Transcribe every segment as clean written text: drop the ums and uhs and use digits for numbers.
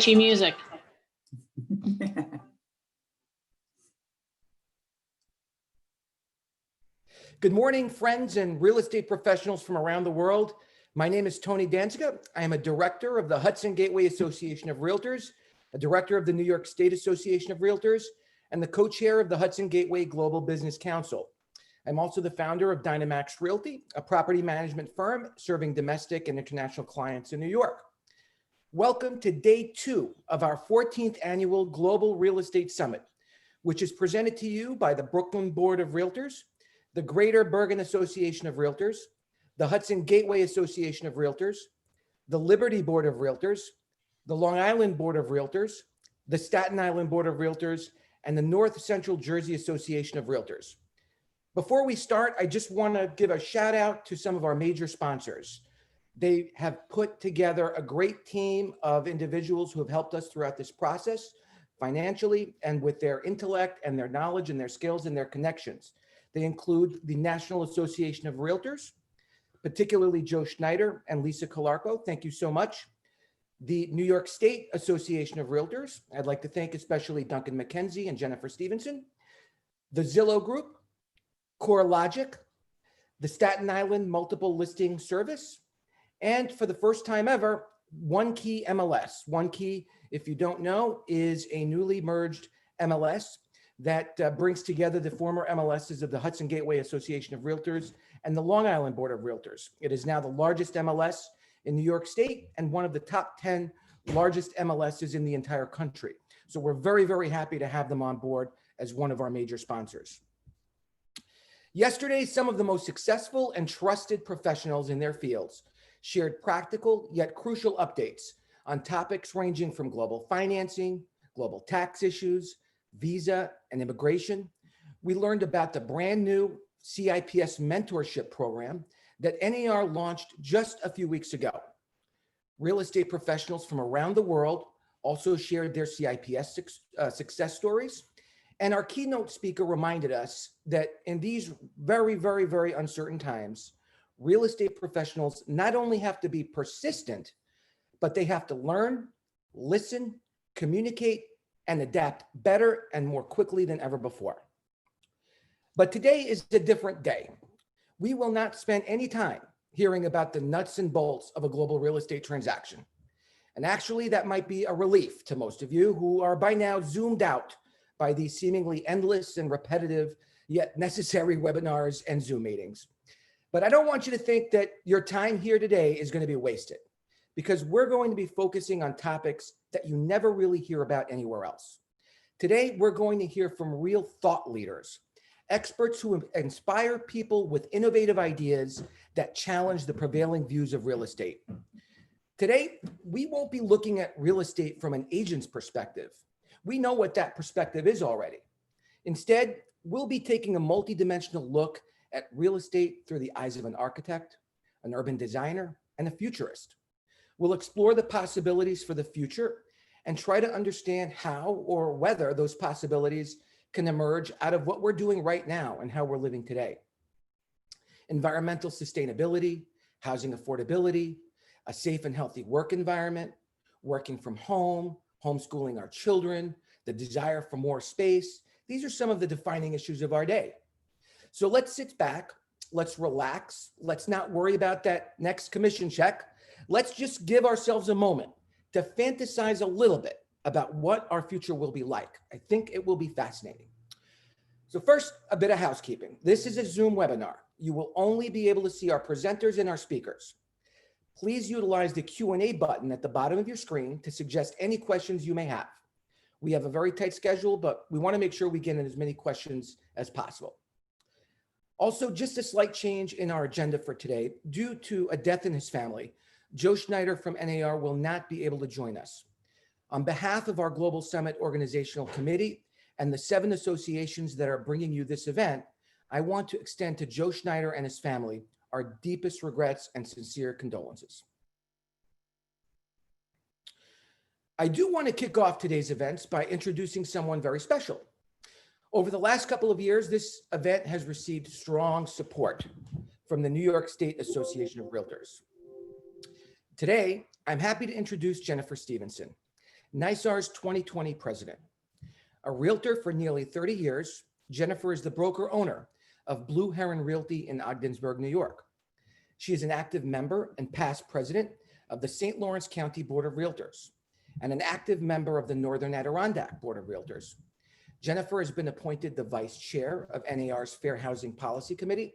catchy music. Good morning, friends and real estate professionals from around the world. My name is Tony Danziger. I am a director of the Hudson Gateway Association of Realtors, a director of the New York State Association of Realtors, and the co-chair of the Hudson Gateway Global Business Council. I'm also the founder of Dynamax Realty, a property management firm serving domestic and international clients in New York. Welcome to day 2 of our 14th annual Global Real Estate Summit, which is presented to you by the Brooklyn Board of Realtors, the Greater Bergen Association of Realtors, the Hudson Gateway Association of Realtors, the Liberty Board of Realtors, the Long Island Board of Realtors, the Staten Island Board of Realtors, and the North Central Jersey Association of Realtors. Before we start, I just want to give a shout out to some of our major sponsors. They have put together a great team of individuals who have helped us throughout this process financially and with their intellect and their knowledge and their skills and their connections. They include the National Association of Realtors, particularly Joe Schneider and Lisa Calarco. Thank you so much. The New York State Association of Realtors. I'd like to thank especially Duncan McKenzie and Jennifer Stevenson. The Zillow Group, CoreLogic, the Staten Island Multiple Listing Service, and for the first time ever, One Key MLS. One Key, if you don't know, is a newly merged MLS that brings together the former MLSs of the Hudson Gateway Association of Realtors and the Long Island Board of Realtors. It is now the largest MLS in New York State and one of the top 10 largest MLSs in the entire country. So we're very, very happy to have them on board as one of our major sponsors. Yesterday, some of the most successful and trusted professionals in their fields shared practical yet crucial updates on topics ranging from global financing, global tax issues, visa and immigration. We learned about the brand new CIPS mentorship program that NAR launched just a few weeks ago. Real estate professionals from around the world also shared their CIPS success stories. And our keynote speaker reminded us that in these very, very, very uncertain times, real estate professionals not only have to be persistent, but they have to learn, listen, communicate, and adapt better and more quickly than ever before. But today is a different day. We will not spend any time hearing about the nuts and bolts of a global real estate transaction. And actually, that might be a relief to most of you who are by now zoomed out by these seemingly endless and repetitive yet necessary webinars and Zoom meetings. But I don't want you to think that your time here today is going to be wasted, because we're going to be focusing on topics that you never really hear about anywhere else. Today, we're going to hear from real thought leaders, experts who inspire people with innovative ideas that challenge the prevailing views of real estate. Today, we won't be looking at real estate from an agent's perspective. We know what that perspective is already. Instead, we'll be taking a multidimensional look at real estate through the eyes of an architect, an urban designer, and a futurist. We'll explore the possibilities for the future and try to understand how or whether those possibilities can emerge out of what we're doing right now and how we're living today. Environmental sustainability, housing affordability, a safe and healthy work environment, working from home, homeschooling our children, the desire for more space. These are some of the defining issues of our day. So let's sit back, let's relax, let's not worry about that next commission check. Let's just give ourselves a moment to fantasize a little bit about what our future will be like. I think it will be fascinating. So first, a bit of housekeeping. This is a Zoom webinar. You will only be able to see our presenters and our speakers. Please utilize the Q&A button at the bottom of your screen to suggest any questions you may have. We have a very tight schedule, but we want to make sure we get in as many questions as possible. Also, just a slight change in our agenda for today. Due to a death in his family, Joe Schneider from NAR will not be able to join us. On behalf of our Global Summit Organizational Committee and the 7 associations that are bringing you this event, I want to extend to Joe Schneider and his family our deepest regrets and sincere condolences. I do want to kick off today's events by introducing someone very special. Over the last couple of years, this event has received strong support from the New York State Association of Realtors. Today, I'm happy to introduce Jennifer Stevenson. NYSAR's 2020 president. A realtor for nearly 30 years, Jennifer is the broker owner of Blue Heron Realty in Ogdensburg, New York. She is an active member and past president of the St. Lawrence County Board of Realtors and an active member of the Northern Adirondack Board of Realtors. Jennifer has been appointed the vice chair of NAR's Fair Housing Policy Committee.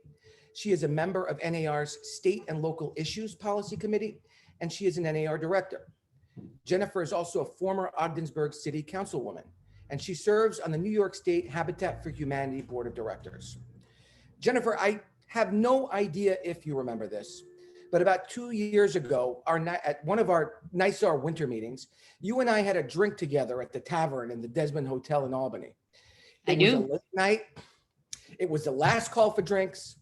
She is a member of NAR's State and Local Issues Policy Committee, and she is an NAR director. Jennifer is also a former Ogdensburg City Councilwoman, and she serves on the New York State Habitat for Humanity Board of Directors. Jennifer, I have no idea if you remember this, but about 2 years ago, at one of our NYSAR winter meetings, you and I had a drink together at the tavern in the Desmond Hotel in Albany. It was a late night. It was the last call for drinks.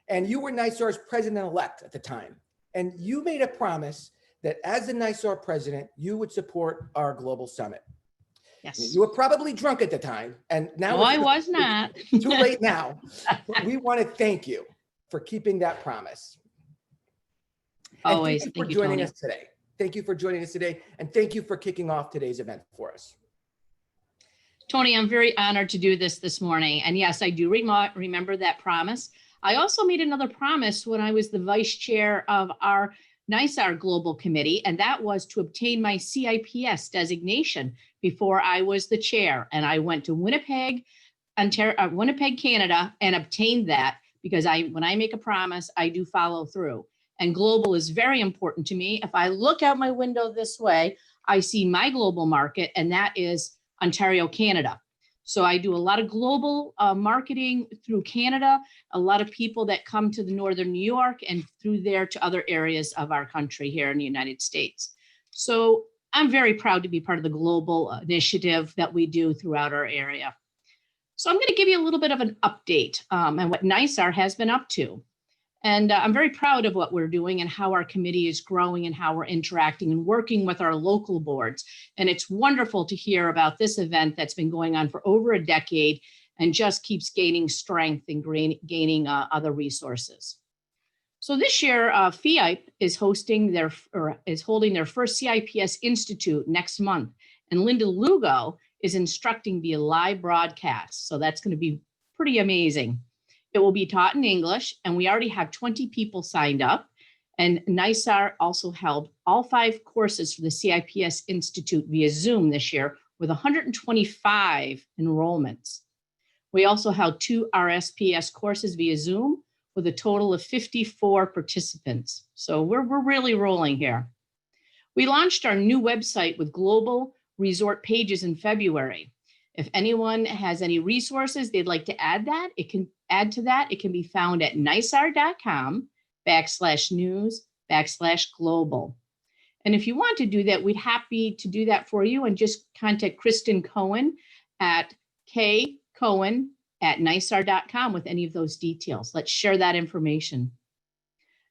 And you were NYSAR's president-elect at the time. And you made a promise that as the NYSAR president, you would support our global summit. Yes. You were probably drunk at the time. And now No, I was not. Too late now. We want to thank you for keeping that promise. Always. Thank you for joining us today. Thank you for joining us today. And thank you for kicking off today's event for us. Tony, I'm very honored to do this morning. And yes, I do remember that promise. I also made another promise when I was the vice chair of our NYSAR Global Committee, and that was to obtain my CIPS designation before I was the chair. And I went to Winnipeg, Winnipeg, Canada, and obtained that because when I make a promise, I do follow through. And global is very important to me. If I look out my window this way, I see my global market, and that is Ontario, Canada. So I do a lot of global marketing through Canada, a lot of people that come to the Northern New York and through there to other areas of our country here in the United States. So I'm very proud to be part of the global initiative that we do throughout our area. So I'm going to give you a little bit of an update on what NYSAR has been up to. And I'm very proud of what we're doing and how our committee is growing and how we're interacting and working with our local boards. And it's wonderful to hear about this event that's been going on for over a decade and just keeps gaining strength and gaining other resources. So this year, FIAP is holding their first CIPS Institute next month. And Linda Lugo is instructing via live broadcast. So that's going to be pretty amazing. It will be taught in English, and we already have 20 people signed up. And NYSAR also held all 5 courses for the CIPS Institute via Zoom this year with 125 enrollments. We also held 2 RSPS courses via Zoom with a total of 54 participants. So we're really rolling here. We launched our new website with global resort pages in February. If anyone has any resources they'd like to add to that, it can be found at nysar.com/news/global. And if you want to do that, we'd happy to do that for you and just contact Kristen Cohen at kcohen@nysar.com with any of those details. Let's share that information.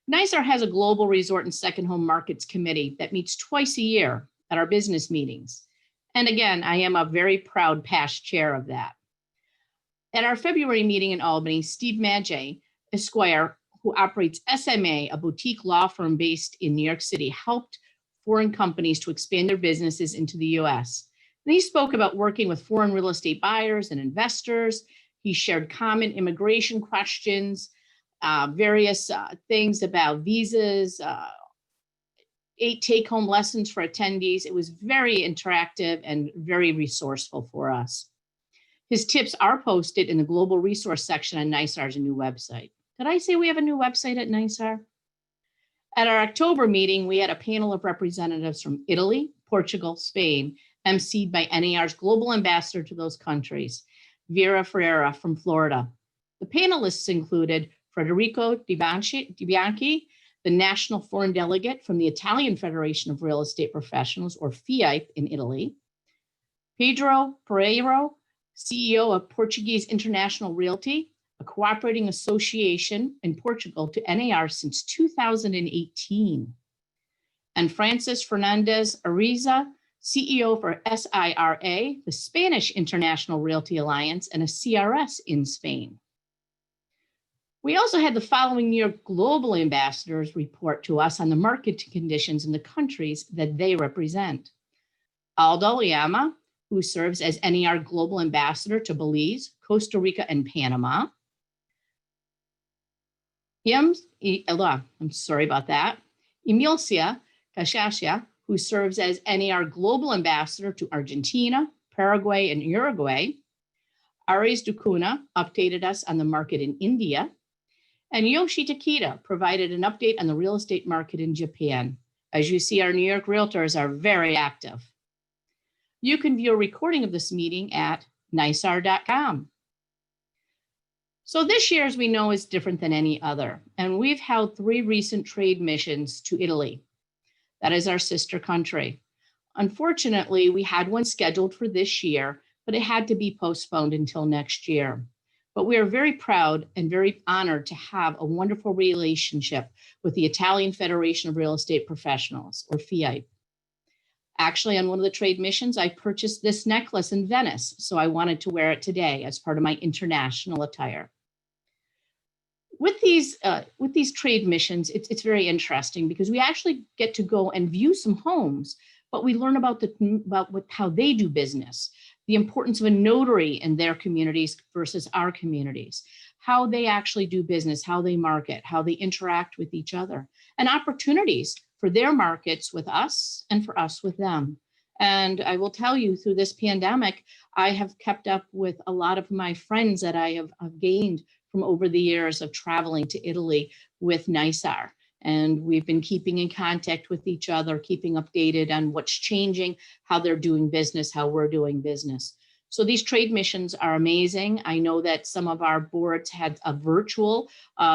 NYSAR has a global resort and second home markets committee that meets twice a year at our business meetings. And again, I am a very proud past chair of that. At our February meeting in Albany, Steve Maggi, Esquire, who operates SMA, a boutique law firm based in New York City, helped foreign companies to expand their businesses into the US. And he spoke about working with foreign real estate buyers and investors. He shared common immigration questions, various things about visas, 8 take-home lessons for attendees. It was very interactive and very resourceful for us. His tips are posted in the global resource section on NYSAR's new website. Did I say we have a new website at NYSAR? At our October meeting, we had a panel of representatives from Italy, Portugal, Spain, emceed by NAR's global ambassador to those countries, Vera Ferreira from Florida. The panelists included Federico Di Bianchi, the national foreign delegate from the Italian Federation of Real Estate Professionals, or FIAP in Italy, Pedro Pereiro, CEO of Portuguese International Realty, a cooperating association in Portugal to NAR since 2018, and Francis Fernandez Ariza, CEO for SIRA, the Spanish International Realty Alliance, and a CRS in Spain. We also had the following New York global ambassadors report to us on the market conditions in the countries that they represent. Aldo Llama, who serves as NER Global Ambassador to Belize, Costa Rica, and Panama. I'm sorry about that. Emilcia Cachacia, who serves as NER Global Ambassador to Argentina, Paraguay, and Uruguay. Aries Ducuna updated us on the market in India. And Yoshi Takita provided an update on the real estate market in Japan. As you see, our New York realtors are very active. You can view a recording of this meeting at nisar.com. So this year, as we know, is different than any other. And we've held 3 recent trade missions to Italy. That is our sister country. Unfortunately, we had one scheduled for this year, but it had to be postponed until next year. But we are very proud and very honored to have a wonderful relationship with the Italian Federation of Real Estate Professionals, or FIAP. Actually, on one of the trade missions, I purchased this necklace in Venice, so I wanted to wear it today as part of my international attire. With these trade missions, it's very interesting because we actually get to go and view some homes, but we learn about how they do business, the importance of a notary in their communities versus our communities, how they actually do business, how they market, how they interact with each other, and opportunities for their markets with us and for us with them. And I will tell you, through this pandemic, I have kept up with a lot of my friends that I have gained from over the years of traveling to Italy with NISAR. And we've been keeping in contact with each other, keeping updated on what's changing, how they're doing business, how we're doing business. So these trade missions are amazing. I know that some of our boards had a virtual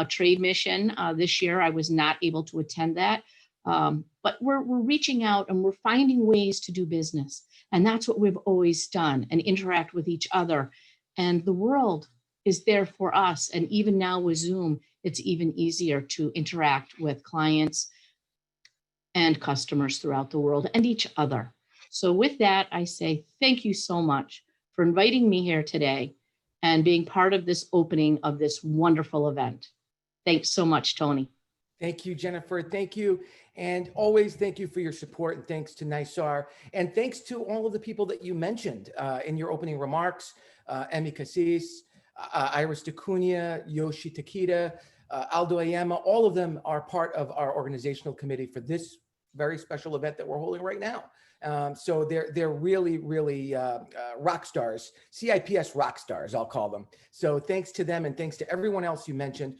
trade mission this year. I was not able to attend that. But we're reaching out and we're finding ways to do business. And that's what we've always done, and interact with each other. And the world is there for us. And even now with Zoom, it's even easier to interact with clients and customers throughout the world and each other. So with that, I say thank you so much for inviting me here today and being part of this opening of this wonderful event. Thanks so much, Tony. Thank you, Jennifer. Thank you. And always thank you for your support, and thanks to NISAR. And thanks to all of the people that you mentioned in your opening remarks, Emmy Cassis, Iris DeCunha, Yoshi Takita, Aldo Ayama, all of them are part of our organizational committee for this very special event that we're holding right now. So they're really, really rock stars, CIPS rock stars, I'll call them. So thanks to them, and thanks to everyone else you mentioned.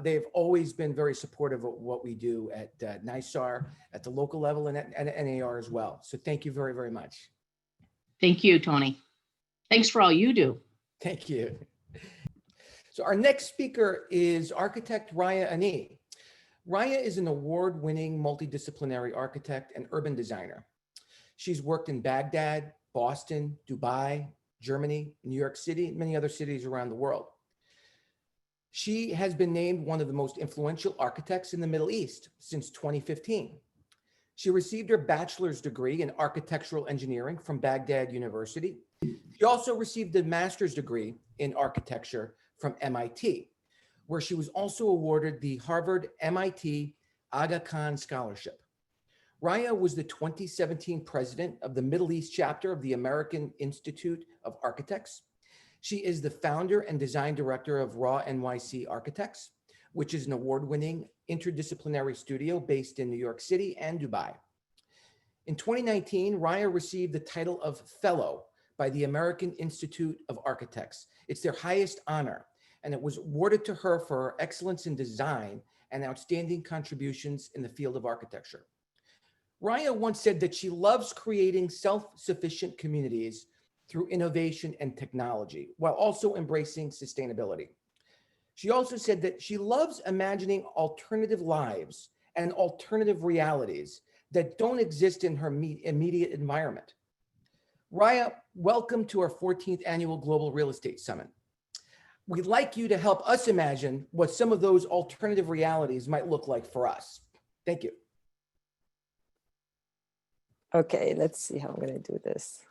They've always been very supportive of what we do at NISAR, at the local level, and at NAR as well. So thank you very, very much. Thank you, Tony. Thanks for all you do. Thank you. So our next speaker is architect Raya Ani. Raya is an award-winning multidisciplinary architect and urban designer. She's worked in Baghdad, Boston, Dubai, Germany, New York City, and many other cities around the world. She has been named one of the most influential architects in the Middle East since 2015. She received her bachelor's degree in architectural engineering from Baghdad University. She also received a master's degree in architecture from MIT, where she was also awarded the Harvard MIT Aga Khan Scholarship. Raya was the 2017 president of the Middle East chapter of the American Institute of Architects. She is the founder and design director of Raw NYC Architects, which is an award-winning interdisciplinary studio based in New York City and Dubai. In 2019, Raya received the title of Fellow by the American Institute of Architects. It's their highest honor, and it was awarded to her for her excellence in design and outstanding contributions in the field of architecture. Raya once said that she loves creating self-sufficient communities through innovation and technology, while also embracing sustainability. She also said that she loves imagining alternative lives and alternative realities that don't exist in her immediate environment. Raya, welcome to our 14th Annual Global Real Estate Summit. We'd like you to help us imagine what some of those alternative realities might look like for us. Thank you. Okay, let's see how I'm going to do this.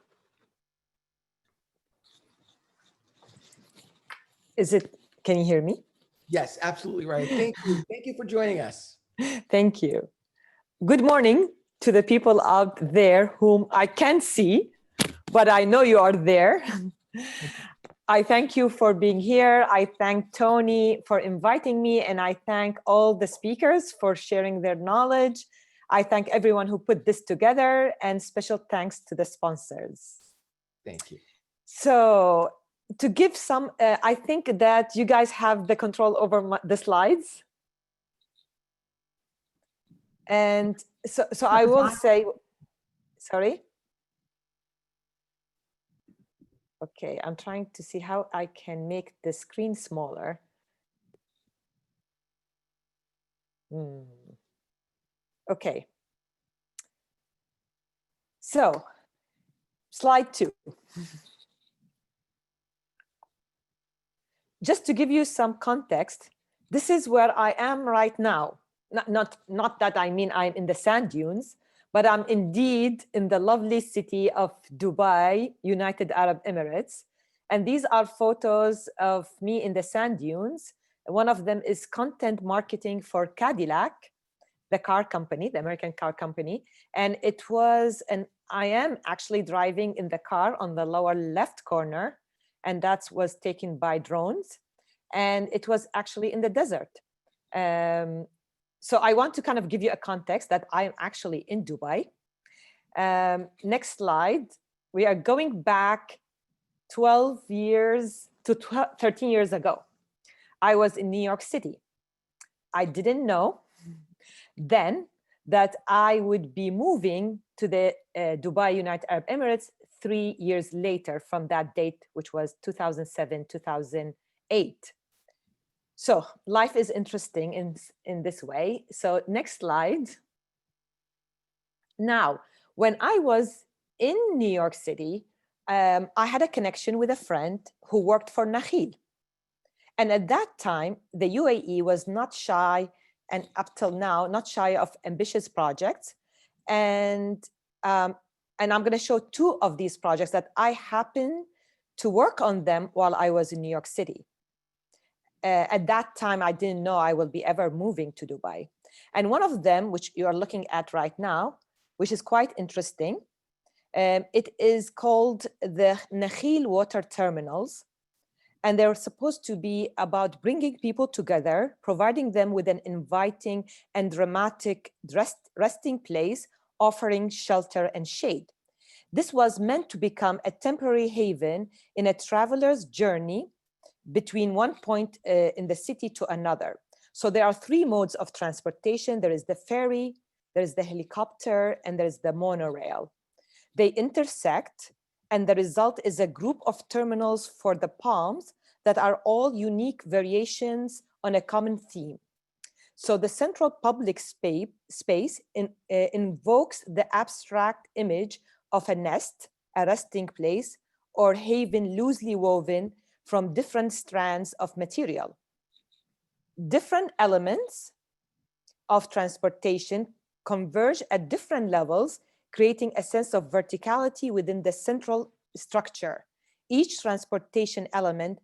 Can you hear me? Yes, absolutely right. Thank you. Thank you for joining us. Thank you. Good morning to the people out there whom I can't see, but I know you are there. I thank you for being here. I thank Tony for inviting me, and I thank all the speakers for sharing their knowledge. I thank everyone who put this together, and special thanks to the sponsors. Thank you. So to give some, I think that you guys have the control over the slides. And so I will say, sorry. Okay, I'm trying to see how I can make the screen smaller. Okay. So, slide 2. Just to give you some context, this is where I am right now. Not that I mean I'm in the sand dunes, but I'm indeed in the lovely city of Dubai, United Arab Emirates. And these are photos of me in the sand dunes. One of them is content marketing for Cadillac, the car company, the American car company. And it was, and I am actually driving in the car on the lower left corner, and that was taken by drones. And it was actually in the desert. So I want to kind of give you a context that I'm actually in Dubai. Next slide. We are going back 12 years to 13 years ago. I was in New York City. I didn't know then that I would be moving to the Dubai United Arab Emirates 3 years later from that date, which was 2007, 2008. So life is interesting in this way. So next slide. Now, when I was in New York City, I had a connection with a friend who worked for Nakheel. And at that time, the UAE was not shy, and up till now, not shy of ambitious projects. And I'm going to show 2 of these projects that I happened to work on them while I was in New York City. At that time, I didn't know I will be ever moving to Dubai. And one of them, which you are looking at right now, which is quite interesting, it is called the Nakheel Water Terminals. And they're supposed to be about bringing people together, providing them with an inviting and dramatic resting place, offering shelter and shade. This was meant to become a temporary haven in a traveler's journey between one point in the city to another. So there are 3 modes of transportation. There is the ferry, there is the helicopter, and there is the monorail. They intersect, and the result is a group of terminals for the palms that are all unique variations on a common theme. So the central public space invokes the abstract image of a nest, a resting place, or haven loosely woven from different strands of material. Different elements of transportation converge at different levels, creating a sense of verticality within the central structure. Each transportation element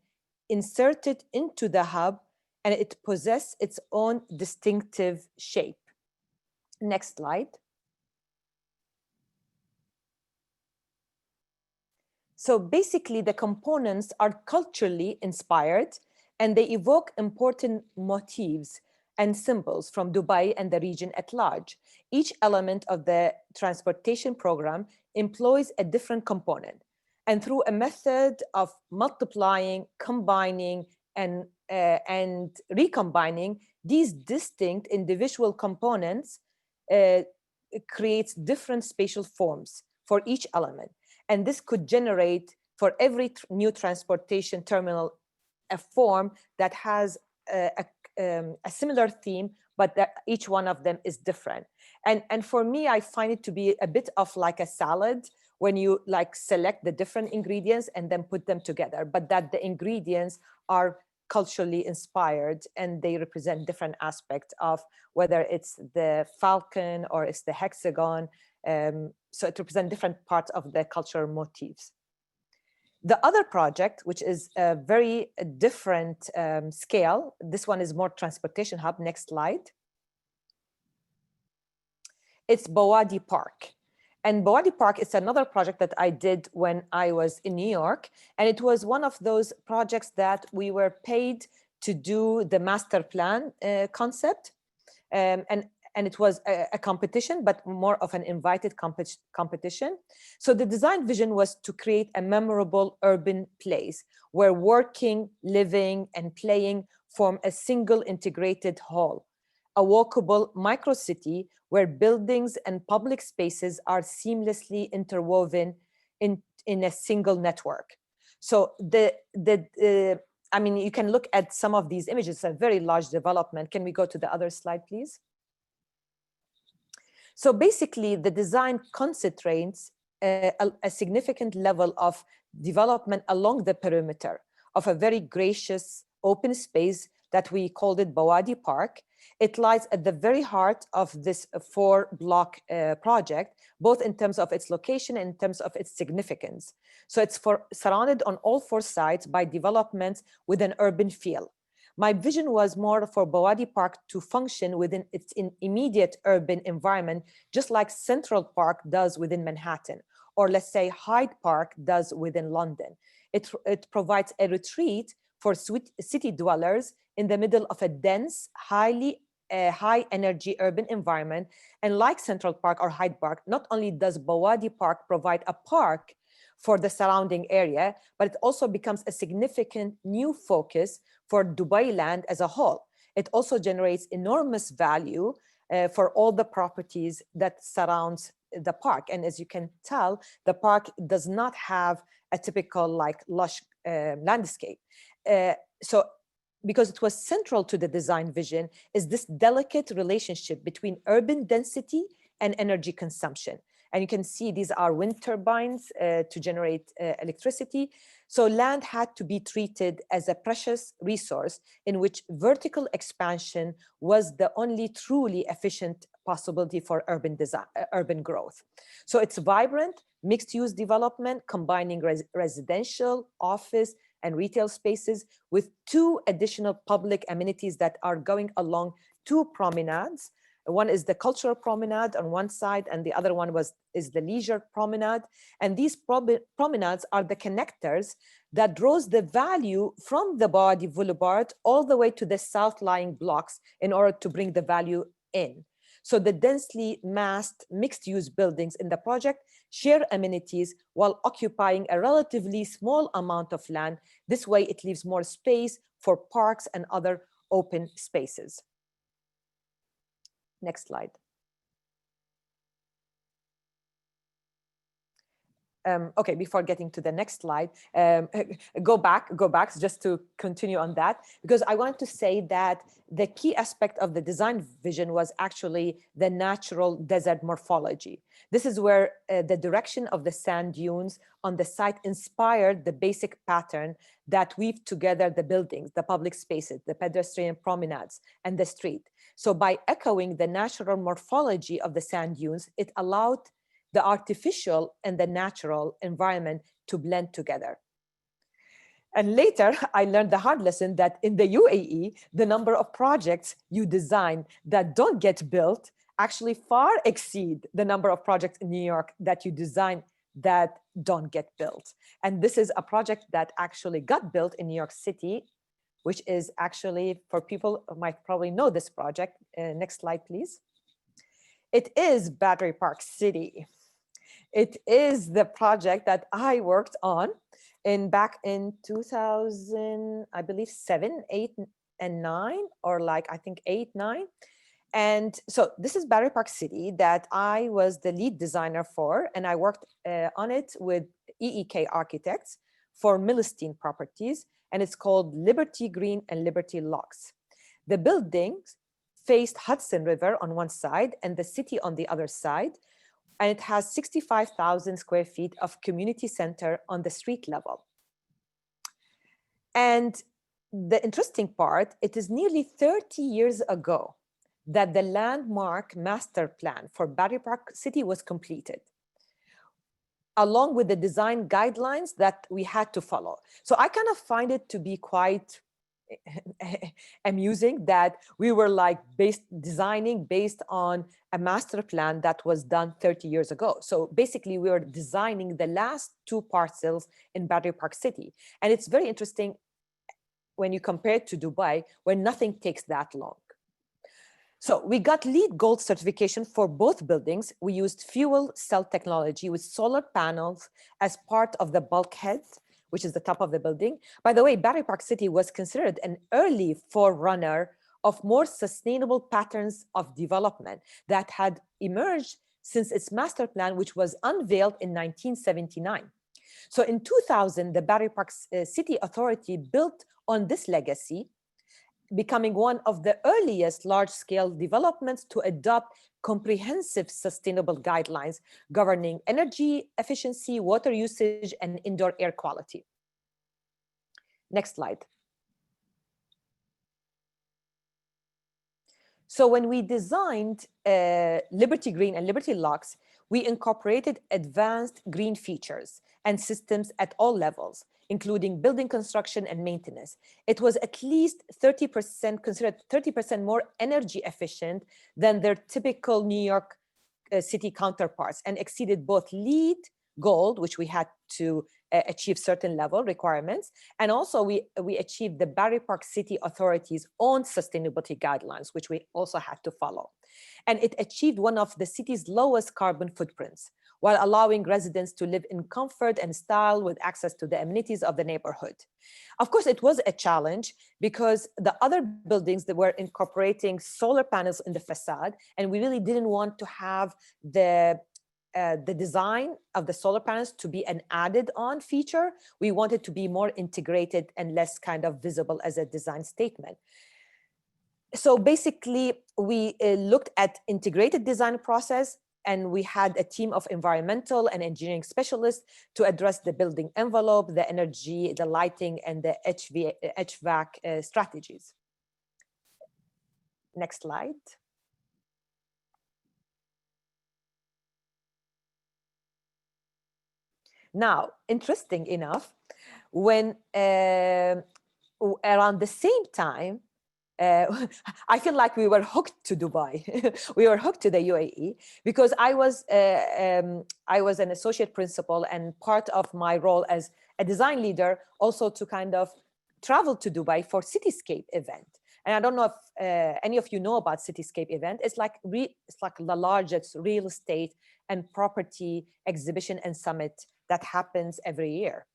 inserted into the hub, and it possesses its own distinctive shape. Next slide. So basically, the components are culturally inspired, and they evoke important motifs and symbols from Dubai and the region at large. Each element of the transportation program employs a different component. And through a method of multiplying, combining, and recombining, these distinct individual components creates different spatial forms for each element. And this could generate for every new transportation terminal a form that has a similar theme, but that each one of them is different. And for me, I find it to be a bit of like a salad when you like select the different ingredients and then put them together, but that the ingredients are culturally inspired and they represent different aspects of whether it's the falcon or it's the hexagon. So it represents different parts of the cultural motifs. The other project, which is a very different scale, this one is more transportation hub. Next slide. it's Bawadi Park. And Bawadi Park is another project that I did when I was in New York. And it was one of those projects that we were paid to do the master plan concept. And it was a competition, but more of an invited competition. So the design vision was to create a memorable urban place where working, living, and playing form a single integrated whole, a walkable microcity where buildings and public spaces are seamlessly interwoven in a single network. So I mean, you can look at some of these images. It's a very large development. Can we go to the other slide, please? So basically, the design concentrates a significant level of development along the perimeter of a very gracious open space that we called it Bawadi Park. It lies at the very heart of this 4-block project, both in terms of its location and in terms of its significance. So it's surrounded on all 4 sides by developments with an urban feel. My vision was more for Bawadi Park to function within its immediate urban environment, just like Central Park does within Manhattan, or let's say Hyde Park does within London. It provides a retreat for city dwellers in the middle of a dense, high energy urban environment. And like Central Park or Hyde Park, not only does Bawadi Park provide a park for the surrounding area, but it also becomes a significant new focus for Dubai land as a whole. It also generates enormous value for all the properties that surrounds the park. And as you can tell, the park does not have a typical like lush landscape. So because it was central to the design vision is this delicate relationship between urban density and energy consumption. And you can see these are wind turbines to generate electricity. So land had to be treated as a precious resource in which vertical expansion was the only truly efficient possibility for urban design, urban growth. So it's vibrant, mixed-use development, combining residential, office, and retail spaces with 2 additional public amenities that are going along 2 promenades. One is the cultural promenade on one side, and the other one is the leisure promenade. And these promenades are the connectors that draws the value from the Bawadi Boulevard all the way to the south-lying blocks in order to bring the value in. So the densely massed mixed-use buildings in the project share amenities while occupying a relatively small amount of land. This way, it leaves more space for parks and other open spaces. Next slide. Okay, before getting to the next slide, go back just to continue on that, because I want to say that the key aspect of the design vision was actually the natural desert morphology. This is where the direction of the sand dunes on the site inspired the basic pattern that weave together the buildings, the public spaces, the pedestrian promenades, and the street. So by echoing the natural morphology of the sand dunes, it allowed the artificial and the natural environment to blend together. And later, I learned the hard lesson that in the UAE, the number of projects you design that don't get built actually far exceed the number of projects in New York that you design that don't get built. And this is a project that actually got built in New York City, which is actually, for people who might probably know this project. Next slide, please. It is Battery Park City. It is the project that I worked on back in 2000, I believe 7, 8, and 9, or like I think 8, 9. And so this is Battery Park City that I was the lead designer for, and I worked on it with EEK Architects for Milstein Properties, and it's called Liberty Green and Liberty Locks. The buildings faced Hudson River on one side and the city on the other side, and it has 65,000 square feet of community center on the street level. And the interesting part, it is nearly 30 years ago that the landmark master plan for Battery Park City was completed, along with the design guidelines that we had to follow. So I kind of find it to be quite amusing that we were like designing based on a master plan that was done 30 years ago. So basically we were designing the last 2 parcels in Battery Park City. And it's very interesting when you compare it to Dubai, where nothing takes that long. So we got LEED Gold certification for both buildings. We used fuel cell technology with solar panels as part of the bulkhead, which is the top of the building. By the way, Battery Park City was considered an early forerunner of more sustainable patterns of development that had emerged since its master plan, which was unveiled in 1979. So in 2000, the Battery Park City Authority built on this legacy, becoming one of the earliest large-scale developments to adopt comprehensive sustainable guidelines governing energy efficiency, water usage, and indoor air quality. Next slide. So when we designed Liberty Green and Liberty Lux, we incorporated advanced green features and systems at all levels, including building construction and maintenance. It was at least 30%, considered 30% more energy efficient than their typical New York City counterparts, and exceeded both LEED Gold, which we had to achieve certain level requirements, and also we achieved the Battery Park City Authority's own sustainability guidelines, which we also had to follow. And it achieved one of the city's lowest carbon footprints, while allowing residents to live in comfort and style with access to the amenities of the neighborhood. Of course, it was a challenge because the other buildings that were incorporating solar panels in the facade, and we really didn't want to have the design of the solar panels to be an added on feature. We wanted to be more integrated and less kind of visible as a design statement. So basically, we looked at integrated design process, and we had a team of environmental and engineering specialists to address the building envelope, the energy, the lighting, and the HVAC strategies. Next slide. Now, interesting enough, when around the same time, I feel like we were hooked to Dubai. We were hooked to the UAE because I was an associate principal, and part of my role as a design leader also to kind of travel to Dubai for Cityscape event. And I don't know if any of you know about Cityscape event. It's like the largest real estate and property exhibition and summit that happens every year.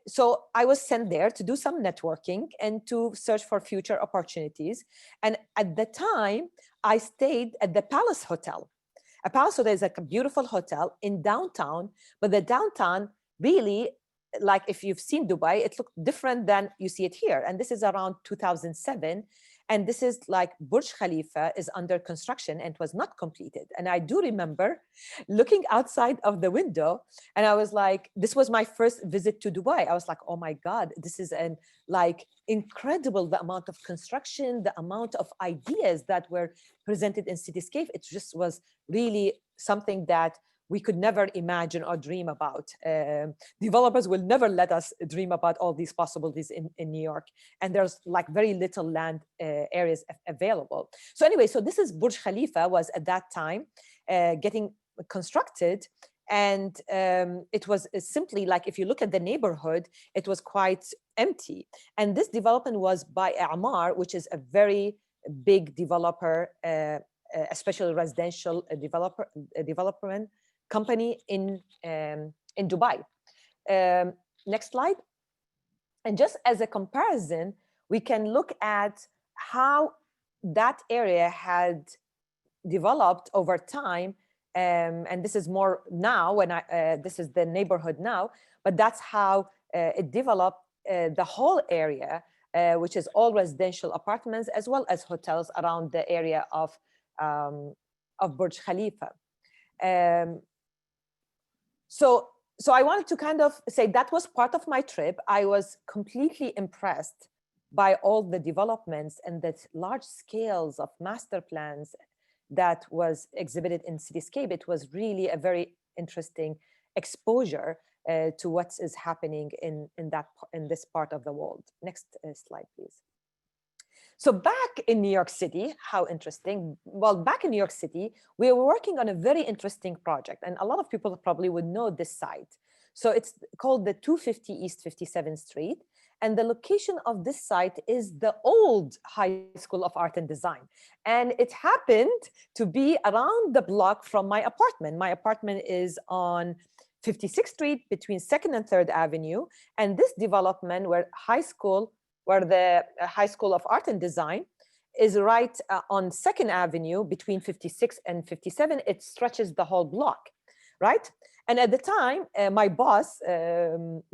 So I was sent there to do some networking and to search for future opportunities. And at the time, I stayed at the Palace Hotel. A Palace Hotel is like a beautiful hotel in downtown, but the downtown really, like if you've seen Dubai, it looked different than you see it here. And this is around 2007. And this is like Burj Khalifa is under construction and was not completed. And I do remember looking outside of the window, and I was like, this was my first visit to Dubai. I was like, oh my God, this is an like incredible, the amount of construction, the amount of ideas that were presented in Cityscape. It just was really something that we could never imagine or dream about. Developers will never let us dream about all these possibilities in New York. And there's like very little land areas available. So anyway, so this is Burj Khalifa was at that time getting constructed. And it was simply like, if you look at the neighborhood, it was quite empty. And this development was by Emaar, which is a very big developer, especially residential development company in Dubai. Next slide. And just as a comparison, we can look at how that area had developed over time. And this is more now when this is the neighborhood now, but that's how it developed the whole area, which is all residential apartments as well as hotels around the area of Burj Khalifa. So I wanted to kind of say that was part of my trip. I was completely impressed by all the developments and the large scales of master plans that was exhibited in Cityscape. It was really a very interesting exposure to what is happening in this part of the world. Next slide, please. So back in New York City, how interesting. Well, back in New York City, we were working on a very interesting project, and a lot of people probably would know this site. So it's called the 250 East 57th Street. And the location of this site is the old High School of Art and Design. And it happened to be around the block from my apartment. My apartment is on 56th Street between 2nd and 3rd Avenue. And this development where the High School of Art and Design is right on 2nd Avenue between 56 and 57. It stretches the whole block, right? And at the time, my boss,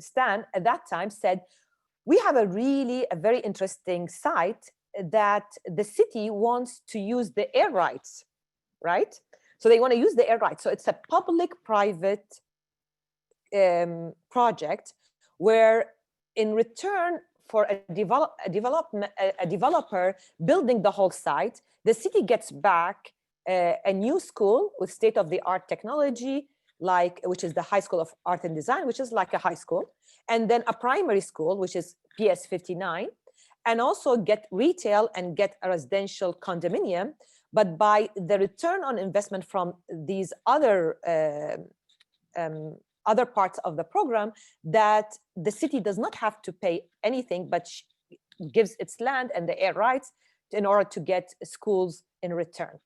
Stan, at that time said, we have a very interesting site that the city wants to use the air rights, right? So they want to use the air rights. So it's a public-private project where in return for a developer building the whole site, the city gets back a new school with state-of-the-art technology, which is the High School of Art and Design, which is like a high school, and then a primary school, which is PS 59, and also get retail and get a residential condominium. But by the return on investment from these other parts of the program, that the city does not have to pay anything, but gives its land and the air rights in order to get schools in return.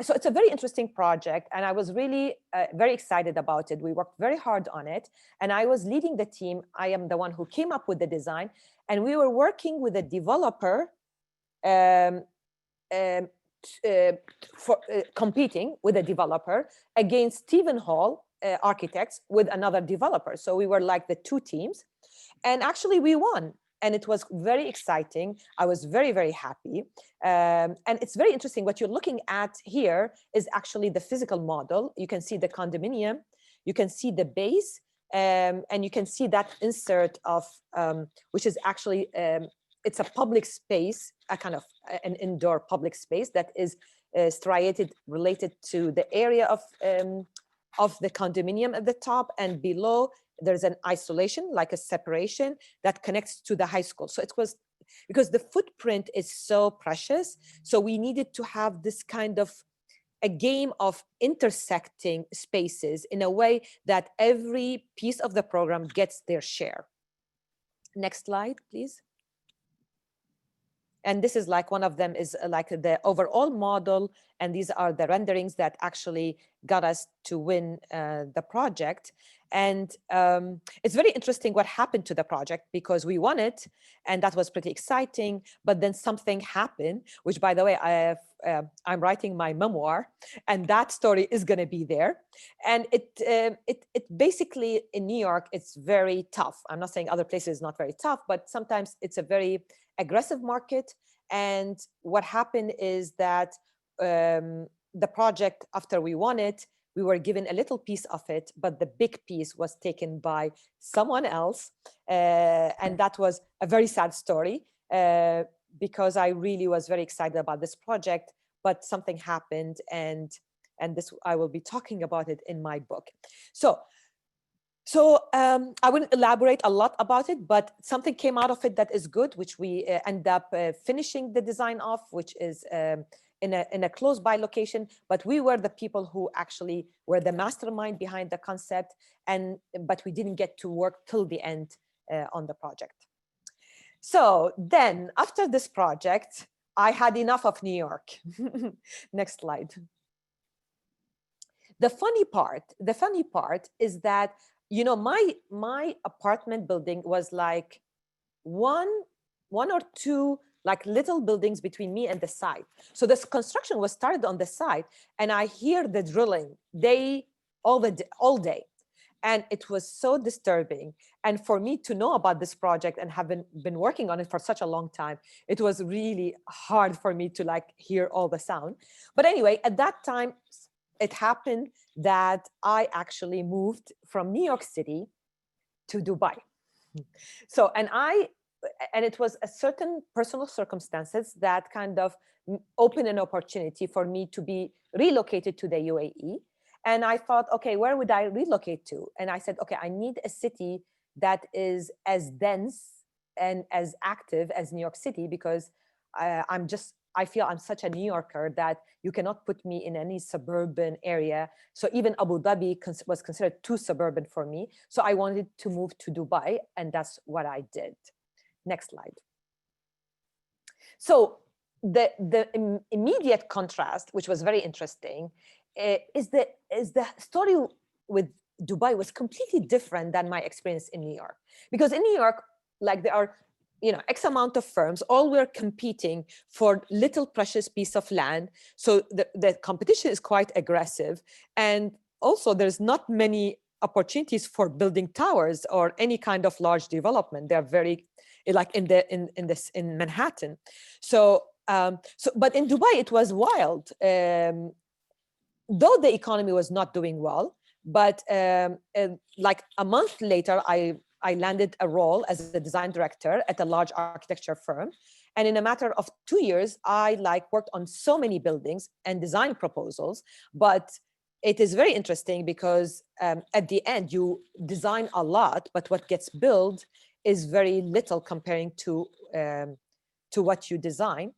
So it's a very interesting project, and I was really very excited about it. We worked very hard on it, and I was leading the team. I am the one who came up with the design, and we were working with a developer competing with a developer against Stephen Hall Architects with another developer. So we were like the two teams, and actually we won. And it was very exciting. I was very, very happy. And it's very interesting. What you're looking at here is actually the physical model. You can see the condominium, you can see the base, and you can see that insert of, which is actually, it's a public space, a kind of an indoor public space that is striated related to the area of the condominium at the top, and below there's an isolation, like a separation that connects to the high school. So it was because the footprint is so precious. So we needed to have this kind of a game of intersecting spaces in a way that every piece of the program gets their share. Next slide, please. And this is like one of them is like the overall model. And these are the renderings that actually got us to win the project. And it's very interesting what happened to the project, because we won it and that was pretty exciting. But then something happened, which, by the way, I'm writing my memoir, and that story is going to be there. And it basically in New York, it's very tough. I'm not saying other places is not very tough, but sometimes it's a very aggressive market. And what happened is that the project, after we won it, we were given a little piece of it, but the big piece was taken by someone else. And that was a very sad story, because I really was very excited about this project, but something happened, and this, I will be talking about it in my book. So I wouldn't elaborate a lot about it, but something came out of it that is good, which we end up finishing the design of, which is in a close by location. But we were the people who actually were the mastermind behind the concept, but we didn't get to work till the end on the project. So then after this project, I had enough of New York. Next slide. The funny part is that, you know, my apartment building was like one or two like little buildings between me and the site. So this construction was started on the site, and I hear the drilling all day. And it was so disturbing. And for me to know about this project and have been working on it for such a long time, it was really hard for me to like hear all the sound. But anyway, at that time, it happened that I actually moved from New York City to Dubai. So, and it was a certain personal circumstances that kind of opened an opportunity for me to be relocated to the UAE. And I thought, okay, where would I relocate to? And I said, okay, I need a city that is as dense and as active as New York City, because I feel I'm such a New Yorker that you cannot put me in any suburban area. So even Abu Dhabi was considered too suburban for me. So I wanted to move to Dubai, and that's what I did. Next slide. So the immediate contrast, which was very interesting, is the story with Dubai was completely different than my experience in New York. Because in New York, like there are, X amount of firms, all were competing for little precious piece of land. So the competition is quite aggressive. And also there's not many opportunities for building towers or any kind of large development. They're very, like in Manhattan. But in Dubai, it was wild. Though the economy was not doing well, but like a month later, I landed a role as a design director at a large architecture firm. And in a matter of 2 years, I worked on so many buildings and design proposals. But it is very interesting because at the end, you design a lot, but what gets built is very little comparing to what you design.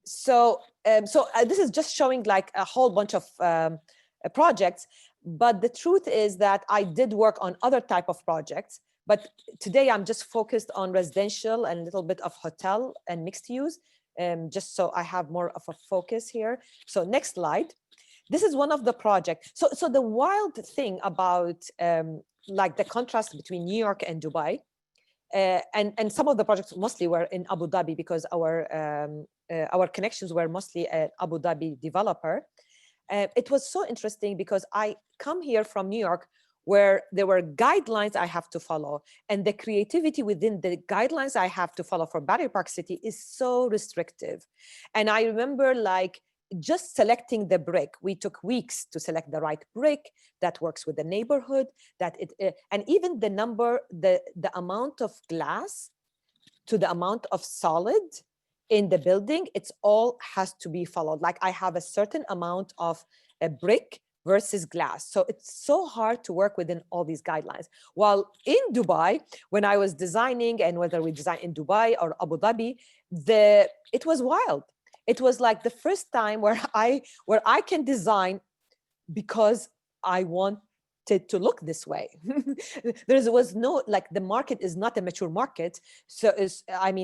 So this is just showing like a whole bunch of projects, but the truth is that I did work on other type of projects, but today I'm just focused on residential and a little bit of hotel and mixed use, just so I have more of a focus here. So next slide. This is one of the projects. So the wild thing about like the contrast between New York and Dubai, and some of the projects mostly were in Abu Dhabi because our connections were mostly an Abu Dhabi developer. It was so interesting because I come here from New York where there were guidelines I have to follow, and the creativity within the guidelines I have to follow for Battery Park City is so restrictive. And I remember just selecting the brick. We took weeks to select the right brick that works with the neighborhood, and even the amount of glass to the amount of solid in the building, it's all has to be followed. Like I have a certain amount of a brick versus glass. So it's so hard to work within all these guidelines. While in Dubai, when I was designing, and whether we design in Dubai or Abu Dhabi, it was wild. It was like the first time where I can design because I wanted to look this way. There was no, like, the market is not a mature market. So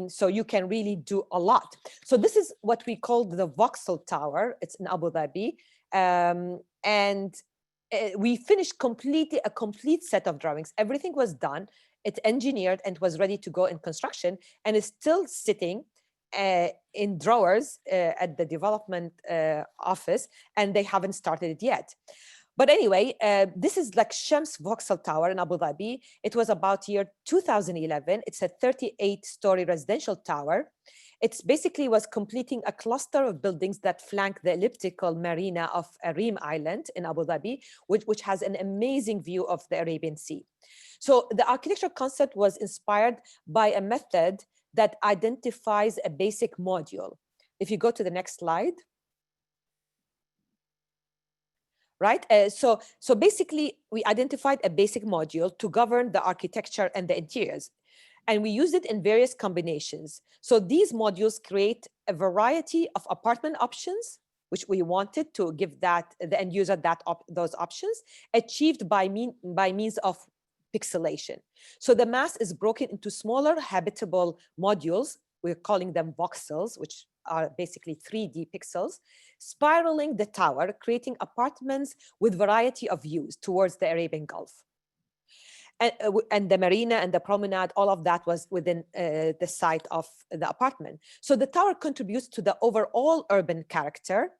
so you can really do a lot. So this is what we call the Vauxhall Tower. It's in Abu Dhabi. And we finished a complete set of drawings. Everything was done. It's engineered and was ready to go in construction, and it's still sitting in drawers at the development office, and they haven't started it yet. But anyway, this is like Shams Vauxhall Tower in Abu Dhabi. It was about year 2011. It's a 38-story residential tower. It's basically was completing a cluster of buildings that flank the elliptical marina of Reem Island in Abu Dhabi, which has an amazing view of the Arabian Sea. So the architectural concept was inspired by a method that identifies a basic module. If you go to the next slide. Right, so basically we identified a basic module to govern the architecture and the interiors, and we used it in various combinations. So these modules create a variety of apartment options, which we wanted to give the end user those options, achieved by means of pixelation. So the mass is broken into smaller habitable modules. We're calling them voxels, which are basically 3D pixels, spiraling the tower, creating apartments with variety of views towards the Arabian Gulf. And the marina and the promenade, all of that was within the site of the apartment. So the tower contributes to the overall urban character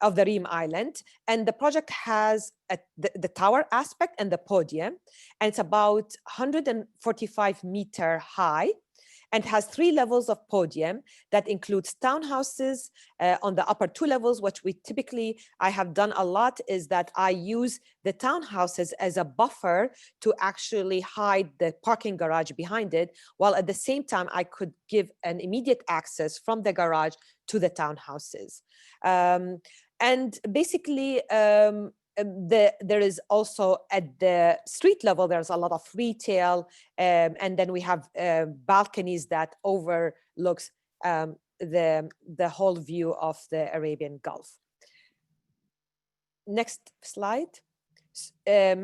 of the Reem Island. And the project has the tower aspect and the podium. And it's about 145-meter high, and has 3 levels of podium that includes townhouses on the upper 2 levels. What I have done a lot is that I use the townhouses as a buffer to actually hide the parking garage behind it, while at the same time I could give an immediate access from the garage to the townhouses. And basically, there is also at the street level, there's a lot of retail, and then we have balconies that overlooks the whole view of the Arabian Gulf. Next slide.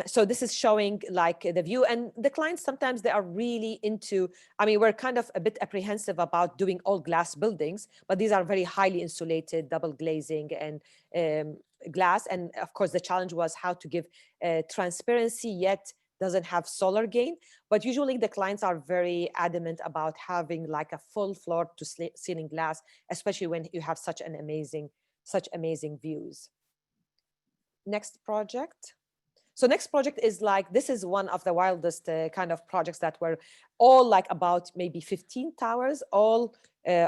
So this is showing like the view, and the clients sometimes they are really into, I mean, we're kind of a bit apprehensive about doing all glass buildings, but these are very highly insulated, double glazing and glass. And of course the challenge was how to give transparency yet doesn't have solar gain. But usually the clients are very adamant about having like a full floor to ceiling glass, especially when you have such amazing views. Next project. So next project is like, this is one of the wildest kind of projects that were all like about maybe 15 towers all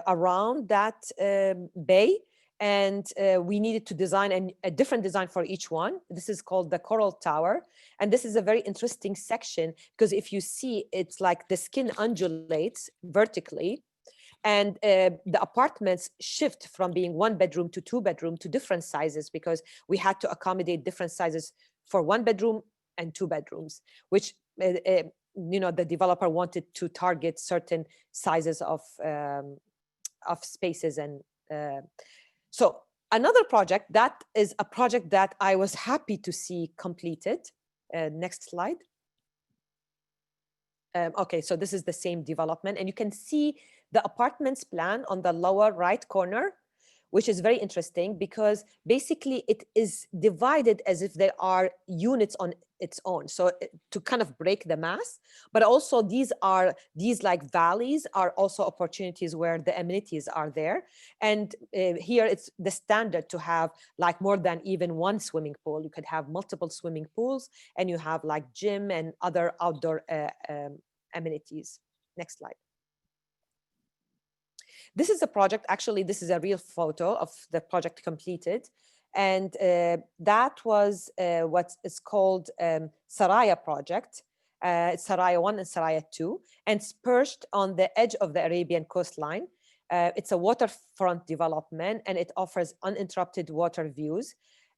around that bay. And we needed to design a different design for each one. This is called the Coral Tower. And this is a very interesting section because if you see, it's like the skin undulates vertically. And the apartments shift from being 1 bedroom to 2 bedroom to different sizes because we had to accommodate different sizes for 1 bedroom and 2 bedrooms, which you know, the developer wanted to target certain sizes of spaces. And so another project, that is a project that I was happy to see completed. Next slide. Okay, so this is the same development, and you can see the apartments plan on the lower right corner, which is very interesting because basically it is divided as if there are units on its own. So to kind of break the mass, but also these like valleys are also opportunities where the amenities are there. And here it's the standard to have like more than even 1 swimming pool. You could have multiple swimming pools and you have like gym and other outdoor amenities. Next slide. This is a project, actually, this is a real photo of the project completed. And that was what is called Saraya project. It's Saraya 1 and Saraya 2, and it's perched on the edge of the Arabian coastline. It's a waterfront development, and it offers uninterrupted water views.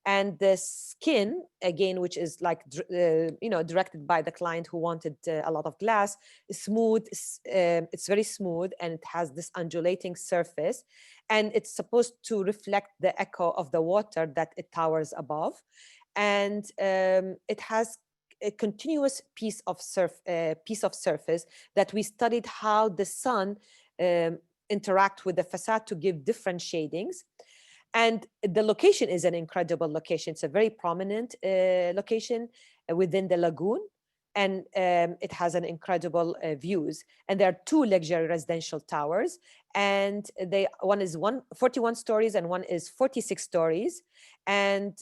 And the skin, again, which is like, you know, directed by the client who wanted a lot of glass, is smooth. It's very smooth, and it has this undulating surface. And it's supposed to reflect the echo of the water that it towers above. And it has a continuous piece of surface that we studied how the sun interact with the facade to give different shadings. And the location is an incredible location. It's a very prominent location within the lagoon. And it has an incredible views. And there are 2 luxury residential towers. And one is 41 stories and one is 46 stories. And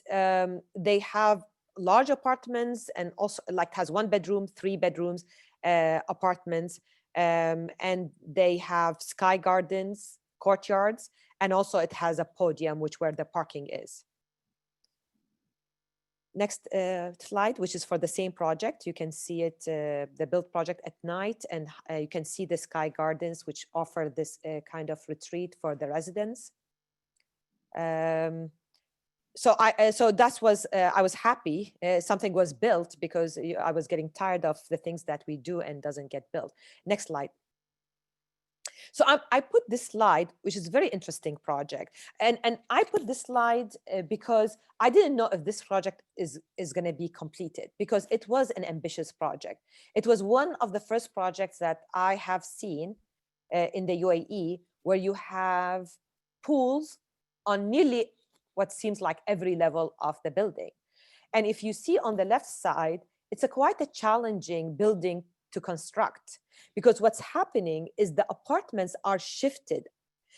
they have large apartments and also like has 1 bedroom, 3 bedrooms apartments. And they have sky gardens, courtyards, and also it has a podium, which where the parking is. Next slide, which is for the same project. You can see it, the build project at night, and you can see the sky gardens, which offer this kind of retreat for the residents. So that was, I was happy something was built because I was getting tired of the things that we do and doesn't get built. Next slide. So I put this slide, which is a very interesting project. And I put this slide because I didn't know if this project is going to be completed, because it was an ambitious project. It was one of the first projects that I have seen in the UAE where you have pools on nearly what seems like every level of the building. And if you see on the left side, it's quite a challenging building to construct, because what's happening is the apartments are shifted,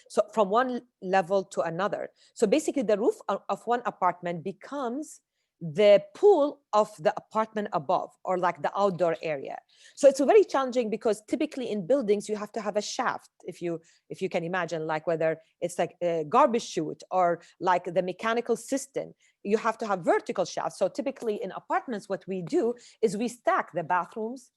so from one level to another. So basically the roof of one apartment becomes the pool of the apartment above, or like the outdoor area. So it's very challenging because typically in buildings you have to have a shaft, if you can imagine, like whether it's like a garbage chute or like the mechanical system, you have to have vertical shafts. So typically in apartments, what we do is we stack the bathrooms,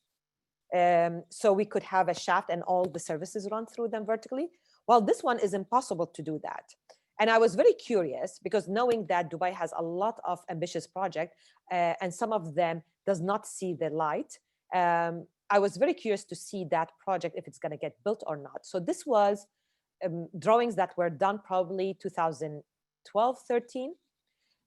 so we could have a shaft and all the services run through them vertically. Well, this one is impossible to do that. And I was very curious because knowing that Dubai has a lot of ambitious projects and some of them does not see the light, I was very curious to see that project, if it's going to get built or not. So this was drawings that were done probably 2012, 13.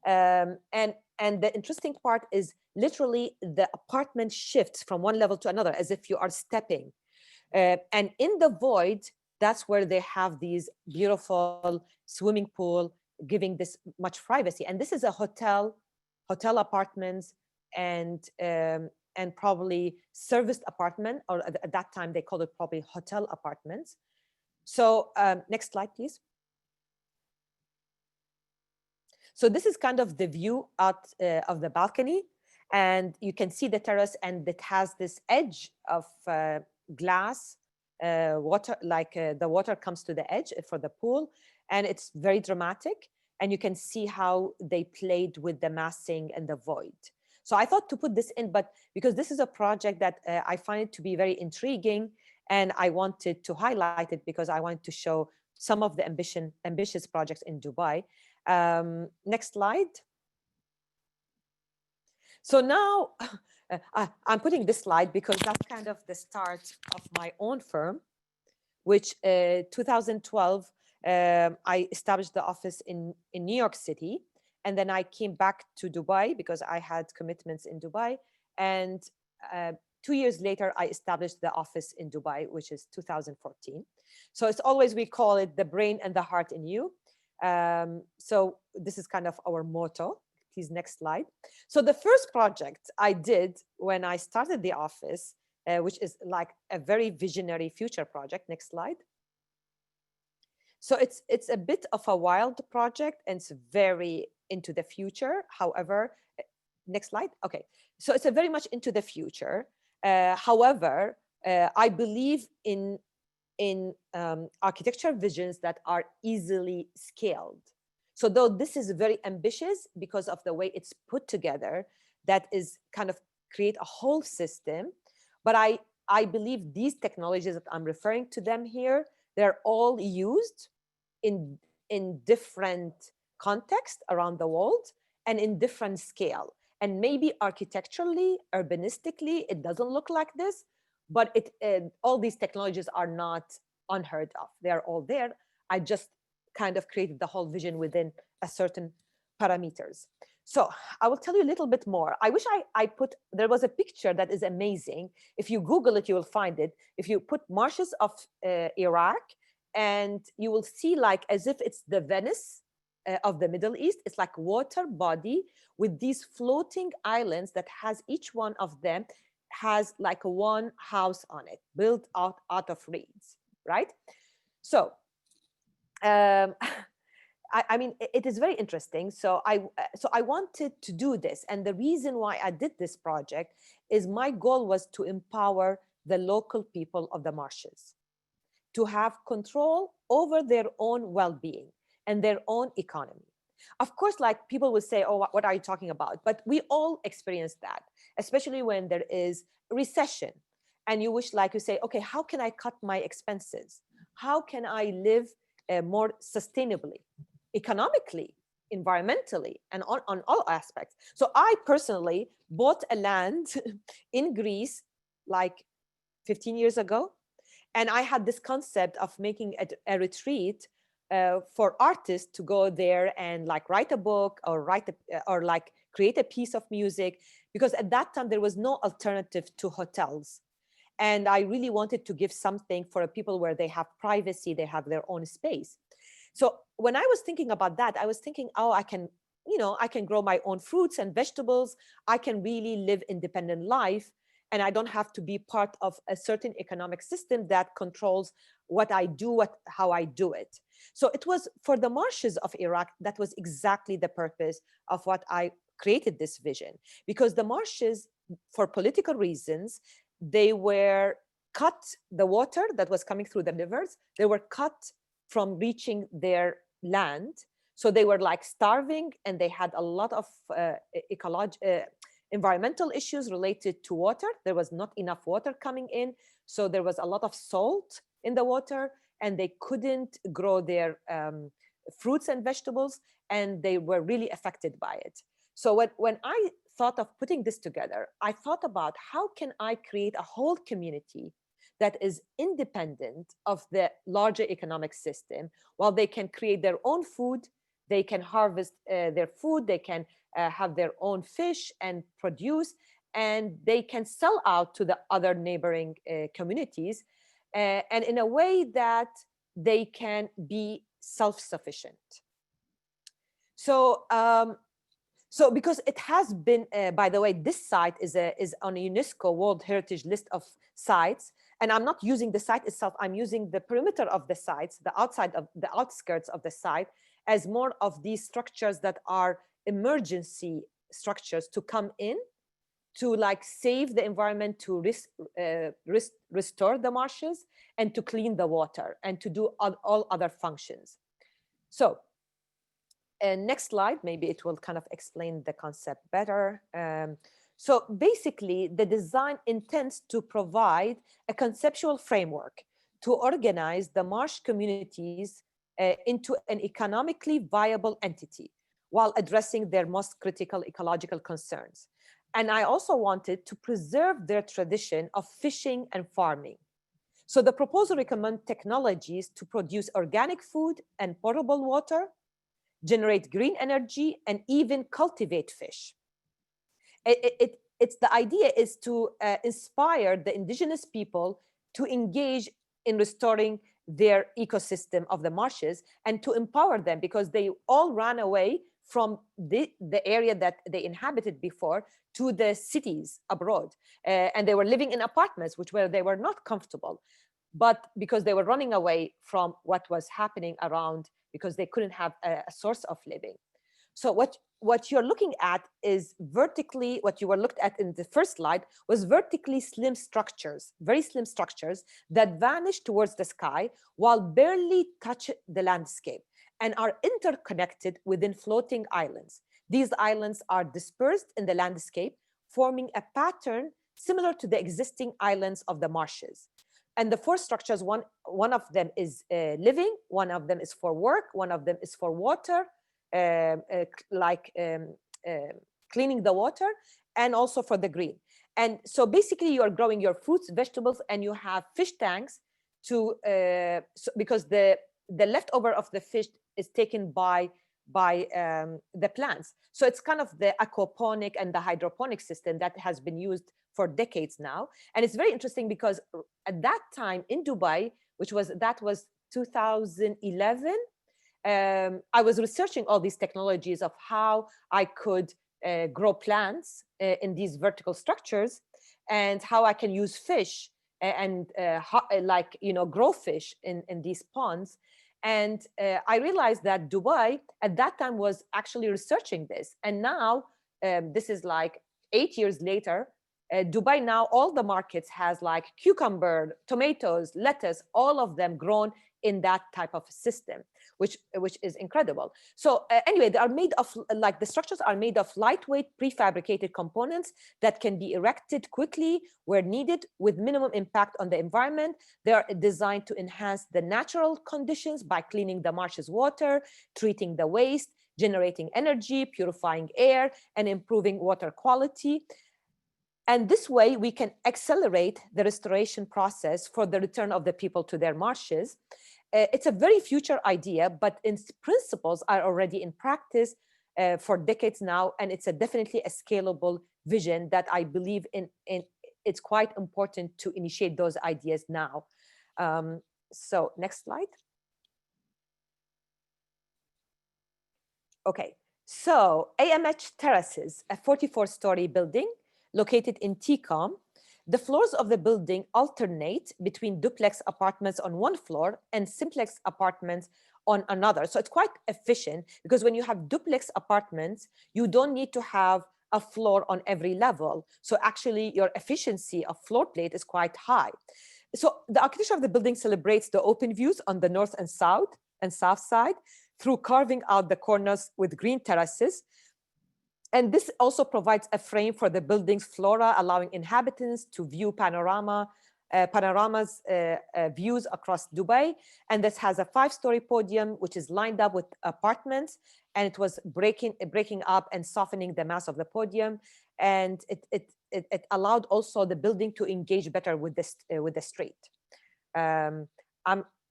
And the interesting part is literally the apartment shifts from one level to another as if you are stepping. And in the void, that's where they have these beautiful swimming pool, giving this much privacy. And this is a hotel apartments, and probably serviced apartment, or at that time they called it probably hotel apartments. So next slide, please. So this is kind of the view out of the balcony, and you can see the terrace, and it has this edge of glass water, like the water comes to the edge for the pool, and it's very dramatic. And you can see how they played with the massing and the void. So I thought to put this in, but because this is a project that I find it to be very intriguing, and I wanted to highlight it because I wanted to show some of the ambitious projects in Dubai. Next slide. So now I'm putting this slide because that's kind of the start of my own firm, which 2012, I established the office in New York City. And then I came back to Dubai because I had commitments in Dubai. And 2 years later, I established the office in Dubai, which is 2014. So it's always, we call it the brain and the heart in you. So this is kind of our motto. Please, next slide. So the first project I did when I started the office, which is like a very visionary future project. Next slide. So it's a bit of a wild project, and it's very into the future. However, next slide. Okay, so it's a very much into the future. However, I believe in architecture visions that are easily scaled. So though this is very ambitious because of the way it's put together, that is kind of create a whole system. But I believe these technologies that I'm referring to them here, they're all used in different contexts around the world and in different scale. And maybe architecturally, urbanistically, it doesn't look like this, but all these technologies are not unheard of. They're all there. I just kind of created the whole vision within a certain parameters. So I will tell you a little bit more. I wish there was a picture that is amazing. If you Google it, you will find it. If you put marshes of Iraq, and you will see like as if it's the Venice of the Middle East. It's like water body with these floating islands that has each one of them has like one house on it, built out of reeds, right? So I mean, it is very interesting. So I wanted to do this. And the reason why I did this project is my goal was to empower the local people of the marshes to have control over their own well-being and their own economy. Of course, like people will say, oh, what are you talking about? But we all experience that, especially when there is recession and you wish, like you say, okay, how can I cut my expenses? How can I live more sustainably, economically, environmentally, and on all aspects? So I personally bought a land in Greece like 15 years ago. And I had this concept of making a retreat for artists to go there and like write a book or like create a piece of music, because at that time there was no alternative to hotels. And I really wanted to give something for people where they have privacy, they have their own space. So when I was thinking about that, I was thinking, oh, I can grow my own fruits and vegetables. I can really live independent life. And I don't have to be part of a certain economic system that controls what I do, how I do it. So it was for the marshes of Iraq, that was exactly the purpose of what I created this vision. Because the marshes, for political reasons, they were cut, the water that was coming through the rivers, they were cut from reaching their land. So they were like starving, and they had a lot of environmental issues related to water. There was not enough water coming in. So there was a lot of salt in the water, and they couldn't grow their fruits and vegetables, and they were really affected by it. So when I thought of putting this together, I thought about how can I create a whole community that is independent of the larger economic system, while they can create their own food, they can harvest their food, they can have their own fish and produce, and they can sell out to the other neighboring communities, and in a way that they can be self-sufficient. So, so because it has been, by the way, this site is on a UNESCO World Heritage List of sites, and I'm not using the site itself, I'm using the perimeter of the sites, the outside of the outskirts of the site, as more of these structures that are emergency structures to come in, to like save the environment, to restore the marshes, and to clean the water, and to do all other functions. So, next slide, maybe it will kind of explain the concept better. So basically, the design intends to provide a conceptual framework to organize the marsh communities into an economically viable entity while addressing their most critical ecological concerns. And I also wanted to preserve their tradition of fishing and farming. So the proposal recommends technologies to produce organic food and potable water, generate green energy, and even cultivate fish. It's the idea is to inspire the indigenous people to engage in restoring their ecosystem of the marshes, and to empower them, because they all ran away from the area that they inhabited before to the cities abroad. And they were living in apartments, they were not comfortable, but because they were running away from what was happening around, because they couldn't have a source of living. So what you're looking at is vertically, what you were looked at in the first slide was vertically slim structures, very slim structures that vanish towards the sky while barely touch the landscape, and are interconnected within floating islands. These islands are dispersed in the landscape, forming a pattern similar to the existing islands of the marshes. And the four structures, one of them is living, one of them is for work, one of them is for water, cleaning the water, and also for the green. And so basically you are growing your fruits, vegetables, and you have fish tanks because the leftover of the fish is taken by the plants. So it's kind of the aquaponic and the hydroponic system that has been used for decades now. And it's very interesting because at that time in Dubai, that was 2011, I was researching all these technologies of how I could grow plants in these vertical structures, and how I can use fish and grow fish in these ponds. And I realized that Dubai at that time was actually researching this. And now this is like 8 years later, Dubai now, all the markets has like cucumber, tomatoes, lettuce, all of them grown in that type of system, which is incredible. So anyway, they are made of, the structures are made of lightweight prefabricated components that can be erected quickly where needed with minimum impact on the environment. They are designed to enhance the natural conditions by cleaning the marsh's water, treating the waste, generating energy, purifying air, and improving water quality. And this way we can accelerate the restoration process for the return of the people to their marshes. It's a very future idea, but its principles are already in practice for decades now. And it's definitely a scalable vision that I believe in. It's quite important to initiate those ideas now. So next slide. Okay, so AMH Terraces, a 44-story building located in TCOM. The floors of the building alternate between duplex apartments on one floor and simplex apartments on another. So it's quite efficient, because when you have duplex apartments, you don't need to have a floor on every level. So actually your efficiency of floor plate is quite high. So the architecture of the building celebrates the open views on the north and south side through carving out the corners with green terraces. And this also provides a frame for the building's flora, allowing inhabitants to view panorama panoramas, views across Dubai. And this has a 5-story podium, which is lined up with apartments. And it was breaking up and softening the mass of the podium. And it allowed also the building to engage better with the street.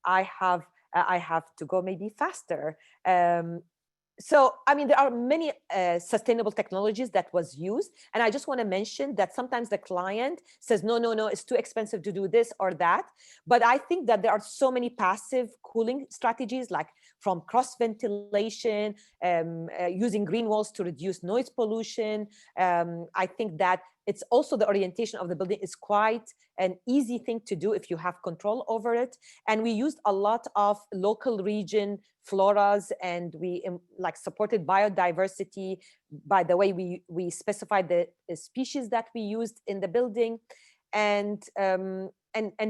I have to go maybe faster. So, I mean, there are many sustainable technologies that was used. And I just want to mention that sometimes the client says, no, it's too expensive to do this or that. But I think that there are so many passive cooling strategies, like from cross ventilation, using green walls to reduce noise pollution. I think that it's also the orientation of the building is quite an easy thing to do if you have control over it. And we used a lot of local region floras, and we like supported biodiversity. By the way, we specified the species that we used in the building. And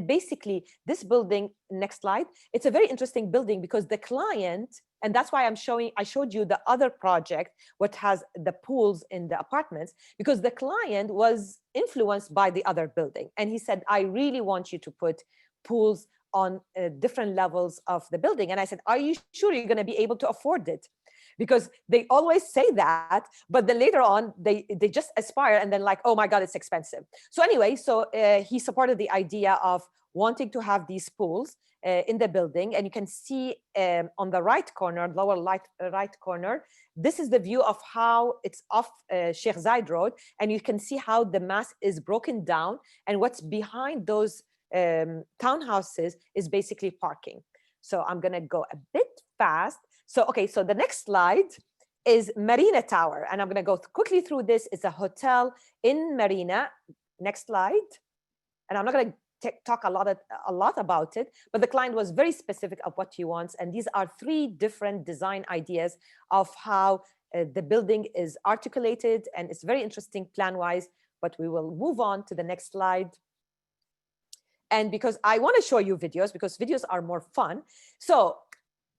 basically this building, next slide, it's a very interesting building because the client, and that's why I showed you the other project, what has the pools in the apartments, because the client was influenced by the other building. And he said, I really want you to put pools on different levels of the building. And I said, are you sure you're going to be able to afford it? Because they always say that, but then later on they just aspire and then like, oh my God, it's expensive. So anyway, he supported the idea of wanting to have these pools in the building. And you can see on the right corner, lower right corner, this is the view of how it's off Sheikh Zayed Road. And you can see how the mass is broken down. And what's behind those townhouses is basically parking. So I'm going to go a bit fast. So, okay, so the next slide is Marina Tower. And I'm going to go quickly through this. It's a hotel in Marina. Next slide. And I'm not going to talk a lot about it, but the client was very specific of what he wants. And these are 3 different design ideas of how the building is articulated. And it's very interesting plan-wise, but we will move on to the next slide. And because I want to show you videos, because videos are more fun. So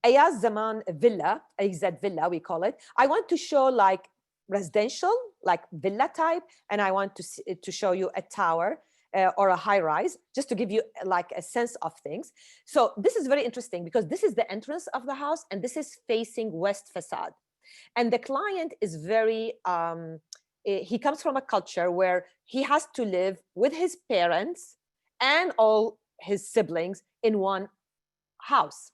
Ayaz Zaman Villa, AZ Villa, we call it. I want to show like residential, like villa type, and I want to show you a tower or a high rise, just to give you like a sense of things. So this is very interesting because this is the entrance of the house and this is facing west facade. And the client is very, he comes from a culture where he has to live with his parents and all his siblings in one house.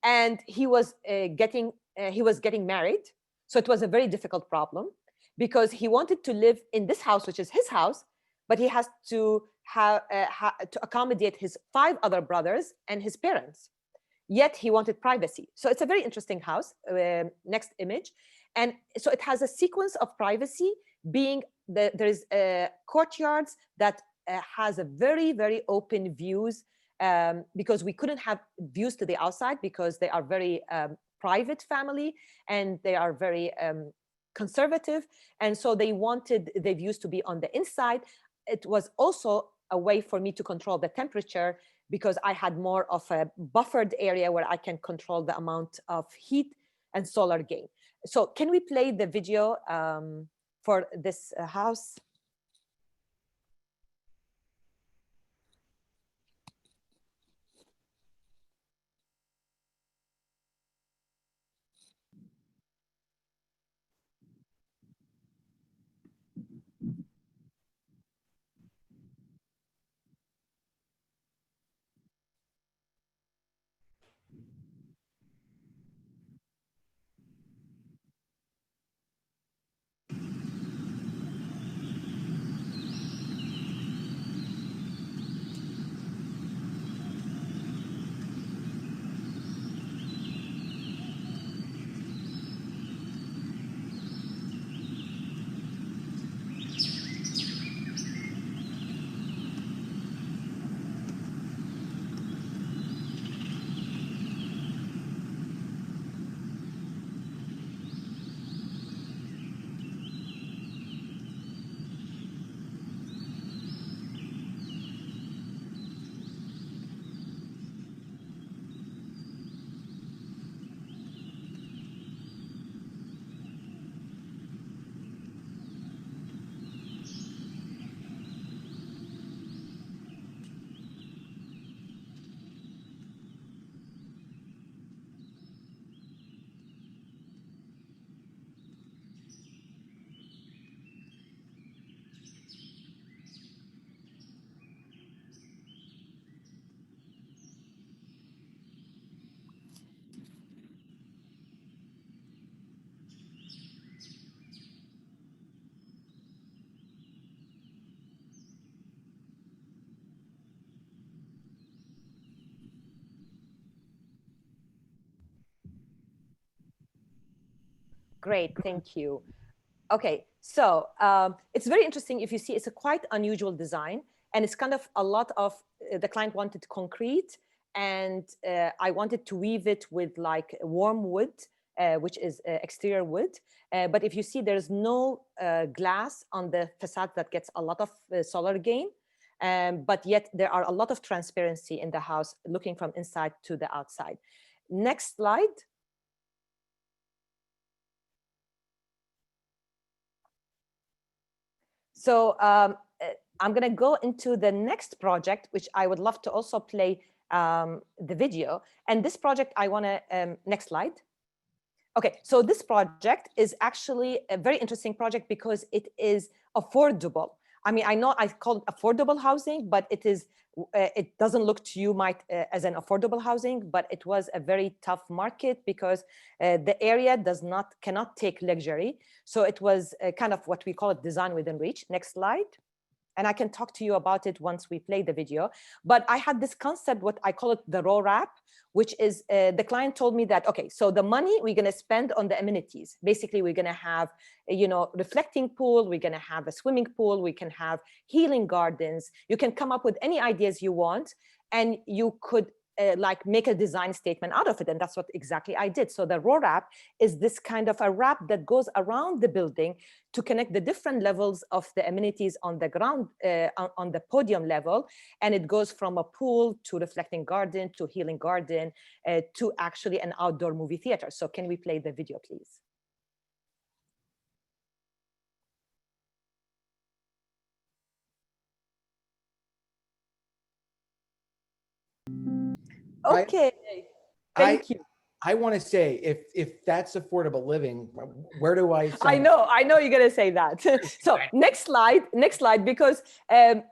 And he was getting married. So it was a very difficult problem because he wanted to live in this house, which is his house, but he has to to accommodate his 5 other brothers and his parents. Yet he wanted privacy. So it's a very interesting house. Next image. And so it has a sequence of privacy being there's courtyards that has a very, very open views because we couldn't have views to the outside because they are very private family and they are very conservative. And so they wanted the views to be on the inside. It was also a way for me to control the temperature because I had more of a buffered area where I can control the amount of heat and solar gain. So can we play the video for this house? great. Thank you. Okay, so it's very interesting. If you see, it's a quite unusual design, and it's kind of a lot of the client wanted concrete, and I wanted to weave it with like warm wood, which is exterior wood. But if you see, there's no glass on the facade that gets a lot of solar gain. But yet there are a lot of transparency in the house, looking from inside to the outside. Next slide. So I'm going to go into the next project, which I would love to also play the video. And this project, I want to, next slide. Okay, so this project is actually a very interesting project because it is affordable. I mean, I know I call it affordable housing, but it is. It doesn't look to you might as an affordable housing, but it was a very tough market because the area cannot take luxury. So it was kind of what we call it design within reach. Next slide. And I can talk to you about it once we play the video. But I had this concept, what I call it the raw wrap, which is the client told me that, okay, so the money we're going to spend on the amenities. Basically, we're going to have, reflecting pool. We're going to have a swimming pool. We can have healing gardens. You can come up with any ideas you want, and you could like make a design statement out of it. And that's what exactly I did. So the raw wrap is this kind of a wrap that goes around the building to connect the different levels of the amenities on the ground, on the podium level. And it goes from a pool to reflecting garden to healing garden to actually an outdoor movie theater. So can we play the video, please? Okay, thank you. I want to say, if that's affordable living, where do I sign I know you're gonna say that. So next slide, because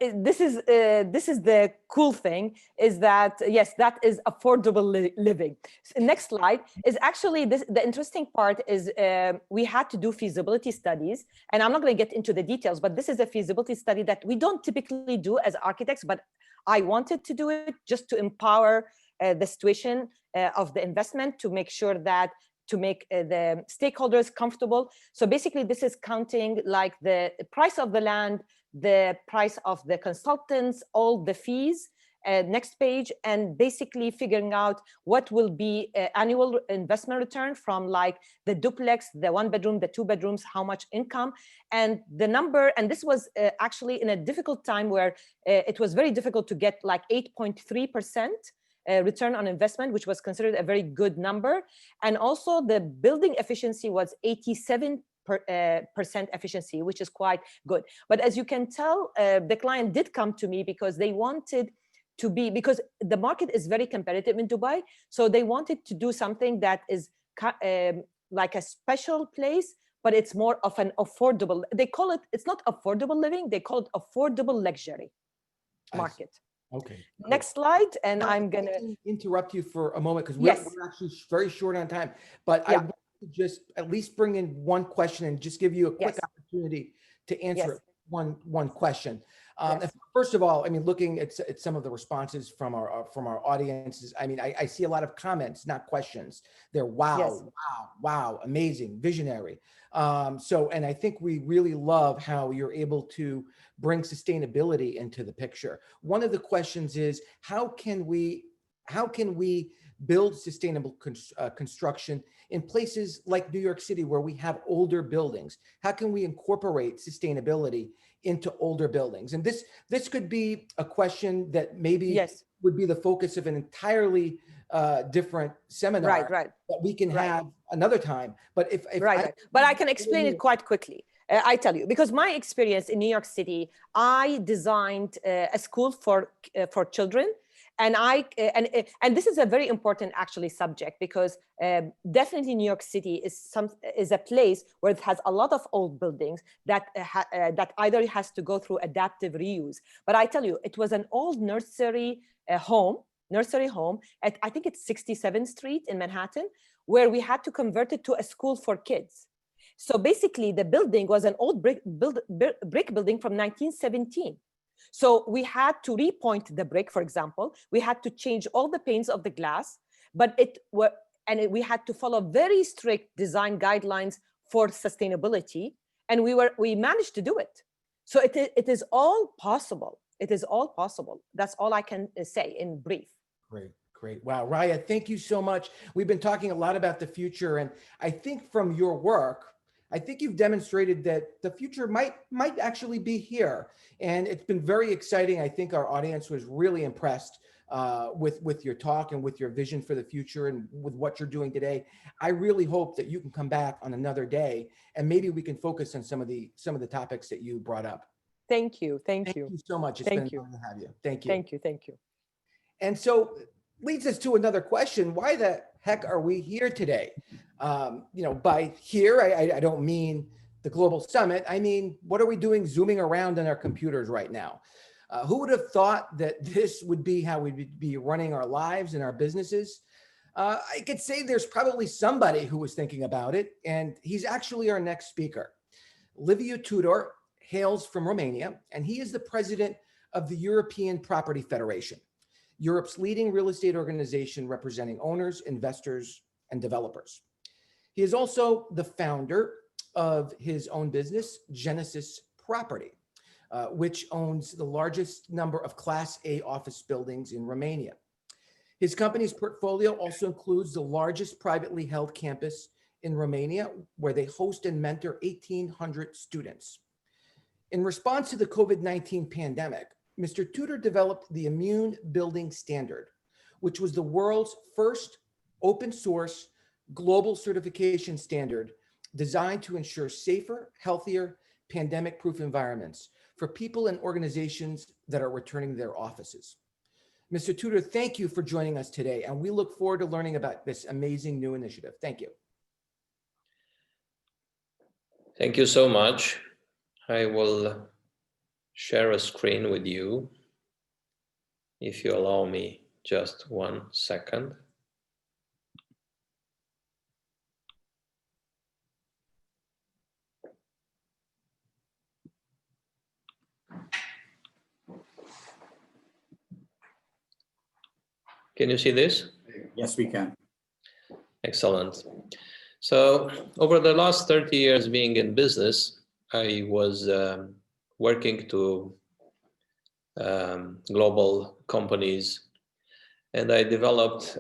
this is the cool thing, is that yes, that is affordable living. So next slide is actually the interesting part is we had to do feasibility studies, and I'm not going to get into the details, but this is a feasibility study that we don't typically do as architects, but I wanted to do it just to empower the situation of the investment, to make sure that to make the stakeholders comfortable. So basically this is counting like the price of the land, the price of the consultants, all the fees, next page, and basically figuring out what will be annual investment return from like the duplex, the 1 bedroom, the 2 bedrooms, how much income, and the number. And this was actually in a difficult time where it was very difficult to get like 8.3% return on investment, which was considered a very good number. And also the building efficiency was 87% efficiency, which is quite good. But as you can tell, the client did come to me because they wanted to be, because the market is very competitive in Dubai. So they wanted to do something that is like a special place, but it's more of an affordable, they call it, it's not affordable living, they call it affordable luxury market. Okay. Next slide, and I'm gonna interrupt you for a moment because yes, we're actually very short on time. But I want to just at least bring in one question and just give you a quick opportunity to answer one question. First of all, I mean, looking at some of the responses from our audiences, I mean, I see a lot of comments, not questions. They're wow, amazing, visionary. And I think we really love how you're able to bring sustainability into the picture. One of the questions is, how can we build sustainable construction in places like New York City where we have older buildings? How can we incorporate sustainability into older buildings? And this could be a question that maybe would be the focus of an entirely different seminar that we can have another time. But but I can explain it quite quickly. I tell you, because my experience in New York City, I designed a school for children. And and this is a very important actually subject, because definitely New York City is a place where it has a lot of old buildings that either has to go through adaptive reuse. But I tell you, it was an old nursery home at, I think it's 67th Street in Manhattan, where we had to convert it to a school for kids. So basically the building was an old brick building from 1917. So we had to repoint the brick, for example. We had to change all the panes of the glass, but we had to follow very strict design guidelines for sustainability, and we managed to do it. So it is all possible. It is all possible. That's all I can say in brief. Great, great. Wow, Raya, thank you so much. We've been talking a lot about the future, and I think from your work, I think you've demonstrated that the future might actually be here, and it's been very exciting. I think our audience was really impressed with your talk and with your vision for the future and with what you're doing today. I really hope that you can come back on another day, and maybe we can focus on some of the topics that you brought up. Thank you. Thank you. Thank you so much. It's been fun to have you. Thank you. Thank you. Thank you. And so leads us to another question. Why the heck are we here today? By here, I don't mean the global summit. I mean, what are we doing zooming around on our computers right now? Who would have thought that this would be how we'd be running our lives and our businesses? I could say there's probably somebody who was thinking about it, and he's actually our next speaker. Liviu Tudor hails from Romania, and he is the president of the European Property Federation, Europe's leading real estate organization representing owners, investors, and developers. He is also the founder of his own business, Genesis Property, which owns the largest number of Class A office buildings in Romania. His company's portfolio also includes the largest privately held campus in Romania, where they host and mentor 1,800 students. In response to the COVID-19 pandemic, Mr. Tudor developed the Immune Building Standard, which was the world's first open source global certification standard designed to ensure safer, healthier, pandemic-proof environments for people and organizations that are returning to their offices. Mr. Tudor, thank you for joining us today, and we look forward to learning about this amazing new initiative. Thank you. Thank you so much. I will share a screen with you, if you allow me just 1 second. Can you see this? Yes, we can. Excellent. So over the last 30 years being in business, I was working to global companies, and I developed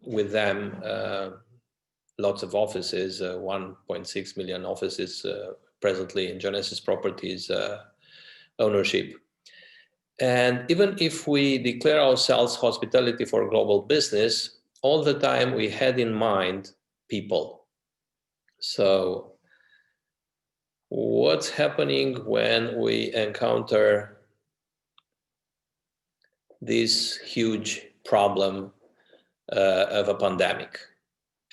with them lots of offices, 1.6 million offices presently in Genesis Properties ownership. And even if we declare ourselves hospitality for global business, all the time we had in mind people. So what's happening when we encounter this huge problem of a pandemic?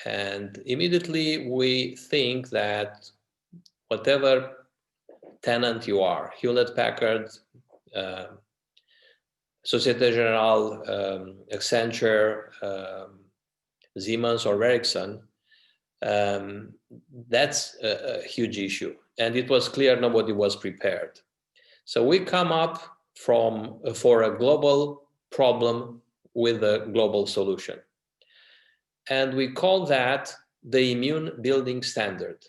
And immediately we think that whatever tenant you are, Hewlett-Packard, Societe Generale, Accenture, Siemens or Ericsson, that's a huge issue. And it was clear nobody was prepared. So we come up for a global problem with a global solution. And we call that the Immune Building Standard,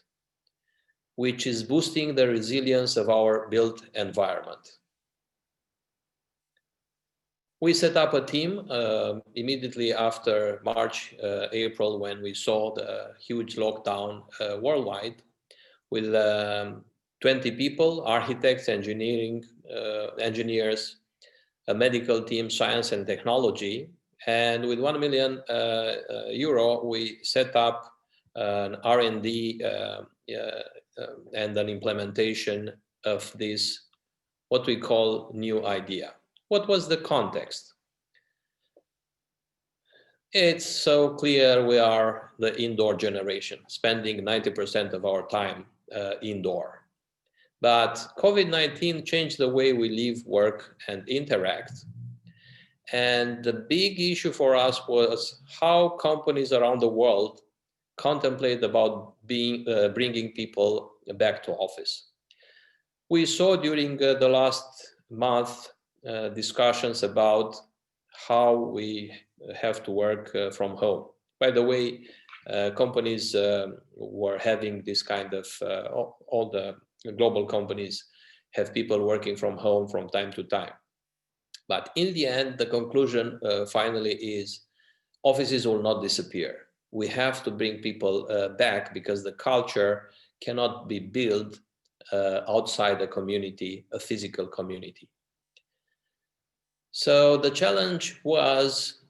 which is boosting the resilience of our built environment. We set up a team immediately after March, April, when we saw the huge lockdown worldwide, with 20 people, architects, engineers, a medical team, science and technology. And with 1 million euro, we set up an R&D and an implementation of this, what we call new idea. What was the context? It's so clear we are the indoor generation, spending 90% of our time indoor. But COVID-19 changed the way we live, work, and interact. And the big issue for us was how companies around the world contemplate about bringing people back to office. We saw during the last month discussions about how we have to work from home. By the way, companies were having this kind of, all the global companies have people working from home from time to time. But in the end, the conclusion finally is offices will not disappear. We have to bring people back because the culture cannot be built outside a community, a physical community. So the challenge was,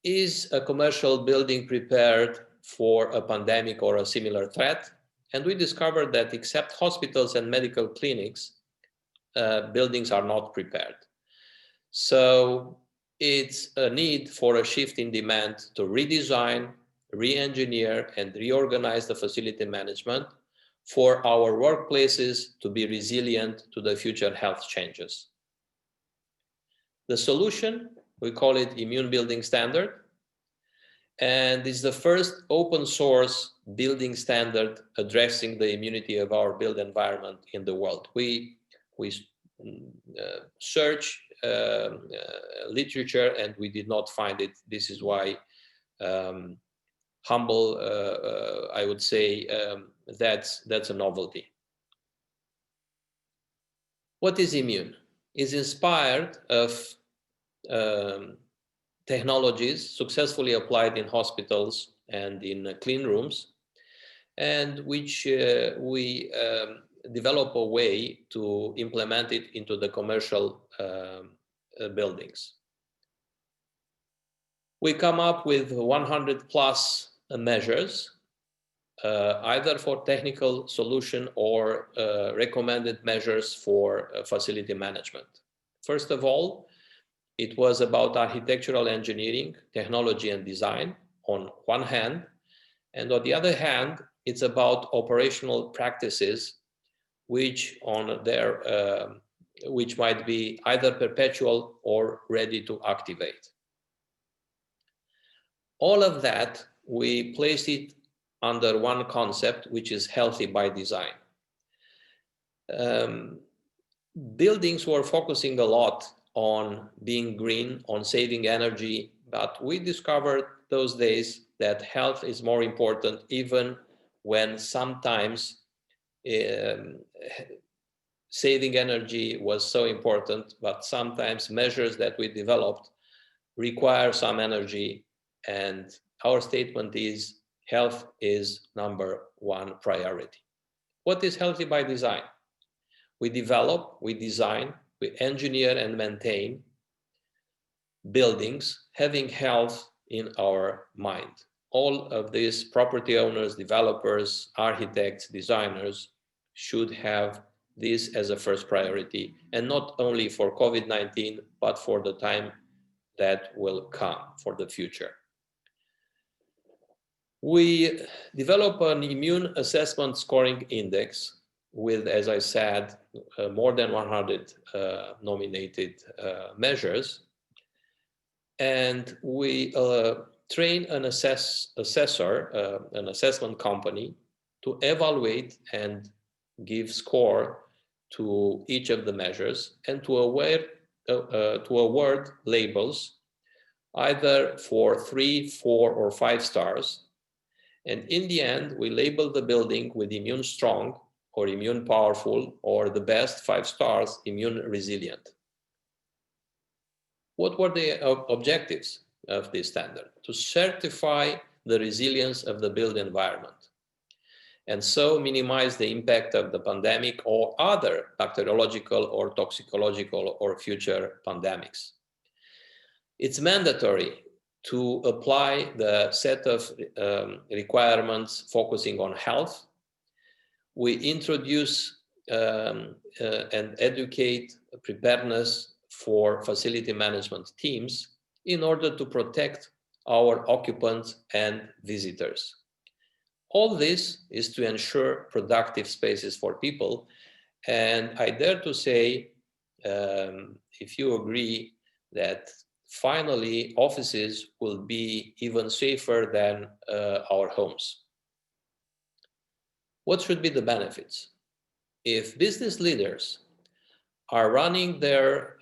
is a commercial building prepared for a pandemic or a similar threat? And we discovered that except hospitals and medical clinics, buildings are not prepared. So it's a need for a shift in demand to redesign, re-engineer, and reorganize the facility management for our workplaces to be resilient to the future health changes. The solution, we call it Immune Building Standard, and it's the first open source building standard addressing the immunity of our built environment in the world. We search literature and we did not find it. This is why humble, I would say, that's a novelty. What is Immune? Is inspired of technologies successfully applied in hospitals and in clean rooms, and which we develop a way to implement it into the commercial buildings. We come up with 100 plus measures, either for technical solution or recommended measures for facility management. First of all, it was about architectural engineering, technology and design on one hand, and on the other hand, it's about operational practices which which might be either perpetual or ready to activate. All of that, we place it under one concept, which is healthy by design. Buildings were focusing a lot on being green, on saving energy, but we discovered those days that health is more important, even when sometimes saving energy was so important, but sometimes measures that we developed require some energy, and our statement is health is #1 priority. What is healthy by design? We develop, we design, we engineer and maintain buildings having health in our mind. All of these property owners, developers, architects, designers should have this as a first priority, and not only for COVID-19, but for the time that will come, for the future. We develop an immune assessment scoring index with, as I said, more than 100 nominated measures. And we train an assessor, an assessment company, to evaluate and give score to each of the measures and to award labels either for 3, 4, or 5 stars. And in the end, we label the building with immune strong or immune powerful, or the best 5 stars, immune resilient. What were the objectives of this standard? To certify the resilience of the built environment, and so minimize the impact of the pandemic or other bacteriological or toxicological or future pandemics. It's mandatory to apply the set of requirements focusing on health. We introduce and educate preparedness for facility management teams in order to protect our occupants and visitors. All this is to ensure productive spaces for people. And I dare to say, if you agree, that finally offices will be even safer than our homes. What should be the benefits? If business leaders are running their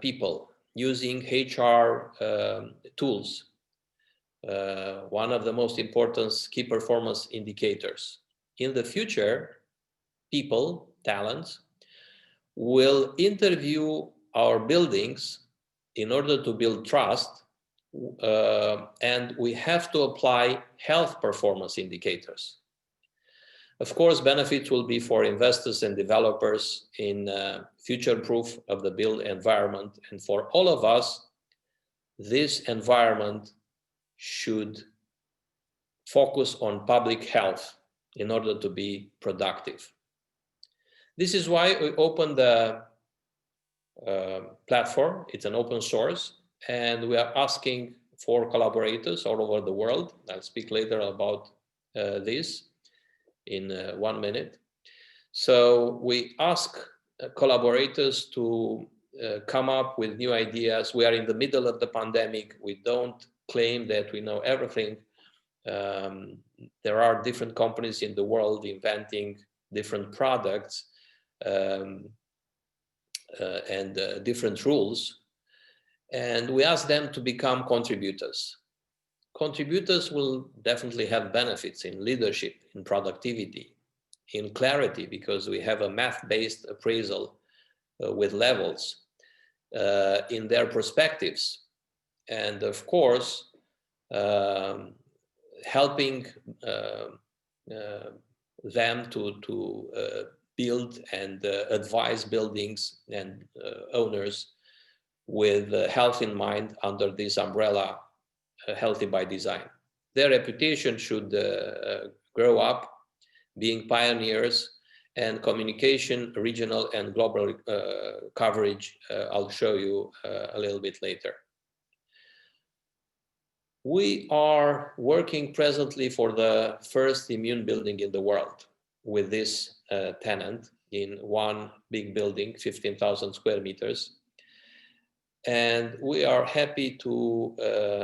people using HR tools one of the most important key performance indicators. In the future, people, talents, will interview our buildings in order to build trust, and we have to apply health performance indicators. Of course, benefits will be for investors and developers in future proof of the built environment. And for all of us, this environment should focus on public health in order to be productive. This is why we opened the platform. It's an open source, and we are asking for collaborators all over the world. I'll speak later about this in 1 minute. So we ask collaborators to come up with new ideas. We are in the middle of the pandemic. We don't claim that we know everything. There are different companies in the world inventing different products and different rules. And we ask them to become contributors. Contributors will definitely have benefits in leadership, in productivity, in clarity, because we have a math-based appraisal with levels, in their perspectives, and of course, helping them to build and advise buildings and owners with health in mind under this umbrella, Healthy by Design. Their reputation should grow up being pioneers, and communication, regional and global coverage, I'll show you a little bit later. We are working presently for the first immune building in the world with this tenant in one big building, 15,000 square meters. And we are happy to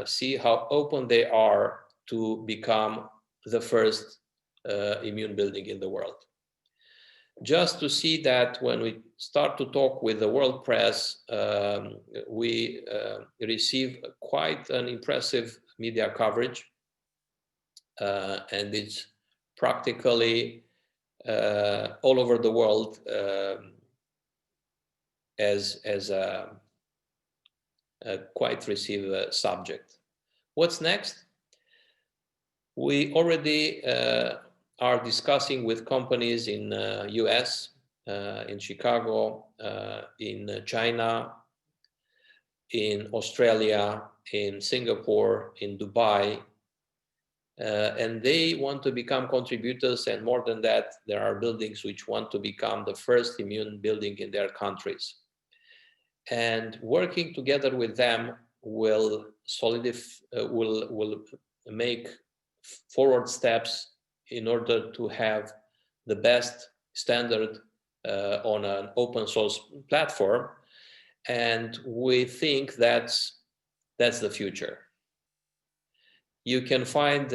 see how open they are to become the first immune building in the world. Just to see that when we start to talk with the world press, we receive quite an impressive media coverage, and it's practically all over the world as a quite received subject. What's next? We already are discussing with companies in US, in Chicago, in China, in Australia, in Singapore, in Dubai, and they want to become contributors, and more than that, there are buildings which want to become the first immune building in their countries. And working together with them will will make forward steps in order to have the best standard on an open source platform. And we think that's the future. You can find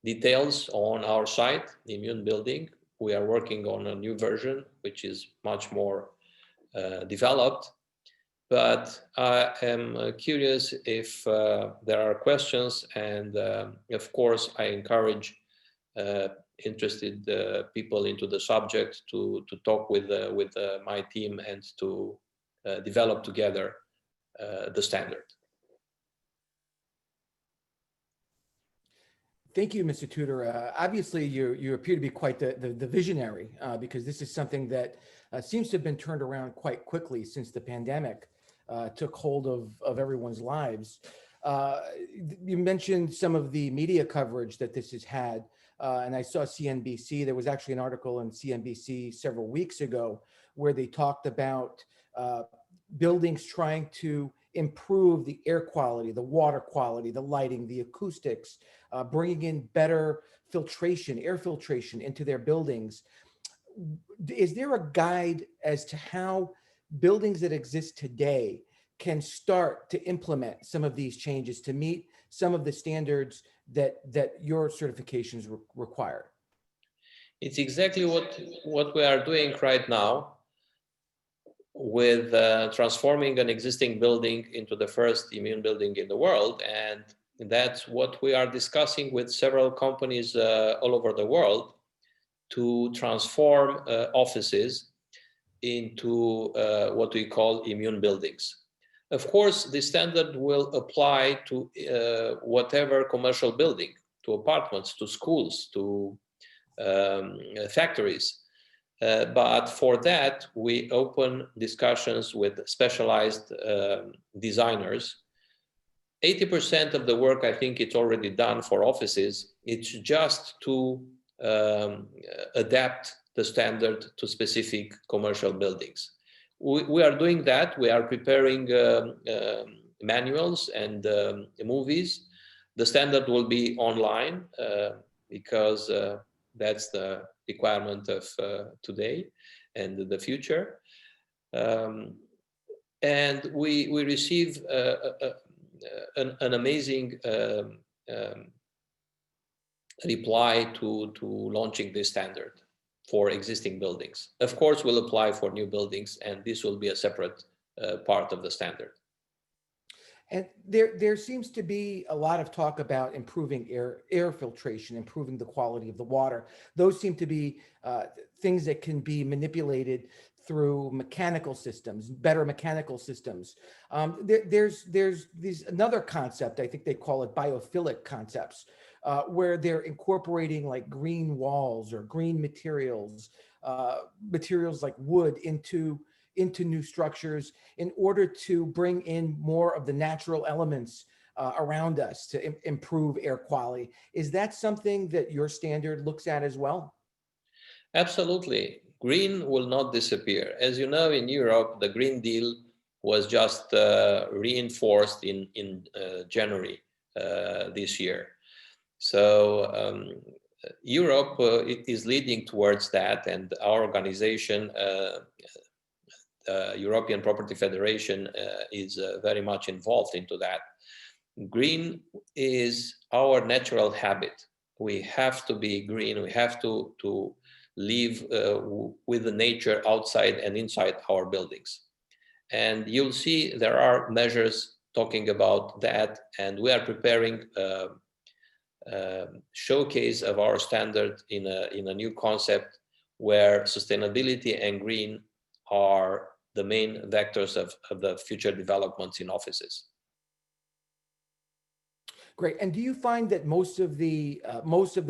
details on our site, Immune Building. We are working on a new version, which is much more developed. But I am curious if there are questions, and of course I encourage interested people into the subject to talk with my team and to develop together the standard. Thank you, Mr. Tudor. Obviously, you appear to be quite the visionary, because this is something that seems to have been turned around quite quickly since the pandemic took hold of everyone's lives. You mentioned some of the media coverage that this has had, and I saw CNBC. There was actually an article in CNBC several weeks ago where they talked about buildings trying to improve the air quality, the water quality, the lighting, the acoustics, bringing in better filtration, air filtration into their buildings. Is there a guide as to how buildings that exist today can start to implement some of these changes to meet some of the standards that your certifications require? It's exactly what we are doing right now with transforming an existing building into the first immune building in the world. And that's what we are discussing with several companies all over the world to transform offices into what we call immune buildings. Of course, the standard will apply to whatever commercial building, to apartments, to schools, to factories. But for that, we open discussions with specialized designers. 80% of the work, I think it's already done for offices. It's just to adapt the standard to specific commercial buildings. We are doing that. We are preparing manuals and movies. The standard will be online because that's the requirement of today and the future. And we receive an amazing reply to launching this standard for existing buildings. Of course, we'll apply for new buildings, and this will be a separate part of the standard. And there seems to be a lot of talk about improving air filtration, improving the quality of the water. Those seem to be things that can be manipulated through mechanical systems, better mechanical systems. There's another concept, I think they call it biophilic concepts, where they're incorporating like green walls or green materials, materials like wood into new structures in order to bring in more of the natural elements around us to improve air quality. Is that something that your standard looks at as well? Absolutely. Green will not disappear. As you know, in Europe, the Green Deal was just reinforced in January this year. So Europe is leading towards that, and our organization, European Property Federation, is very much involved into that. Green is our natural habit. We have to be green. We have to live with the nature outside and inside our buildings. And you'll see there are measures talking about that, and we are preparing showcase of our standard in a new concept where sustainability and green are the main vectors of the future developments in offices. Great. And do you find that most of the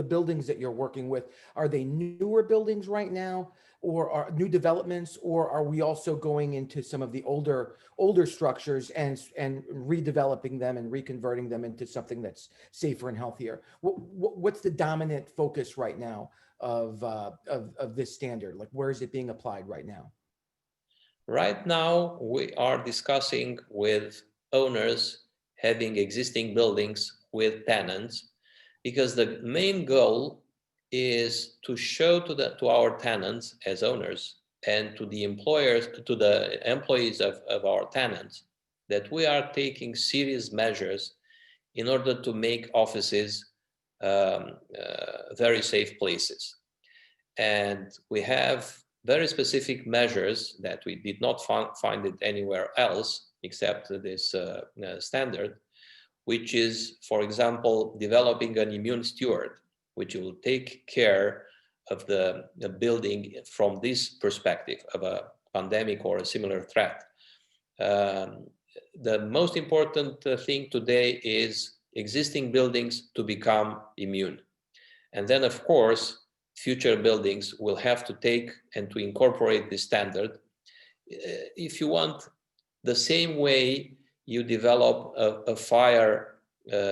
buildings that you're working with, are they newer buildings right now, or are new developments, or are we also going into some of the older structures and redeveloping them and reconverting them into something that's safer and healthier? What's the dominant focus right now of this standard? Like, where is it being applied right now? Right now, we are discussing with owners having existing buildings with tenants, because the main goal is to show to our tenants as owners and to the employers, to the employees of our tenants, that we are taking serious measures in order to make offices very safe places. And we have very specific measures that we did not find it anywhere else except this standard, which is, for example, developing an immune steward, which will take care of the building from this perspective of a pandemic or a similar threat. The most important thing today is existing buildings to become immune. And then, of course, future buildings will have to take and to incorporate this standard. If you want, the same way you develop a fire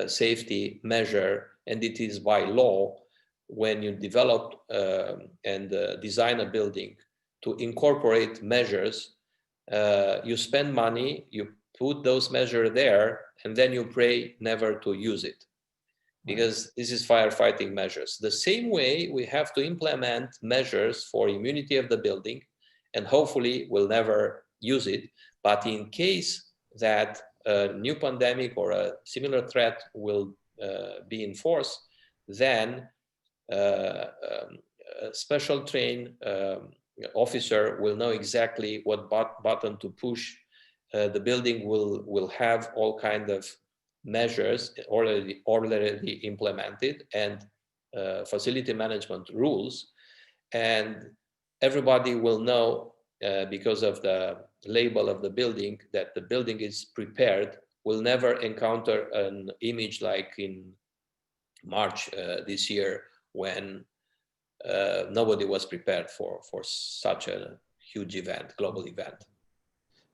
safety measure, and it is by law, when you develop and design a building to incorporate measures, you spend money, you put those measures there, and then you pray never to use it, because this is firefighting measures. The same way we have to implement measures for immunity of the building, and hopefully we'll never use it. But in case that a new pandemic or a similar threat will be in force, then a special trained officer will know exactly what button to push. The building will have all kind of measures already implemented and facility management rules, and everybody will know because of the label of the building that the building is prepared. Will never encounter an image like in March this year when nobody was prepared for such a huge event, global event.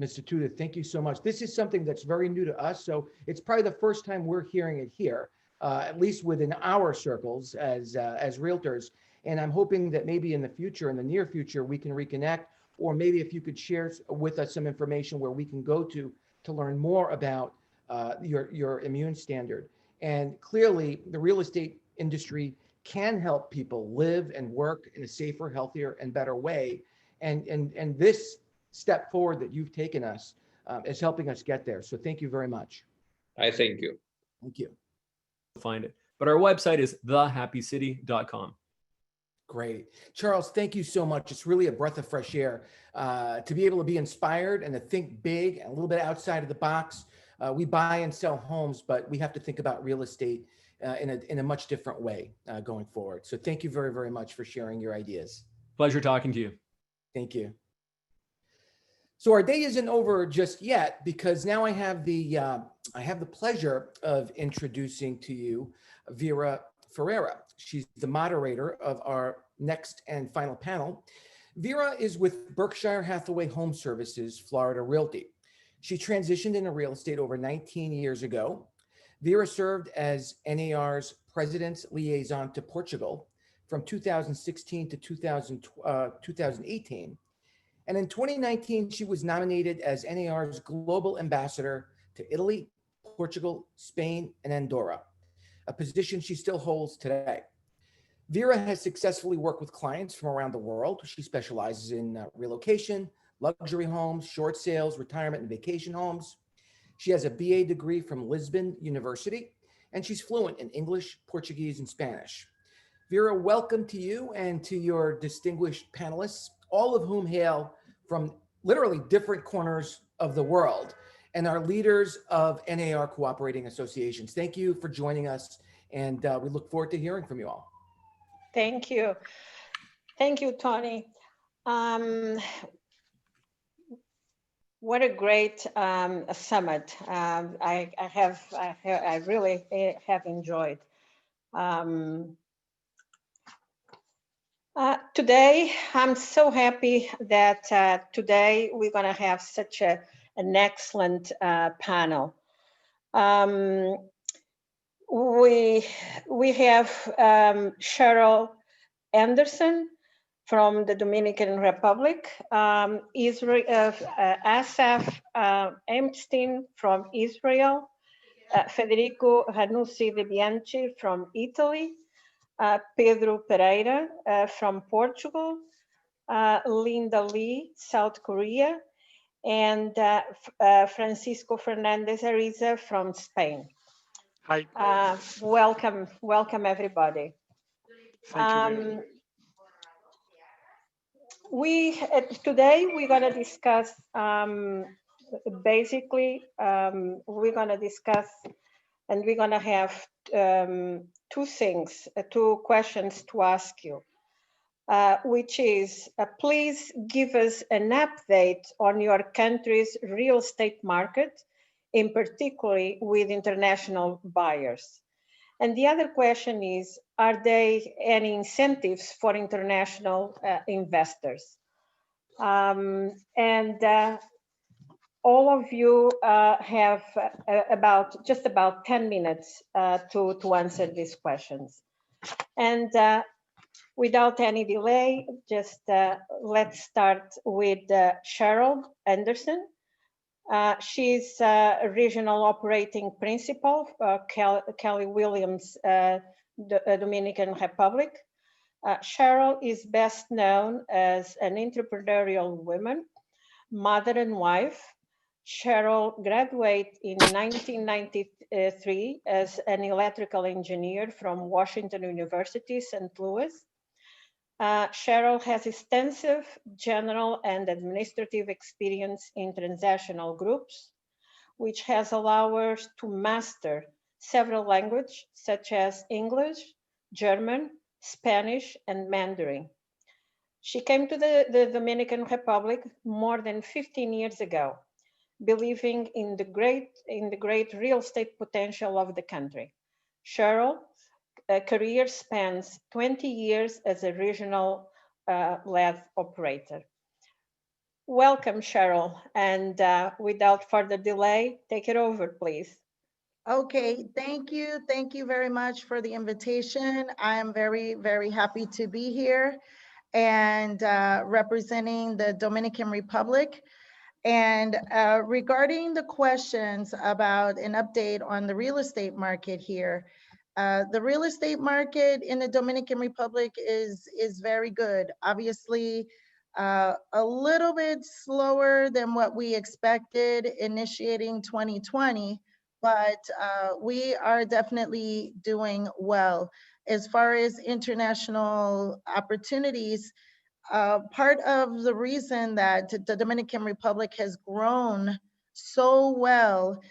Mr. Tuda, thank you so much. This is something that's very new to us, so it's probably the first time we're hearing it here, at least within our circles as realtors. And I'm hoping that maybe in the future, in the near future, we can reconnect, or maybe if you could share with us some information where we can go to learn more about your immune standard. And clearly, the real estate industry can help people live and work in a safer, healthier, and better way. And this step forward that you've taken us is helping us get there. So thank you very much. I thank you. Thank you. Find it. But our website is thehappycity.com. Great. Charles, thank you so much. It's really a breath of fresh air to be able to be inspired and to think big and a little bit outside of the box. We buy and sell homes, but we have to think about real estate in a much different way going forward. So thank you very, very much for sharing your ideas. Pleasure talking to you. Thank you. So our day isn't over just yet, because now I have the pleasure of introducing to you Vera Ferreira. She's the moderator of our next and final panel. Vera is with Berkshire Hathaway Home Services, Florida Realty. She transitioned into real estate over 19 years ago. Vera served as NAR's President's Liaison to Portugal from 2016 to 2018. And in 2019, she was nominated as NAR's Global Ambassador to Italy, Portugal, Spain, and Andorra, a position she still holds today. Vera has successfully worked with clients from around the world. She specializes in relocation, luxury homes, short sales, retirement and vacation homes. She has a BA degree from Lisbon University, and she's fluent in English, Portuguese, and Spanish. Vera, welcome to you and to your distinguished panelists, all of whom hail from literally different corners of the world and are leaders of NAR cooperating associations. Thank you for joining us, and we look forward to hearing from you all. Thank you. Thank you, Tony. What a great summit. I really have enjoyed. Today, I'm so happy that today we're going to have such an excellent panel. We have Cheryl Anderson from the Dominican Republic, Asaf Epstein from Israel, Federico Ranussi de Bianchi from Italy, Pedro Pereira from Portugal, Linda Lee, South Korea, and Francisco Fernandez Ariza from Spain. Hi. Welcome everybody. Thank you. Today we're going to discuss basically we're going to discuss, and we're going to have two questions to ask you, which is please give us an update on your country's real estate market, in particular with international buyers. And the other question is, are there any incentives for international investors? All of you have just about 10 minutes to answer these questions. And without any delay, just let's start with Cheryl Anderson. She's a regional operating principal, Kelly Williams, Dominican Republic. Cheryl is best known as an entrepreneurial woman, mother and wife. Cheryl graduated in 1993 as an electrical engineer from Washington University, St. Louis. Cheryl has extensive general and administrative experience in transactional groups, which has allowed her to master several languages such as English, German, Spanish, and Mandarin. She came to the Dominican Republic more than 15 years ago, believing in the great real estate potential of the country. Cheryl's career spans 20 years as a regional led operator. Welcome, Cheryl, and without further delay, take it over, please. Okay, thank you. Thank you very much for the invitation. I am very, very happy to be here and representing the Dominican Republic. And regarding the questions about an update on the real estate market here, the real estate market in the Dominican Republic is very good. Obviously, a little bit slower than what we expected initiating 2020, but we are definitely doing well. As far as international opportunities, part of the reason that the Dominican Republic has grown so well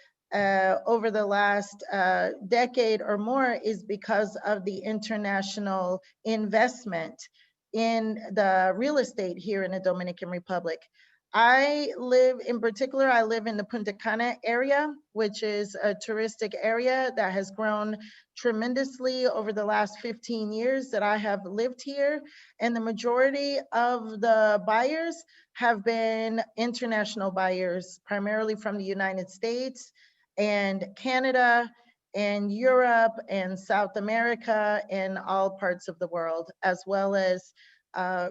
over the last decade or more is because of the international investment in the real estate here in the Dominican Republic. I live in the Punta Cana area, which is a touristic area that has grown tremendously over the last 15 years that I have lived here. And the majority of the buyers have been international buyers, primarily from the United States and Canada and Europe and South America and all parts of the world, as well as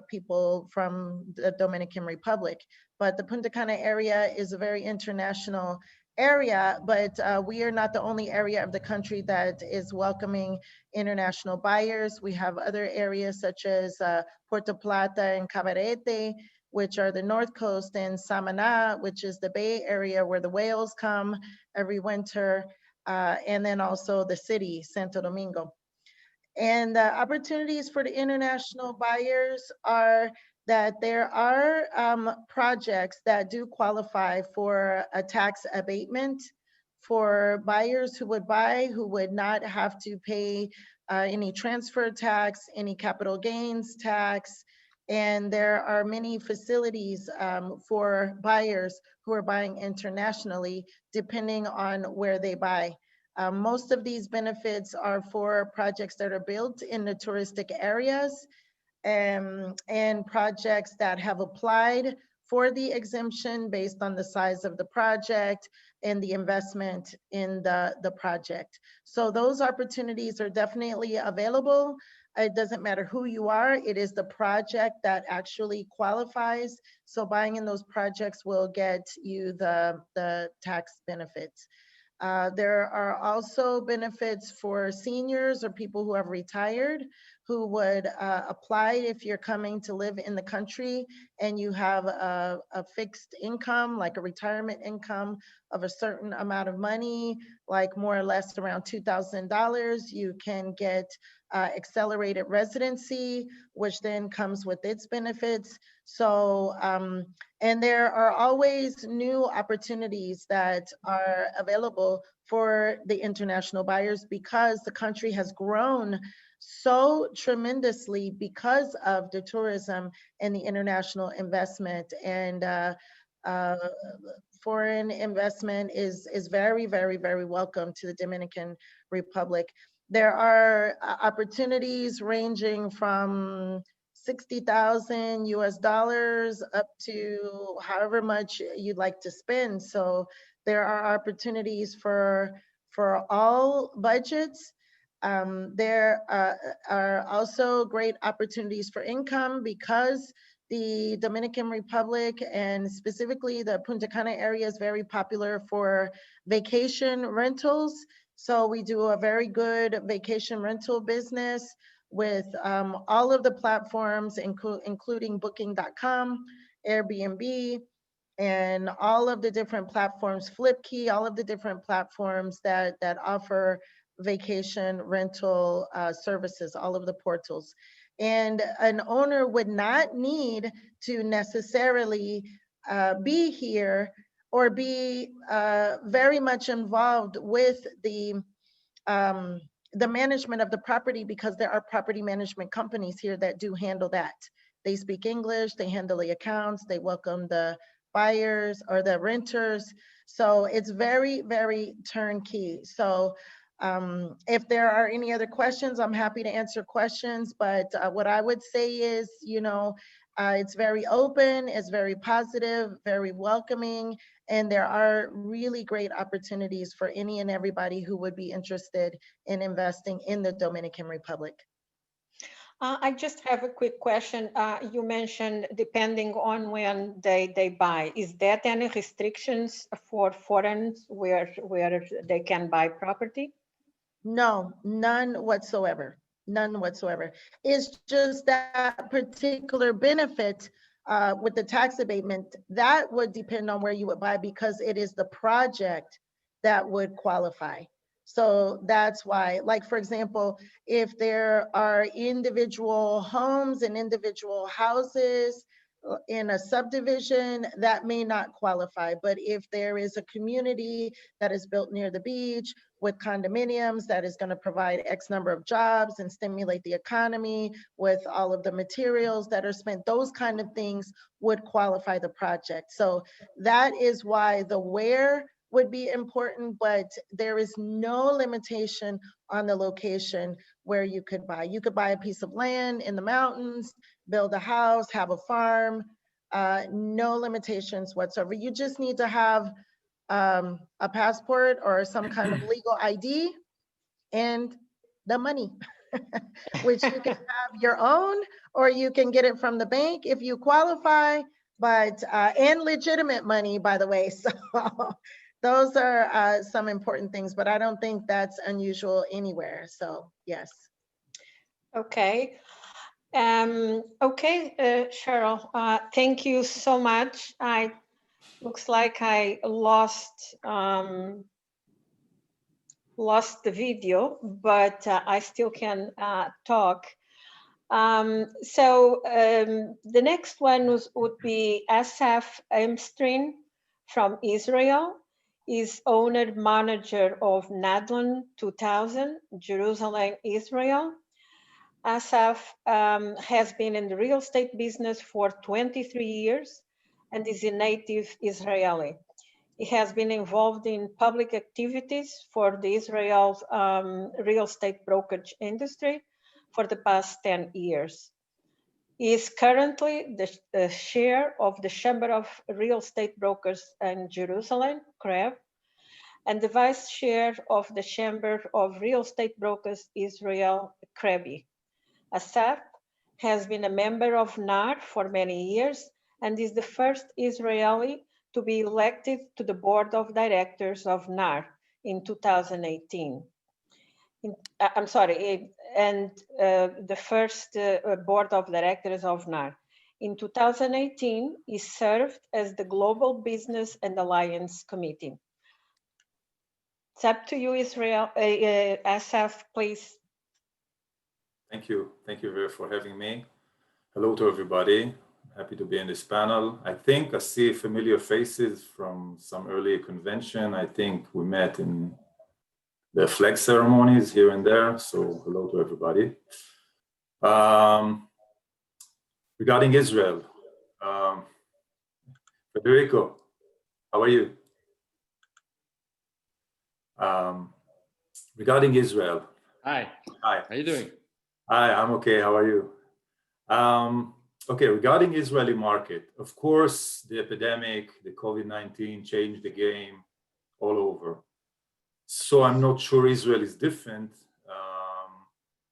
people from the Dominican Republic. But the Punta Cana area is a very international area, but we are not the only area of the country that is welcoming international buyers. We have other areas such as Puerto Plata and Cabarete, which are the North Coast, and Samaná, which is the Bay Area where the whales come every winter, and then also the city, Santo Domingo. And the opportunities for the international buyers are that there are projects that do qualify for a tax abatement for buyers who would buy, who would not have to pay any transfer tax, any capital gains tax. And there are many facilities for buyers who are buying internationally, depending on where they buy. Most of these benefits are for projects that are built in the touristic areas and projects that have applied for the exemption based on the size of the project and the investment in the project. So those opportunities are definitely available. It doesn't matter who you are, it is the project that actually qualifies. So buying in those projects will get you the tax benefits. There are also benefits for seniors or people who have retired who would apply if you're coming to live in the country and you have a fixed income, like a retirement income of a certain amount of money, like more or less around $2,000, you can get accelerated residency, which then comes with its benefits. So, and there are always new opportunities that are available for the international buyers because the country has grown so tremendously because of the tourism and the international investment. And foreign investment is very, very, very welcome to the Dominican Republic. There are opportunities ranging from 60,000 US dollars up to however much you'd like to spend. So there are opportunities for all budgets. There are also great opportunities for income because the Dominican Republic and specifically the Punta Cana area is very popular for vacation rentals. So we do a very good vacation rental business with all of the platforms, including Booking.com, Airbnb, and all of the different platforms, Flipkey, all of the different platforms that offer vacation rental services, all of the portals. And an owner would not need to necessarily be here or be very much involved with the management of the property, because there are property management companies here that do handle that. They speak English, they handle the accounts, they welcome the buyers or the renters. So it's very, very turnkey. So if there are any other questions, I'm happy to answer questions. But what I would say is, it's very open, it's very positive, very welcoming, and there are really great opportunities for any and everybody who would be interested in investing in the Dominican Republic. I just have a quick question. You mentioned depending on when they buy. Is there any restrictions for foreigners where they can buy property? No, none whatsoever. None whatsoever. It's just that particular benefit with the tax abatement, that would depend on where you would buy, because it is the project that would qualify. So that's why, like, for example, if there are individual homes and individual houses in a subdivision, that may not qualify. But if there is a community that is built near the beach with condominiums that is going to provide X number of jobs and stimulate the economy with all of the materials that are spent, those kind of things would qualify the project. So that is why the where would be important, but there is no limitation on the location where you could buy. You could buy a piece of land in the mountains, build a house, have a farm, no limitations whatsoever. You just need to have a passport or some kind of legal ID and the money, which you can have your own, or you can get it from the bank if you qualify, but and legitimate money, by the way. So those are some important things, but I don't think that's unusual anywhere. So yes. Okay. Okay, Cheryl, thank you so much. Looks like I lost the video, but I still can talk. So the next one would be Asaf Emstrin from Israel. Is owner manager of Nadlon 2000, Jerusalem, Israel. Asaf has been in the real estate business for 23 years and is a native Israeli. He has been involved in public activities for the Israel's real estate brokerage industry for the past 10 years. He is currently the chair of the Chamber of Real Estate Brokers in Jerusalem, CREB, and the vice chair of the Chamber of Real Estate Brokers Israel, CREBI. Asaf has been a member of NAR for many years and is the first Israeli to be elected to the board of directors of NAR in 2018. The first board of directors of NAR. In 2018, he served as the Global Business and Alliance Committee. It's up to you, Israel. Asaf, please. Thank you. Thank you very for having me. Hello to everybody. Happy to be in this panel. I think I see familiar faces from some earlier convention. I think we met in the flag ceremonies here and there. So hello to everybody. Regarding Israel, Federico, how are you? Regarding Israel. Hi. Hi. How you doing? Hi, I'm okay. How are you? Okay, regarding Israeli market, of course, the epidemic, the COVID-19 changed the game all over. So I'm not sure Israel is different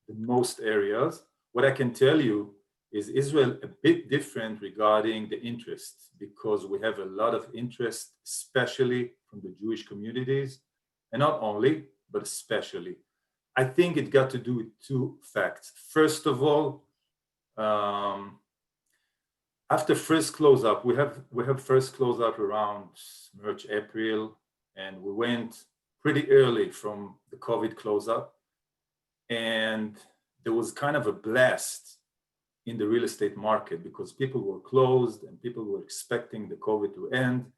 in most areas. What I can tell you is Israel a bit different regarding the interest, because we have a lot of interest, especially from the Jewish communities, and not only, but especially. I think it got to do with two facts. First of all, after first close up, we have first close up around March, April, and we went pretty early from the COVID close up, and there was kind of a blast in the real estate market because people were closed and people were expecting the COVID to end.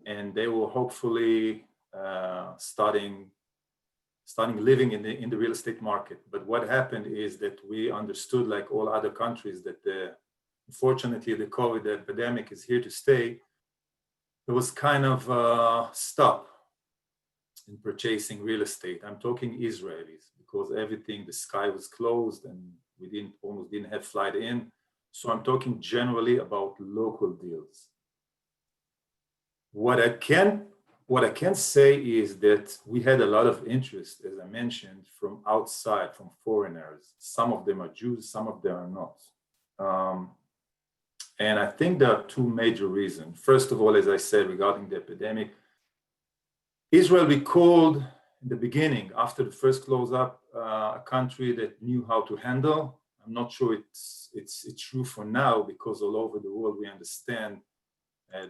and they will hopefully starting living in the real estate market. But what happened is that we understood, like all other countries, that unfortunately the COVID epidemic is here to stay. There was kind of a stop in purchasing real estate. I'm talking Israelis, because everything, the sky was closed and we almost didn't have flight in. So I'm talking generally about local deals. What I can say is that we had a lot of interest, as I mentioned, from outside, from foreigners. Some of them are Jews, some of them are not. And I think there are two major reasons. First of all, as I said, regarding the epidemic, Israel recalled in the beginning, after the first close-up, a country that knew how to handle. I'm not sure it's true for now, because all over the world we understand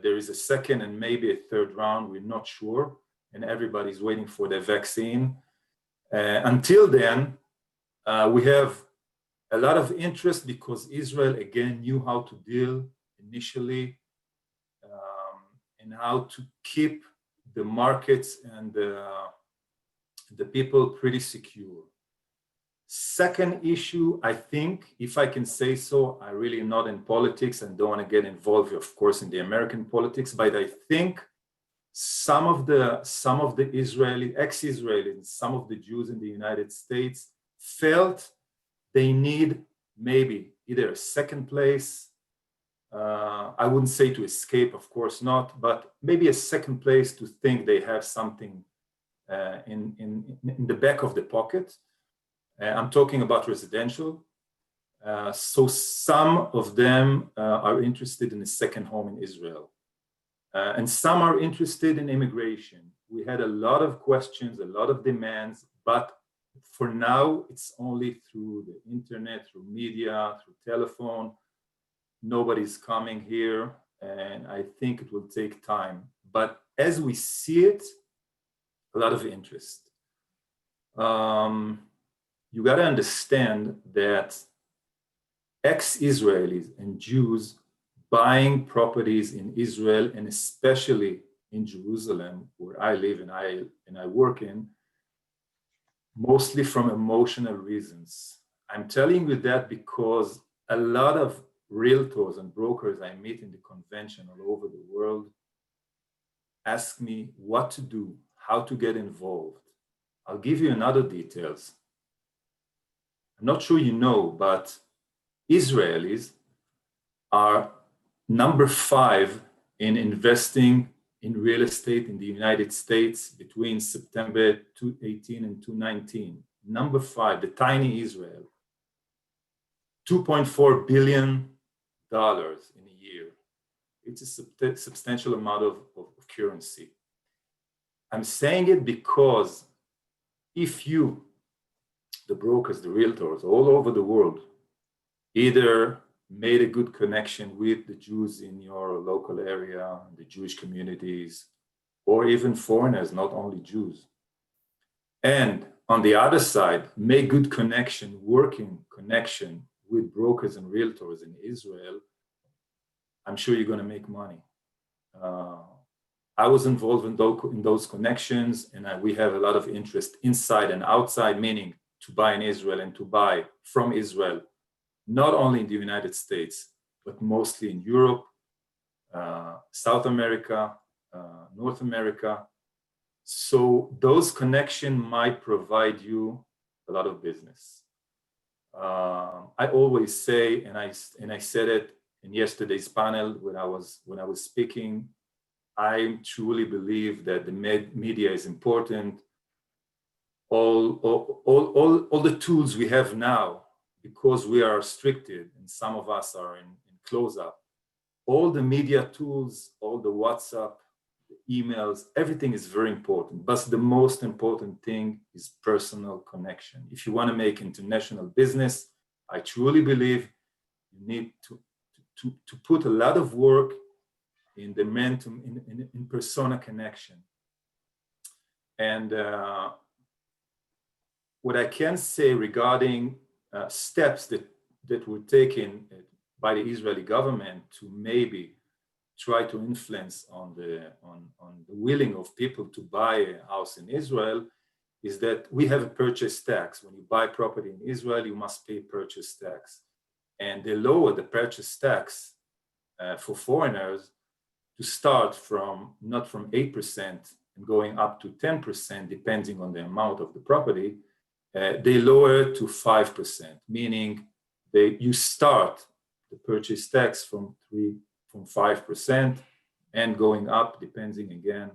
there is a second and maybe a third round. We're not sure, and everybody's waiting for the vaccine. Until then, we have a lot of interest because Israel again knew how to deal initially and how to keep the markets and the people pretty secure. Second issue, I think, if I can say so, I really am not in politics and don't want to get involved, of course, in the American politics, but I think some of the Israeli, ex-Israelis, some of the Jews in the United States felt they need maybe either a second place, I wouldn't say to escape, of course not, but maybe a second place to think they have something in the back of the pocket. I'm talking about residential. So some of them are interested in a second home in Israel. And some are interested in immigration. We had a lot of questions, a lot of demands, but for now, it's only through the internet, through media, through telephone. Nobody's coming here, and I think it will take time. But as we see it, a lot of interest. You got to understand that ex-Israelis and Jews buying properties in Israel, and especially in Jerusalem, where I live and I work in, mostly from emotional reasons. I'm telling you that because a lot of realtors and brokers I meet in the convention all over the world ask me what to do, how to get involved. I'll give you another details. I'm not sure you know, but Israelis are number 5 in investing in real estate in the United States between September 2018 and 2019. Number 5, the tiny Israel, $2.4 billion in a year. It's a substantial amount of currency. I'm saying it because if you, the brokers, the realtors all over the world, either made a good connection with the Jews in your local area, the Jewish communities, or even foreigners, not only Jews. And on the other side, make good connection, working connection with brokers and realtors in Israel, I'm sure you're going to make money. I was involved in those connections, and we have a lot of interest inside and outside, meaning to buy in Israel and to buy from Israel, not only in the United States, but mostly in Europe, South America, North America. So those connections might provide you a lot of business. I always say, and I said it in yesterday's panel when I was speaking, I truly believe that the media is important. All the tools we have now, because we are restricted and some of us are in close-up, all the media tools, all the WhatsApp, the emails, everything is very important. But the most important thing is personal connection. If you want to make international business, I truly believe you need to put a lot of work in the mentum, in persona connection. And what I can say regarding steps that were taken by the Israeli government to maybe try to influence on the willing of people to buy a house in Israel is that we have a purchase tax. When you buy property in Israel, you must pay purchase tax. And they lower the purchase tax for foreigners to start from not from 8% and going up to 10%, depending on the amount of the property. They lower it to 5%, meaning you start the purchase tax from 5% and going up, depending again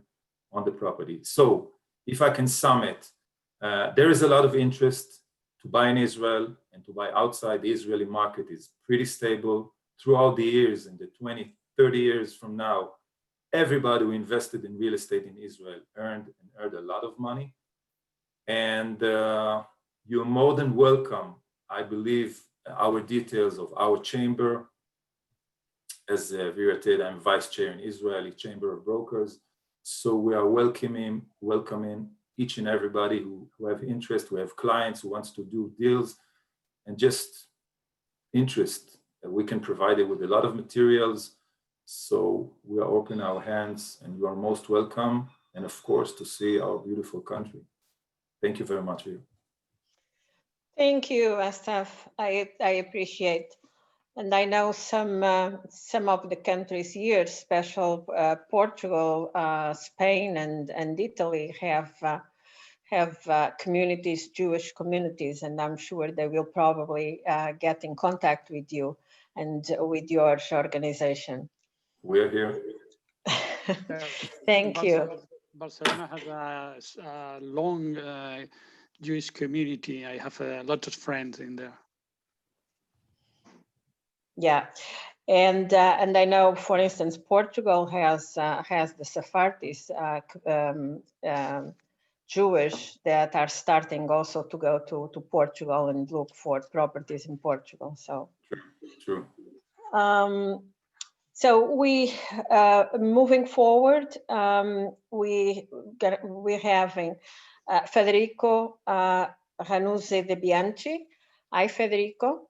on the property. So if I can sum it, there is a lot of interest to buy in Israel and to buy outside. The Israeli market is pretty stable throughout the years. In the 20, 30 years from now, everybody who invested in real estate in Israel earned a lot of money. And you're more than welcome. I believe our details of our chamber, as Virated, I'm vice chair in Israeli Chamber of Brokers. So we are welcoming each and everybody who have interest, who have clients, who wants to do deals, and just interest. We can provide it with a lot of materials. So we are opening our hands, and you are most welcome. And of course, to see our beautiful country. Thank you very much. Thank you, Asaf. I appreciate. And I know some of the countries here, special Portugal, Spain, and Italy have communities, Jewish communities, and I'm sure they will probably get in contact with you and with your organization. We're here. Thank you. Barcelona has a long Jewish community. I have a lot of friends in there. Yeah, and I know, for instance, Portugal has the Sephardis Jewish that are starting also to go to Portugal and look for properties in Portugal. So true. So we moving forward, we're having Federico Ranuzzi De Bianchi. Hi, Federico.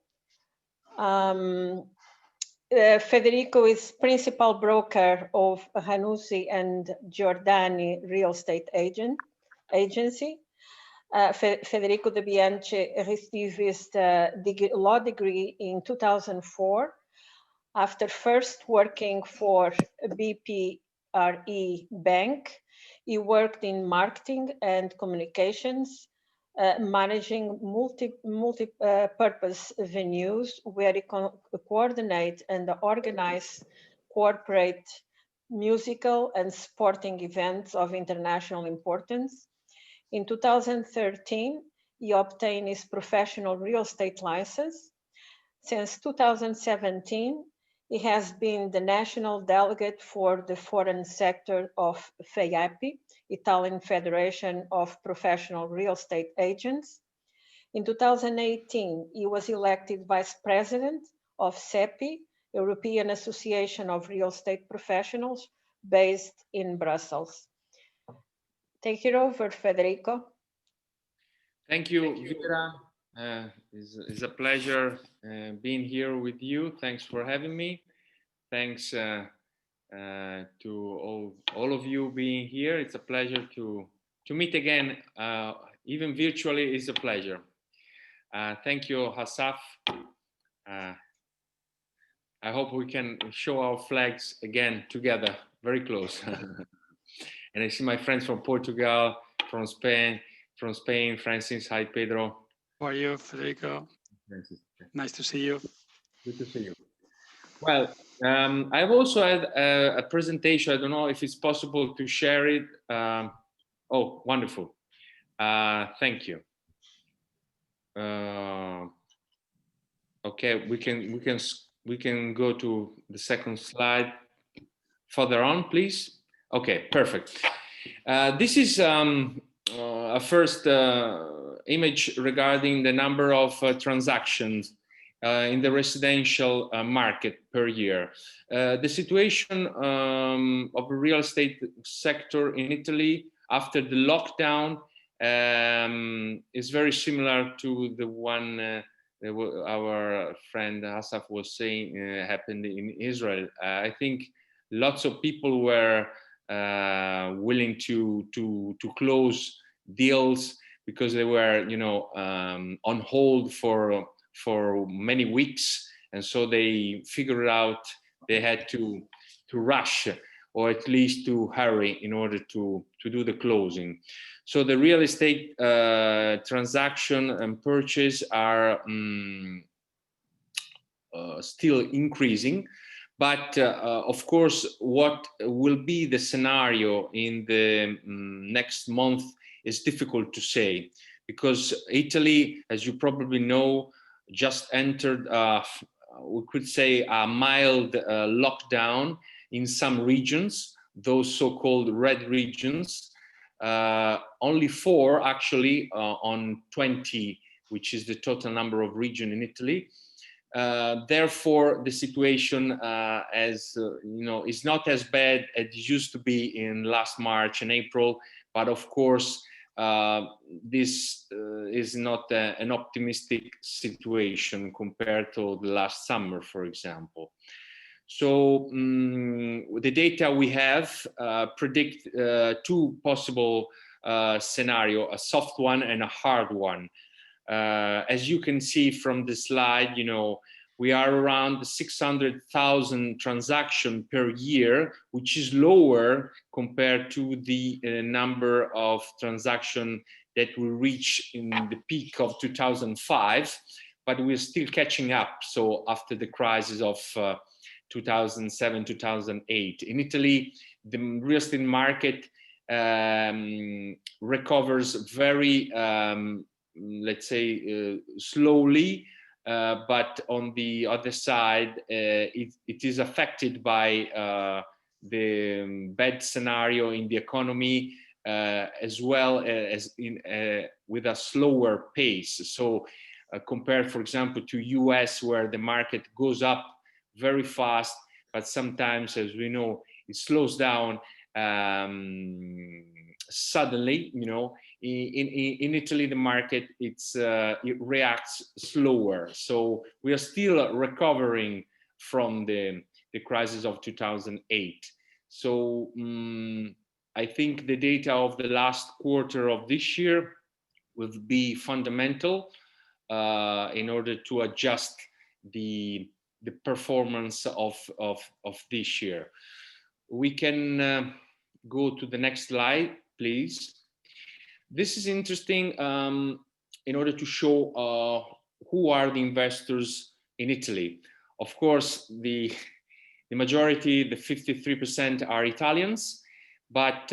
Federico is principal broker of Ranuzzi and Giordani Real Estate Agency. Federico De Bianchi received his law degree in 2004 after first working for BPRE Bank. He worked in marketing and communications, managing multi-purpose venues where he coordinate and organize corporate, musical, and sporting events of international importance. In 2013, he obtained his professional real estate license. Since 2017, he has been the national delegate for the foreign sector of FEIAPI, Italian Federation of Professional Real Estate Agents. In 2018, he was elected vice president of CEPI, European Association of Real Estate Professionals, based in Brussels. Take it over, Federico. Thank you, Vera. It's a pleasure being here with you. Thanks for having me. Thanks to all of you being here. It's a pleasure to meet again, even virtually is a pleasure. Thank you, Asaf. I hope we can show our flags again together, very close. And I see my friends from Portugal, from Spain, Francis. Hi, Pedro. How are you, Federico? Nice to see you. Good to see you. Well, I've also had a presentation. I don't know if it's possible to share it. Oh, wonderful. Thank you. Okay, we can go to the second slide. Further on, please. Okay, perfect. This is a first image regarding the number of transactions in the residential market per year. The situation of the real estate sector in Italy after the lockdown is very similar to the one our friend Asaf was saying happened in Israel. I think lots of people were willing to close deals because they were, on hold for many weeks, and so they figured out they had to rush, or at least to hurry in order to do the closing. So the real estate transaction and purchase are still increasing. But of course, what will be the scenario in the next month is difficult to say, because Italy, as you probably know, just entered, we could say, a mild lockdown in some regions, those so-called red regions. Only 4 actually on 20, which is the total number of regions in Italy. Therefore, the situation is not as bad as it used to be in last March and April. But of course, this is not an optimistic situation compared to the last summer, for example. So the data we have predict 2 possible scenarios, a soft one and a hard one. As you can see from the slide, we are around 600,000 transactions per year, which is lower compared to the number of transactions that we reached in the peak of 2005, but we're still catching up. So after the crisis of 2007, 2008. In Italy, the real estate market recovers very, let's say, slowly, but on the other side, it is affected by the bad scenario in the economy, as well as with a slower pace. So compared, for example, to US, where the market goes up very fast, but sometimes, as we know, it slows down suddenly. In Italy, the market it reacts slower. So we are still recovering from the crisis of 2008. So I think the data of the last quarter of this year will be fundamental in order to adjust the performance of this year. We can go to the next slide, please. This is interesting in order to show who are the investors in Italy. Of course, the majority, the 53%, are Italians, but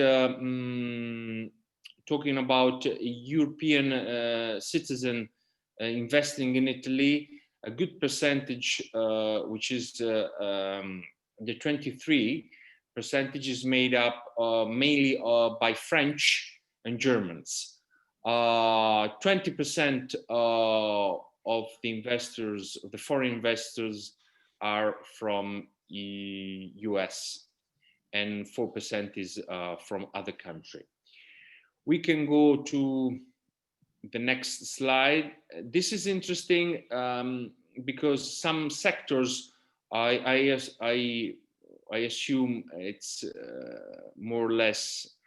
talking about European citizen investing in Italy, a good percentage, which is the 23%, is made up mainly by French and Germans. 20% of the investors, the foreign investors, are from US, and 4% is from other countries. We can go to the next slide. This is interesting because some sectors, I assume it's more or less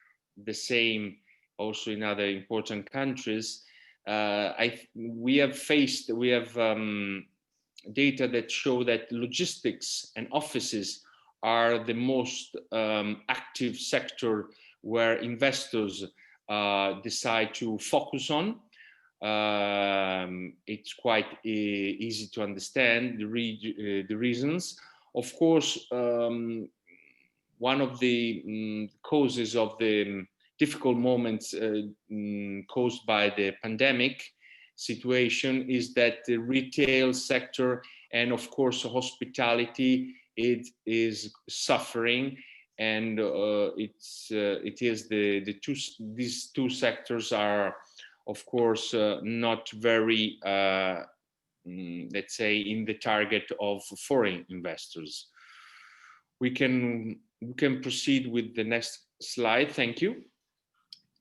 the same also in other important countries. We have data that show that logistics and offices are the most active sector where investors decide to focus on. It's quite easy to understand the reasons. Of course, one of the causes of the difficult moments caused by the pandemic situation is that the retail sector and, of course, hospitality, it is suffering, and these two sectors are, of course, not very, let's say, in the target of foreign investors. We can proceed with the next slide. Thank you.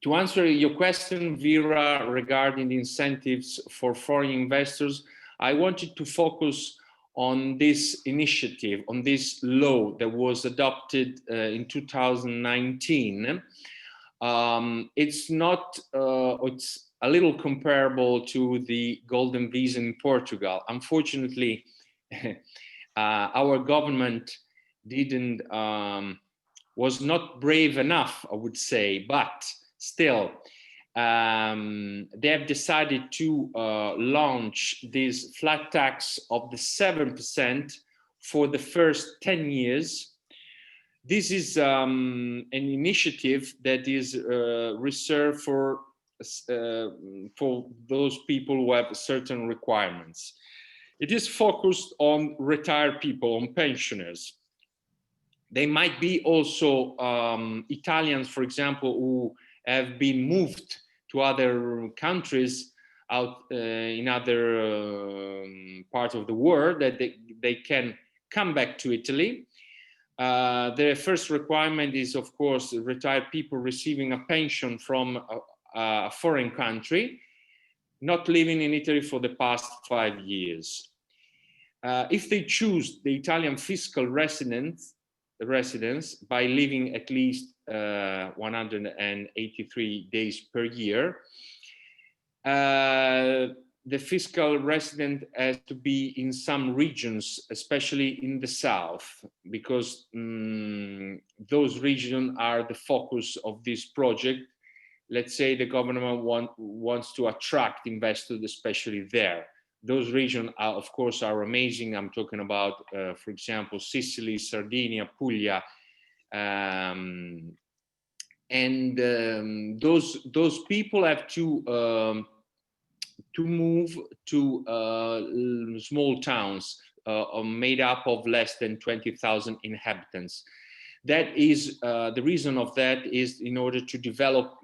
To answer your question, Vera, regarding the incentives for foreign investors, I wanted to focus on this initiative, on this law that was adopted in 2019. It's not, it's a little comparable to the golden visa in Portugal. Unfortunately, our government didn't, was not brave enough, I would say, but still, they have decided to launch this flat tax of the 7% for the first 10 years. This is an initiative that is reserved for those people who have certain requirements. It is focused on retired people, on pensioners. They might be also Italians, for example, who have been moved to other countries out in other parts of the world, that they can come back to Italy. Their first requirement is, of course, retired people receiving a pension from a foreign country, not living in Italy for the past 5 years. If they choose the Italian fiscal residence by living at least 183 days per year, the fiscal resident has to be in some regions, especially in the south, because those regions are the focus of this project. Let's say the government wants to attract investors, especially there. Those regions, are, of course, are amazing. I'm talking about, for example, Sicily, Sardinia, Puglia, those people have to move to small towns made up of less than 20,000 inhabitants. That is the reason of that is in order to develop,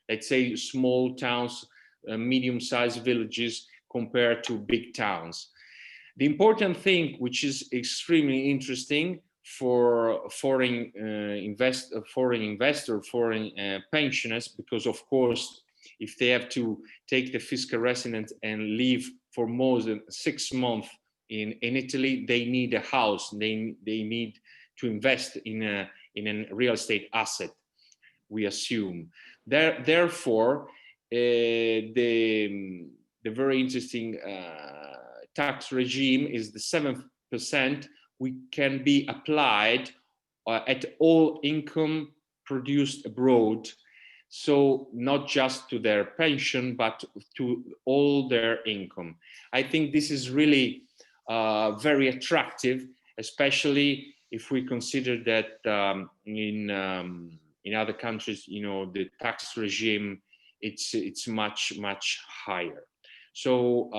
let's say, small towns, medium-sized villages compared to big towns. The important thing, which is extremely interesting for foreign pensioners, because of course, if they have to take the fiscal residence and live for more than 6 months in Italy, they need a house. They need to invest in a real estate asset, we assume. Therefore, the very interesting tax regime is the 7%, which can be applied at all income produced abroad. So not just to their pension, but to all their income. I think this is really very attractive, especially if we consider that in other countries, you know, the tax regime, it's much higher. So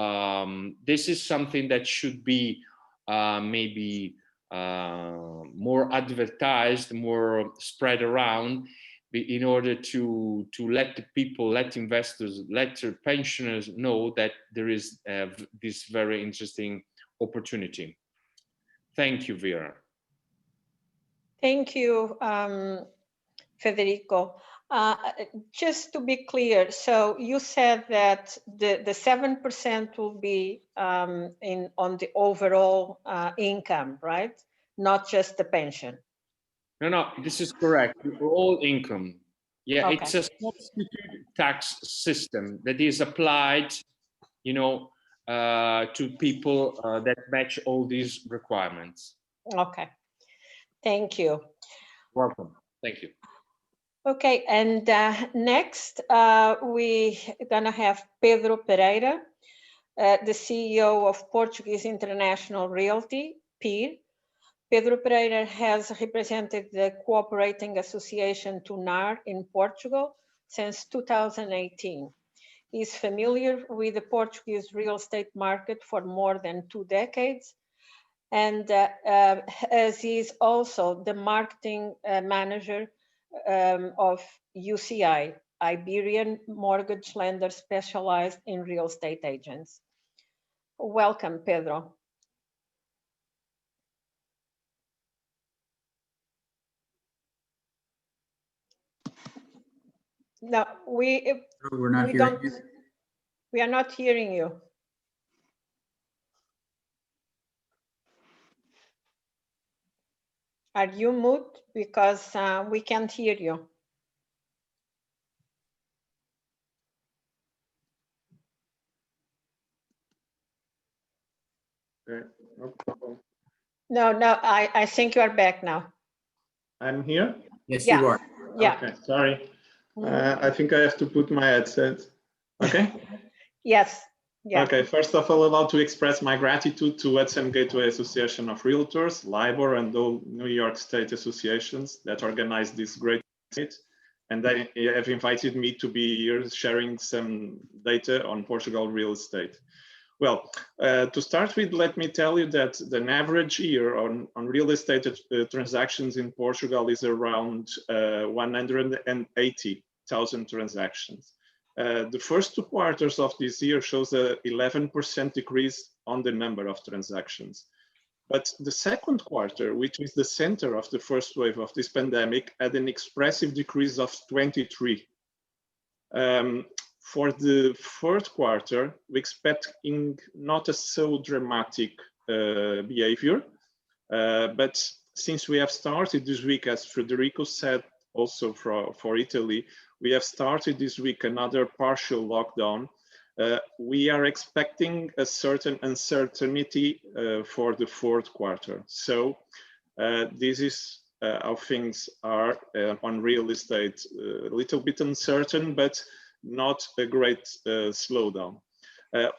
this is something that should be maybe more advertised, more spread around, in order to let the people, let investors, let their pensioners know that there is this very interesting opportunity. Thank you, Vera. Thank you, Federico. Just to be clear, so you said that the 7% will be on the overall income, right? Not just the pension. No, this is correct. All income. Yeah, Okay. It's a substitute tax system that is applied, you know, to people that match all these requirements. Okay. Thank you. Welcome. Thank you. Okay, and next we're gonna have Pedro Pereira, the CEO of Portuguese International Realty, PIR. Pedro Pereira has represented the Cooperating Association TUNAR in Portugal since 2018. He's familiar with the Portuguese real estate market for more than 2 decades, and as he's also the marketing manager of UCI, Iberian mortgage lender specialized in real estate agents. Welcome, Pedro. No, we are not hearing you. Are you mute? Because we can't hear you. Okay, no problem. No, I think you are back now. I'm here? Yes, Yeah. you are. Yeah. Okay, sorry. Mhm. I think I have to put my headset. Okay? Yes. Yeah. Okay, first of all, allow to express my gratitude to Hudson Gateway Association of Realtors, LIBOR, and all New York State associations that organized this great summit. And they have invited me to be here sharing some data on Portugal real estate. Well, to start with, let me tell you that the average year on real estate transactions in Portugal is around 180,000 transactions. The first 2 quarters of this year shows a 11% decrease on the number of transactions. But the second quarter, which is the center of the first wave of this pandemic, had an expressive decrease of 23%. For the third quarter, we expecting not a so dramatic behavior, but since we have started this week, as Federico said, also for Italy, we have started this week another partial lockdown. We are expecting a certain uncertainty for the fourth quarter. So this is how things are on real estate, a little bit uncertain, but not a great slowdown.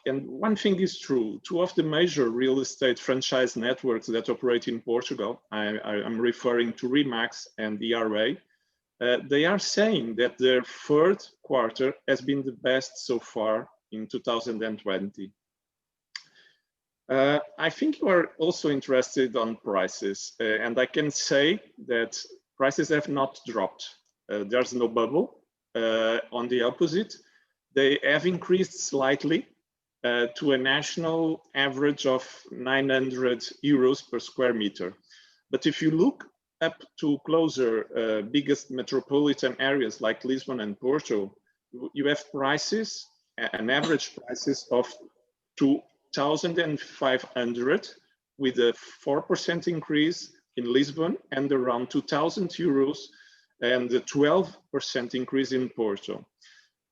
And one thing is true, 2 of the major real estate franchise networks that operate in Portugal, I'm referring to Remax and ERA, they are saying that their third quarter has been the best so far in 2020. I think you are also interested on prices, and I can say that prices have not dropped. There's no bubble. On the opposite, they have increased slightly to a national average of 900 euros per square meter. But if you look up to closer, biggest metropolitan areas like Lisbon and Porto, you have prices, an average prices of 2,500 with a 4% increase in Lisbon and around 2,000 euros and a 12% increase in Porto.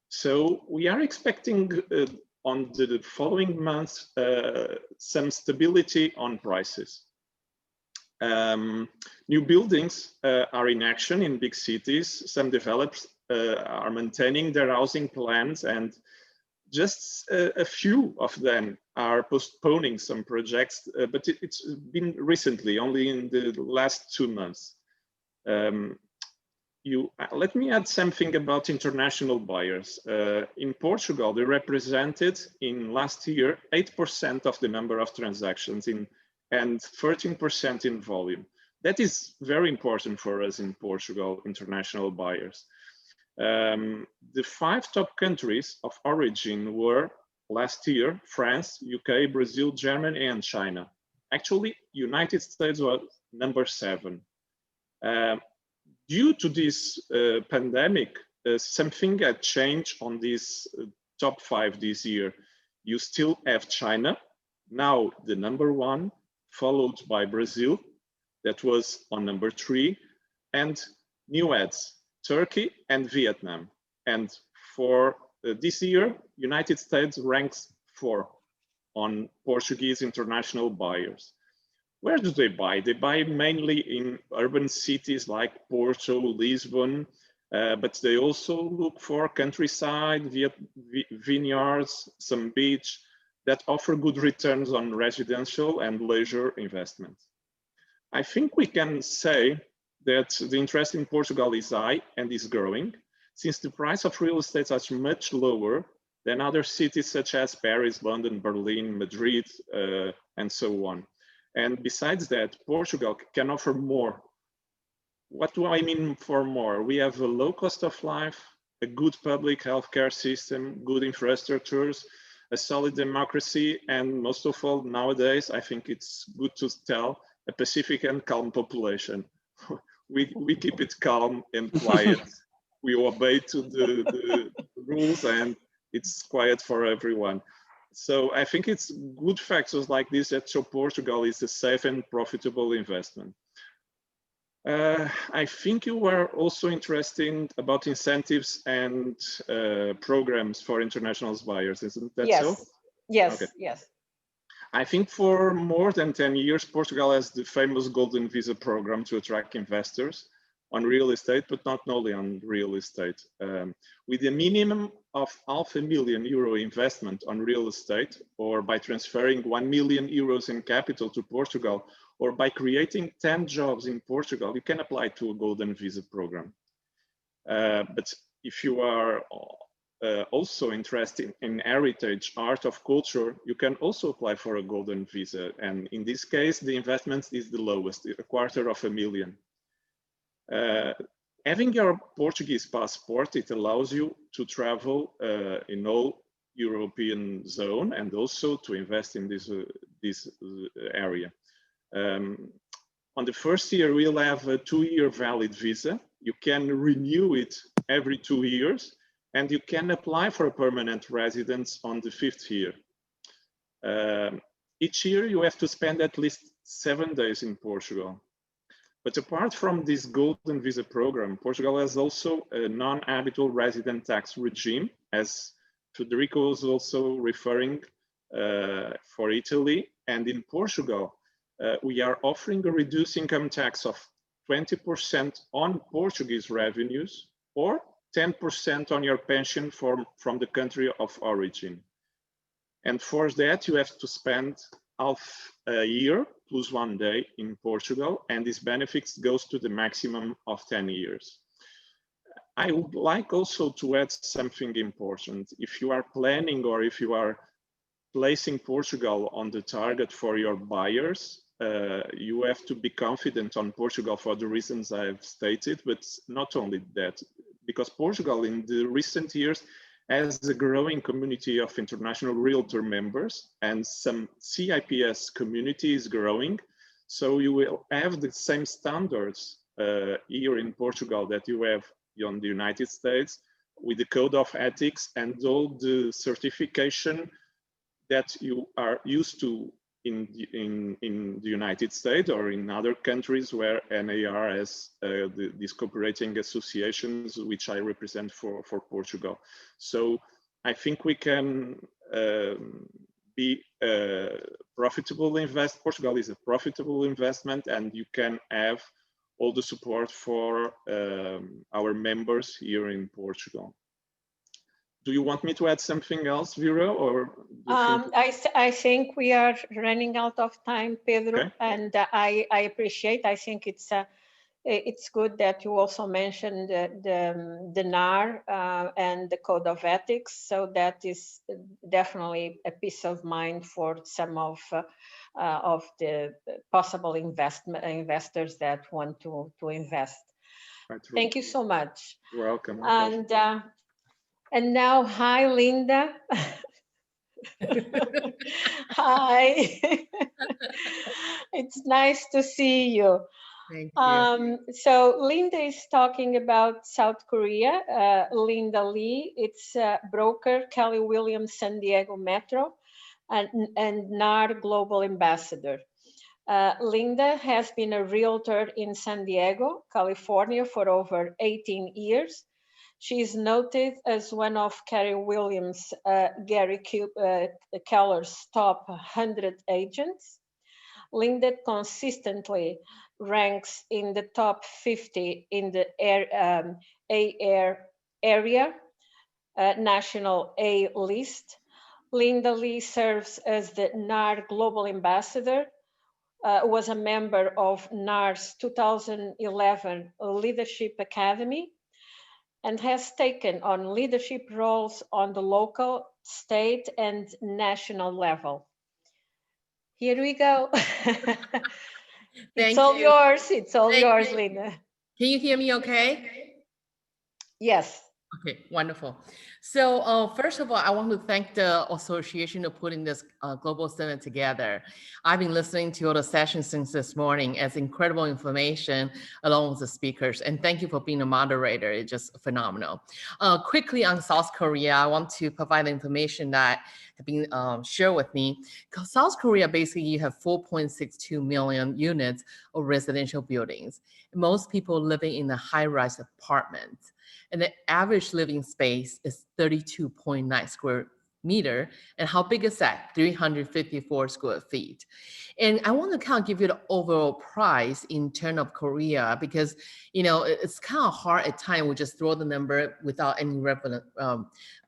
So we are expecting on the following months some stability on prices. New buildings are in action in big cities. Some developers are maintaining their housing plans, and just a few of them are postponing some projects, but it's been recently, only in the last 2 months. Let me add something about international buyers. In Portugal, they represented in last year 8% of the number of transactions and 13% in volume. That is very important for us in Portugal, international buyers. The 5 top countries of origin were last year, France, UK, Brazil, Germany, and China. Actually, United States was number 7. Due to this pandemic, something had changed on these top 5 this year. You still have China, now the number 1, followed by Brazil, that was on number 3, and new adds, Turkey and Vietnam. And for this year, United States ranks 4 on Portuguese international buyers. Where do they buy? They buy mainly in urban cities like Porto, Lisbon, but they also look for countryside, vineyards, some beach that offer good returns on residential and leisure investments. I think we can say that the interest in Portugal is high and is growing, since the price of real estate is much lower than other cities such as Paris, London, Berlin, Madrid, and so on. And besides that, Portugal can offer more. What do I mean for more? We have a low cost of life, a good public healthcare system, good infrastructures, a solid democracy, and most of all, nowadays, I think it's good to tell, a pacific and calm population. We keep it calm and quiet. We obey to the rules, and it's quiet for everyone. So I think it's good factors like this that show Portugal is a safe and profitable investment. I think you were also interested about incentives and programs for international buyers, isn't that so? Yes, Okay. yes. I think for more than 10 years, Portugal has the famous Golden Visa program to attract investors on real estate, but not only on real estate. With a minimum of €500,000 investment on real estate, or by transferring €1 million in capital to Portugal, or by creating 10 jobs in Portugal, you can apply to a Golden Visa program. But if you are also interested in heritage, art of culture, you can also apply for a Golden Visa. And in this case, the investment is the lowest, $250,000. Having your Portuguese passport, it allows you to travel in all European zone and also to invest in this area. On the first year, we'll have a 2-year valid visa. You can renew it every 2 years, and you can apply for a permanent residence on the 5th year. Each year, you have to spend at least 7 days in Portugal. But apart from this Golden Visa program, Portugal has also a non-habitual resident tax regime, as Federico was also referring for Italy. And in Portugal, we are offering a reduced income tax of 20% on Portuguese revenues or 10% on your pension from the country of origin. And for that, you have to spend half a year plus 1 day in Portugal, and this benefits goes to the maximum of 10 years. I would like also to add something important. If you are planning or if you are placing Portugal on the target for your buyers, you have to be confident on Portugal for the reasons I've stated, but not only that, because Portugal in the recent years has a growing community of international realtor members, and some CIPS community is growing. So you will have the same standards here in Portugal that you have in the United States, with the code of ethics and all the certification that you are used to in the United States or in other countries where NAR has these cooperating associations, which I represent for Portugal. So I think we can be profitable invest. Portugal is a profitable investment, and you can have all the support for our members here in Portugal. Do you want me to add something else, Vera, or? I think we are running out of time, Pedro, okay. And I appreciate. I think it's good that you also mentioned the NAR and the Code of Ethics. So that is definitely a peace of mind for some of the possible investors that want to invest. Right. Thank you so much. You're welcome. And now, hi, Linda. Hi. It's nice to see you. Thank you. So Linda is talking about South Korea. Linda Lee, it's broker, Kelly Williams San Diego Metro, and NAR Global Ambassador. Linda has been a realtor in San Diego, California for over 18 years. She is noted as one of Gary Williams, Gary Keller's top 100 agents. Linda consistently ranks in the top 50 in the area, national A list. Linda Lee serves as the NAR Global Ambassador, was a member of NAR's 2011 Leadership Academy, and has taken on leadership roles on the local, state, and national level. Here we go. It's all yours. It's all yours, Linda. Can you hear me okay? Yes. Okay, wonderful. So first of all, I want to thank the association for putting this global summit together. I've been listening to all the sessions since this morning as incredible information along with the speakers. And thank you for being a moderator. It's just phenomenal. Quickly on South Korea, I want to provide information that have been shared with me. South Korea, basically you have 4.62 million units of residential buildings. Most people living in a high-rise apartments. And the average living space is 32.9 square meter. And how big is that? 354 square feet. And I want to kind of give you the overall price in terms of Korea, because, you know, it's kind of hard at times we just throw the number without any reference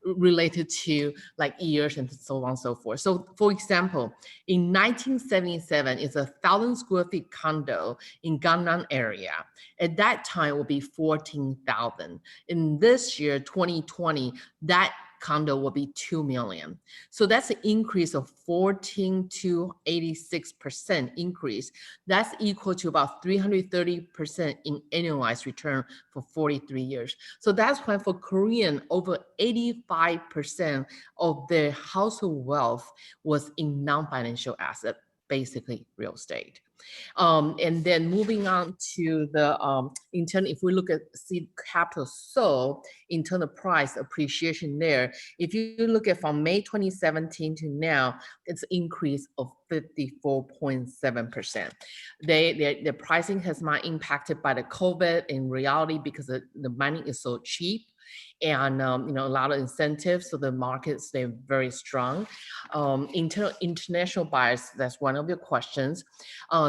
related to like years and so on and so forth. So for example, in 1977, it's 1,000 square feet condo in Gangnam area. At that time, it will be 14,000. In this year, 2020, that condo will be 2 million. So that's an increase of 14 to 86% increase. That's equal to about 330% in annualized return for 43 years. So that's why for Korean, over 85% of their household wealth was in non-financial asset, basically real estate. And then moving on to the if we look at seed capital sold, in terms of price appreciation there, if you look at from May 2017 to now, it's an increase of 54.7%. The pricing has not impacted by the COVID in reality because the money is so cheap. And you know, a lot of incentives, so the markets stay very strong. International buyers, that's one of your questions.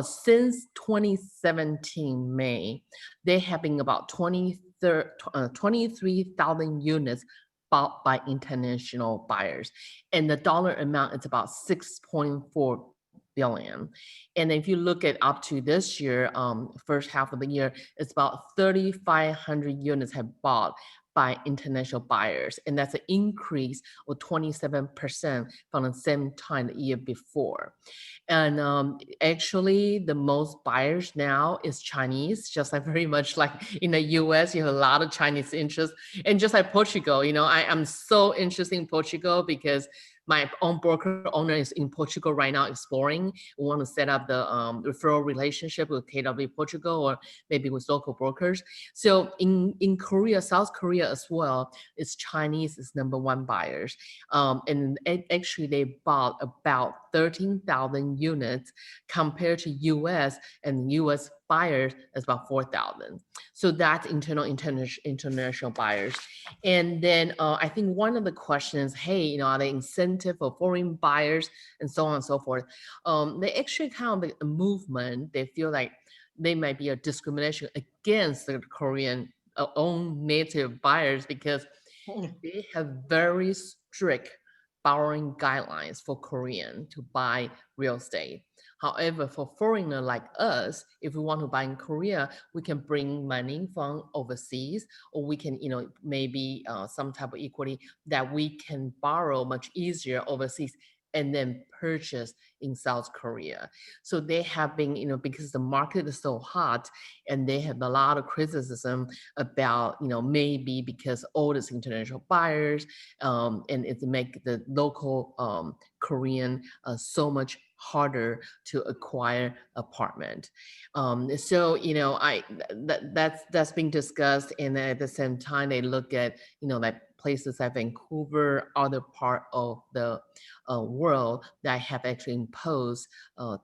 Since 2017 May, they have been about 23,000 units bought by international buyers, and the dollar amount is about 6.4 billion. And if you look at up to this year, first half of the year, it's about 3,500 units have bought by international buyers. And that's an increase of 27% from the same time the year before. And actually the most buyers now is Chinese, just like very much like in the US, you have a lot of Chinese interest. And just like Portugal, you know, I'm so interested in Portugal because my own broker owner is in Portugal right now exploring. We want to set up the referral relationship with KW Portugal or maybe with local brokers. So in Korea, South Korea as well, it's Chinese is #1 buyers. And actually they bought about 13,000 units compared to US, and US buyers is about 4,000. So that's international buyers. And then I think one of the questions, hey, you know, are there incentive for foreign buyers and so on and so forth? They actually kind of a movement. They feel like they might be a discrimination against the Korean own native buyers because they have very strict borrowing guidelines for Korean to buy real estate. However, for foreigner like us, if we want to buy in Korea, we can bring money from overseas, or we can, you know, maybe some type of equity that we can borrow much easier overseas and then purchase in South Korea. So they have been, you know, because the market is so hot and they have a lot of criticism about, you know, maybe because all these international buyers and it make the local Korean so much harder to acquire apartment. So, you know, that's being discussed. And at the same time, they look at, you know, like places like Vancouver, other part of the world that have actually imposed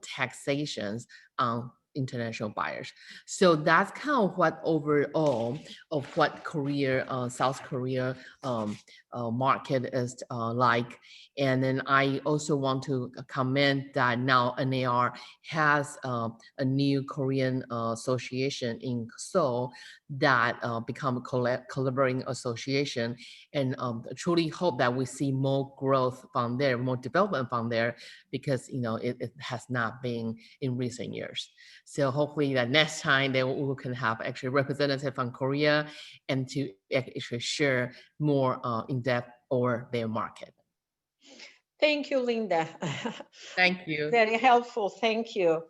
taxations on international buyers. So that's kind of what overall of what Korea, South Korea market is like. And then I also want to comment that now NAR has a new Korean association in Seoul that become a collaborating association, and truly hope that we see more growth from there, more development from there, because, you know, it has not been in recent years. So hopefully that next time we can have actually representative from Korea and to actually share more in depth over their market. Thank you, Linda. Thank you. Very helpful. Thank you.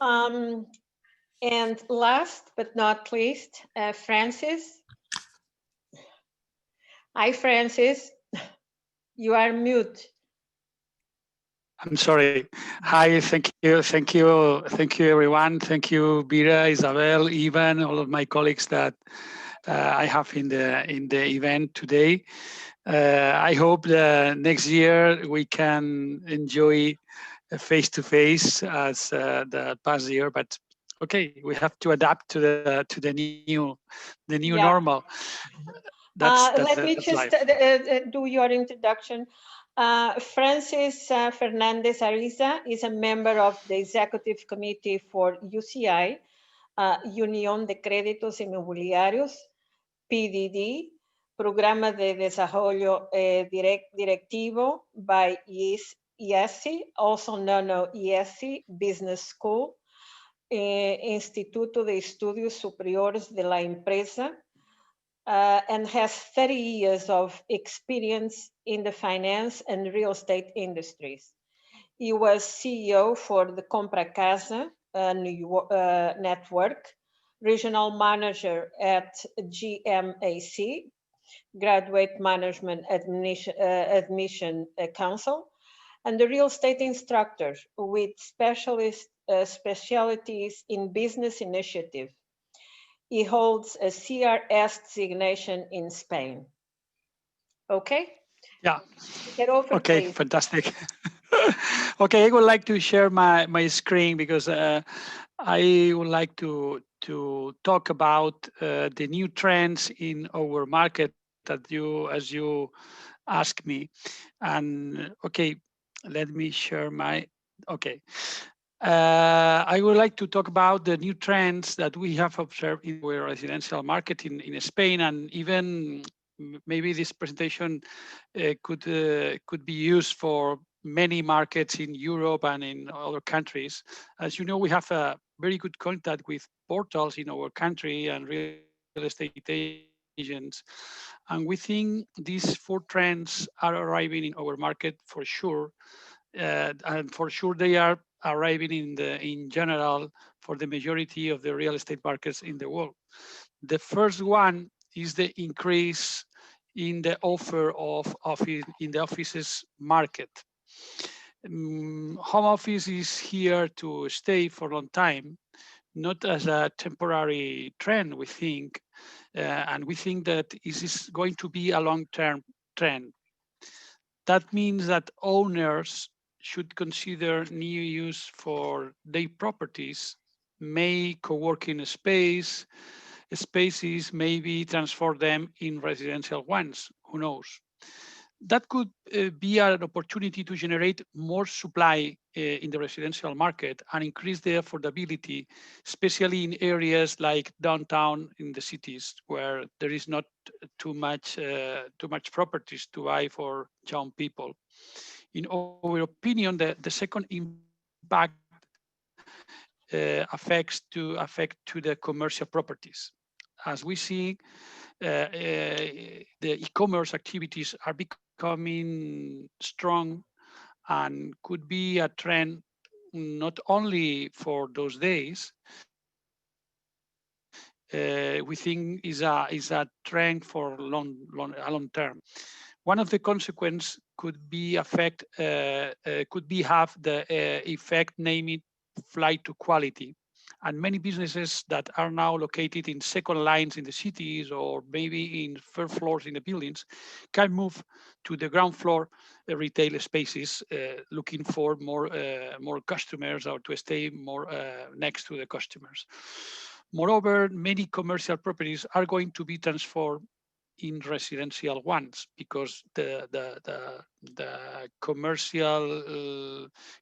And last but not least, Francis. Hi, Francis. You are mute. I'm sorry. Hi, thank you, everyone. Thank you, Vera, Isabel, Ivan, all of my colleagues that I have in the event today. I hope next year we can enjoy face-to-face as the past year, but okay, we have to adapt to the new Yeah. normal. That's Let me that's just life. do your introduction. Francis Fernandez Ariza is a member of the executive committee for UCI, Unión de Créditos Inmobiliarios, PDD, Programa de Desarrollo Directivo by IESI, also known as IESI Business School, Instituto de Estudios Superiores de la Empresa, and has 30 years of experience in the finance and real estate industries. He was CEO for the Compra Casa network, regional manager at GMAC, Graduate Management Admission Council, and the real estate instructor with specialties in business initiative. He holds a CRS designation in Spain. Okay? Yeah. Get over, okay, please. Fantastic. Okay, I would like to share my screen because I would like to talk about the new trends in our market that as you asked me. And okay, let me share my, okay. I would like to talk about the new trends that we have observed in our residential market in Spain, and even maybe this presentation could be used for many markets in Europe and in other countries. As you know, we have a very good contact with portals in our country and real estate agents. And we think these 4 trends are arriving in our market for sure. And for sure they are arriving in general for the majority of the real estate markets in the world. The first one is the increase in the offer of office in the offices market. Home office is here to stay for a long time, not as a temporary trend, we think. And we think that this is going to be a long-term trend. That means that owners should consider new use for their properties, may co-working spaces, maybe transform them in residential ones, who knows. That could be an opportunity to generate more supply in the residential market and increase the affordability, especially in areas like downtown in the cities where there is not too much properties to buy for young people. In our opinion, the second impact affect to the commercial properties. As we see, the e-commerce activities are becoming strong and could be a trend not only for those days. We think is a trend for a long term. One of the consequences could be have the effect named flight to quality. And many businesses that are now located in second lines in the cities or maybe in first floors in the buildings can move to the ground floor retail spaces, looking for more customers or to stay more next to the customers. Moreover, many commercial properties are going to be transformed in residential ones because the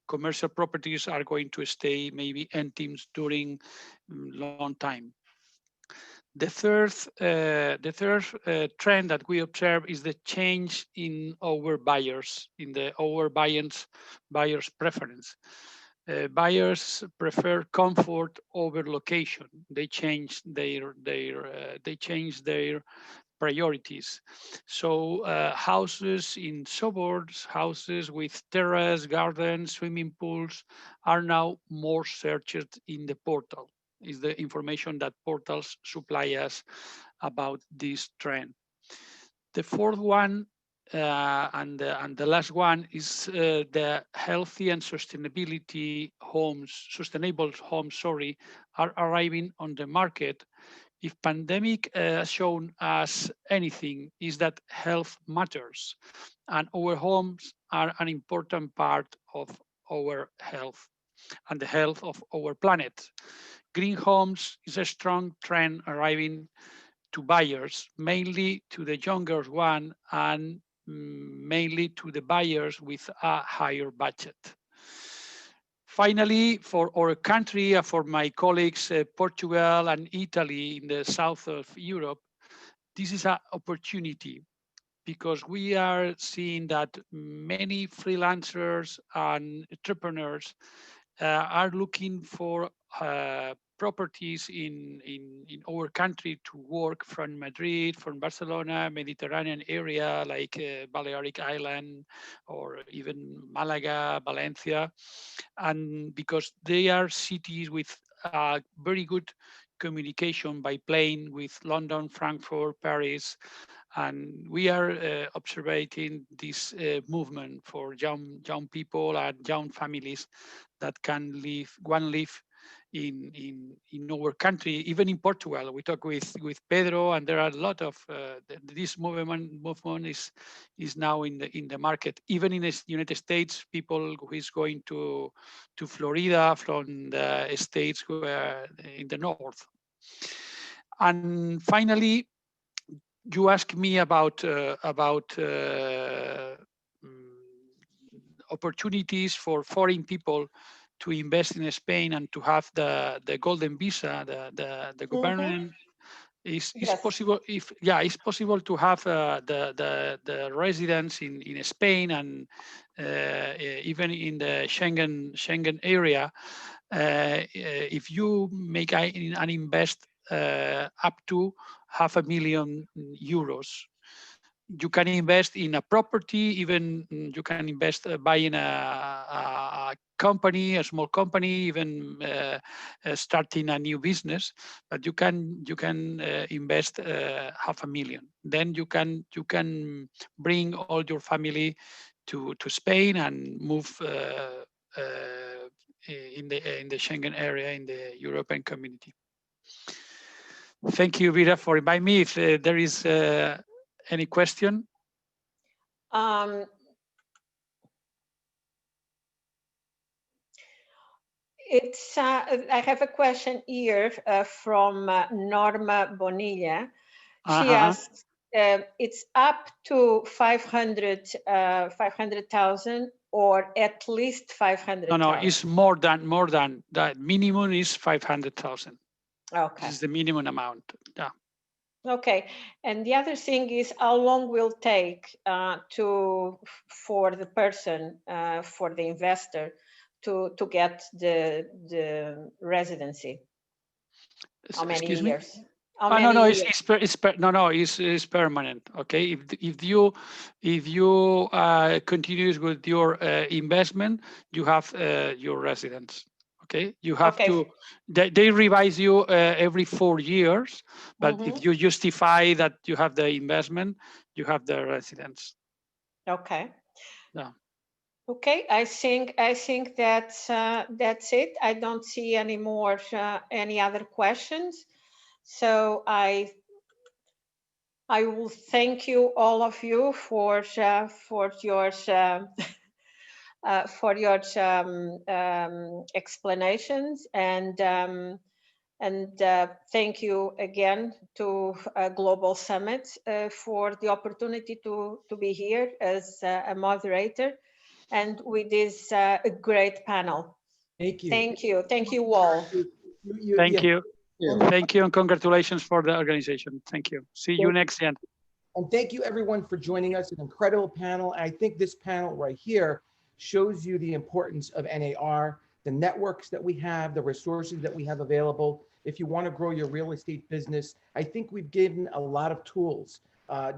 commercial properties are going to stay maybe empty during long time. The third trend that we observe is the change in our buyers, buyers' preference. Buyers prefer comfort over location. They change their priorities. So houses in suburbs, houses with terrace, gardens, swimming pools are now more searched in the portal. Is the information that portals supply us about this trend. The fourth one and the last one is the healthy and sustainability homes, sustainable homes, sorry, are arriving on the market. If pandemic has shown us anything, is that health matters, and our homes are an important part of our health and the health of our planet. Green homes is a strong trend arriving to buyers, mainly to the younger one and mainly to the buyers with a higher budget. Finally, for our country, for my colleagues, Portugal and Italy in the south of Europe, this is an opportunity because we are seeing that many freelancers and entrepreneurs are looking for properties in our country to work from Madrid, from Barcelona, Mediterranean area like Balearic Island or even Malaga, Valencia. And because they are cities with very good communication by plane with London, Frankfurt, Paris, and we are observing this movement for young people and young families that can live in our country, even in Portugal. We talk with Pedro, and there are a lot of this movement is now in the market. Even in the United States, people who is going to Florida from the states where in the north. And finally, you asked me about opportunities for foreign people to invest in Spain and to have the golden visa. The government is possible if it's possible to have the residence in Spain and even in the Schengen area. If you make an invest up to €500,000. You can invest in a property, even you can invest buying a company, a small company, even starting a new business. But you can invest $500,000. Then you can bring all your family to Spain and move in the Schengen area, in the European community. Thank you, Vera, for inviting me. If there is any question? I have a question here from Norma Bonilla. She asks, it's up to 500,000 or at least 500,000? No, it's more than that. Minimum is 500,000. Okay. This is the minimum amount. Yeah. Okay, and the other thing is how long will it take for the person, for the investor, to get the residency? How many years? It's permanent. Okay, if you continue with your investment, you have your residence. Okay, you have to. They revise you every 4 years, but if you justify that you have the investment, you have the residence. Okay. Yeah. Okay, I think that's it. I don't see any other questions. So I will thank you, all of you, for your explanations, and thank you again to Global Summit for the opportunity to be here as a moderator and with this great panel. Thank you. Thank you. Thank you all. Thank you. Thank you, and congratulations for the organization. Thank you. See you next year. And thank you everyone for joining us. An incredible panel. I think this panel right here shows you the importance of NAR, the networks that we have, the resources that we have available. If you want to grow your real estate business, I think we've given a lot of tools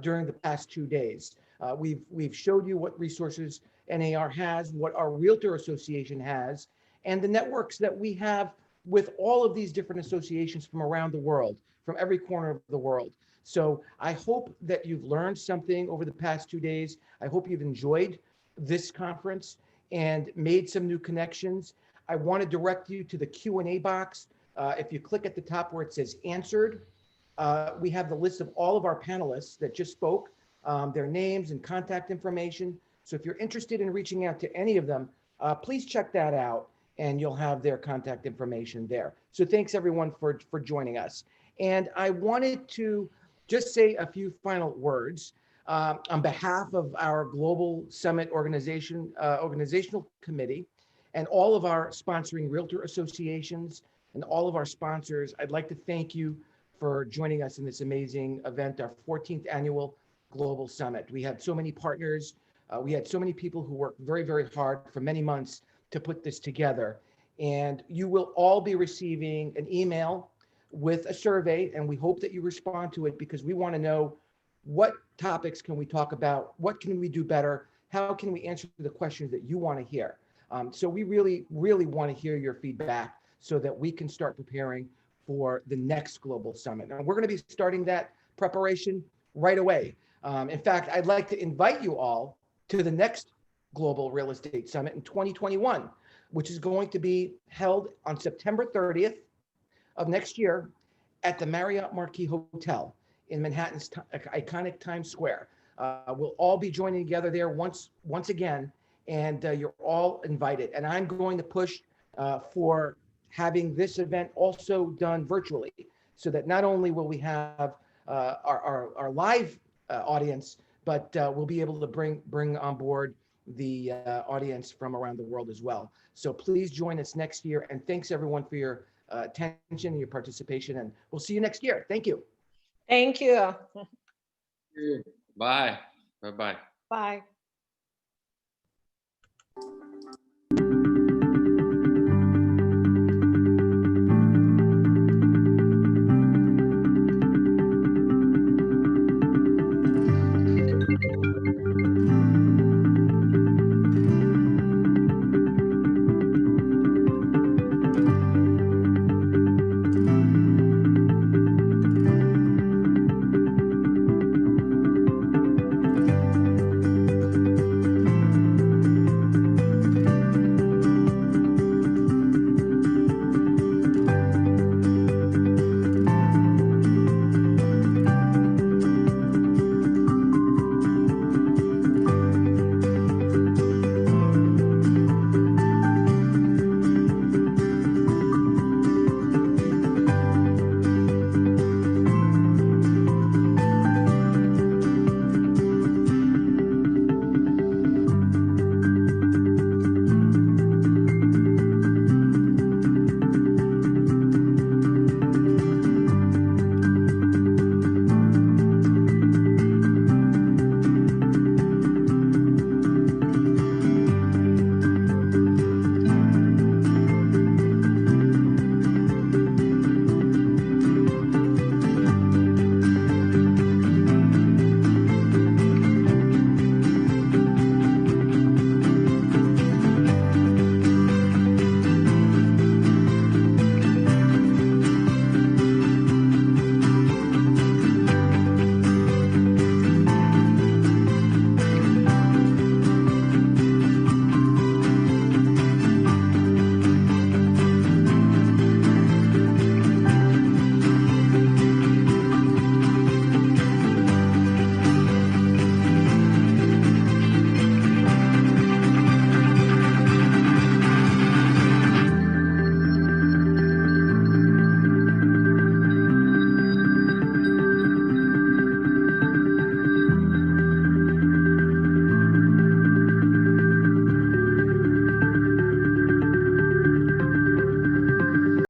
during the past 2 days. We've showed you what resources NAR has, what our Realtor Association has, and the networks that we have with all of these different associations from around the world, from every corner of the world. So I hope that you've learned something over the past 2 days. I hope you've enjoyed this conference and made some new connections. I want to direct you to the Q&A box. If you click at the top where it says answered, we have the list of all of our panelists that just spoke, their names and contact information. So if you're interested in reaching out to any of them, please check that out and you'll have their contact information there. So thanks everyone for joining us. And I wanted to just say a few final words on behalf of our Global Summit organizational committee and all of our sponsoring realtor associations and all of our sponsors. I'd like to thank you for joining us in this amazing event, our 14th annual Global Summit. We had so many partners. We had so many people who worked very, very hard for many months to put this together. And you will all be receiving an email with a survey, and we hope that you respond to it because we want to know what topics can we talk about, what can we do better, how can we answer the questions that you want to hear. So we really, really want to hear your feedback so that we can start preparing for the next Global Summit. And we're going to be starting that preparation right away. In fact, I'd like to invite you all to the next Global Real Estate Summit in 2021, which is going to be held on September 30th of next year at the Marriott Marquis Hotel in Manhattan's iconic Times Square. We'll all be joining together there once again, and you're all invited. And I'm going to push for having this event also done virtually, so that not only will we have our live audience, but we'll be able to bring on board the audience from around the world as well. So please join us next year, and thanks everyone for your attention and your participation, and we'll see you next year. Thank you. Thank you. Bye. Bye-bye. Bye.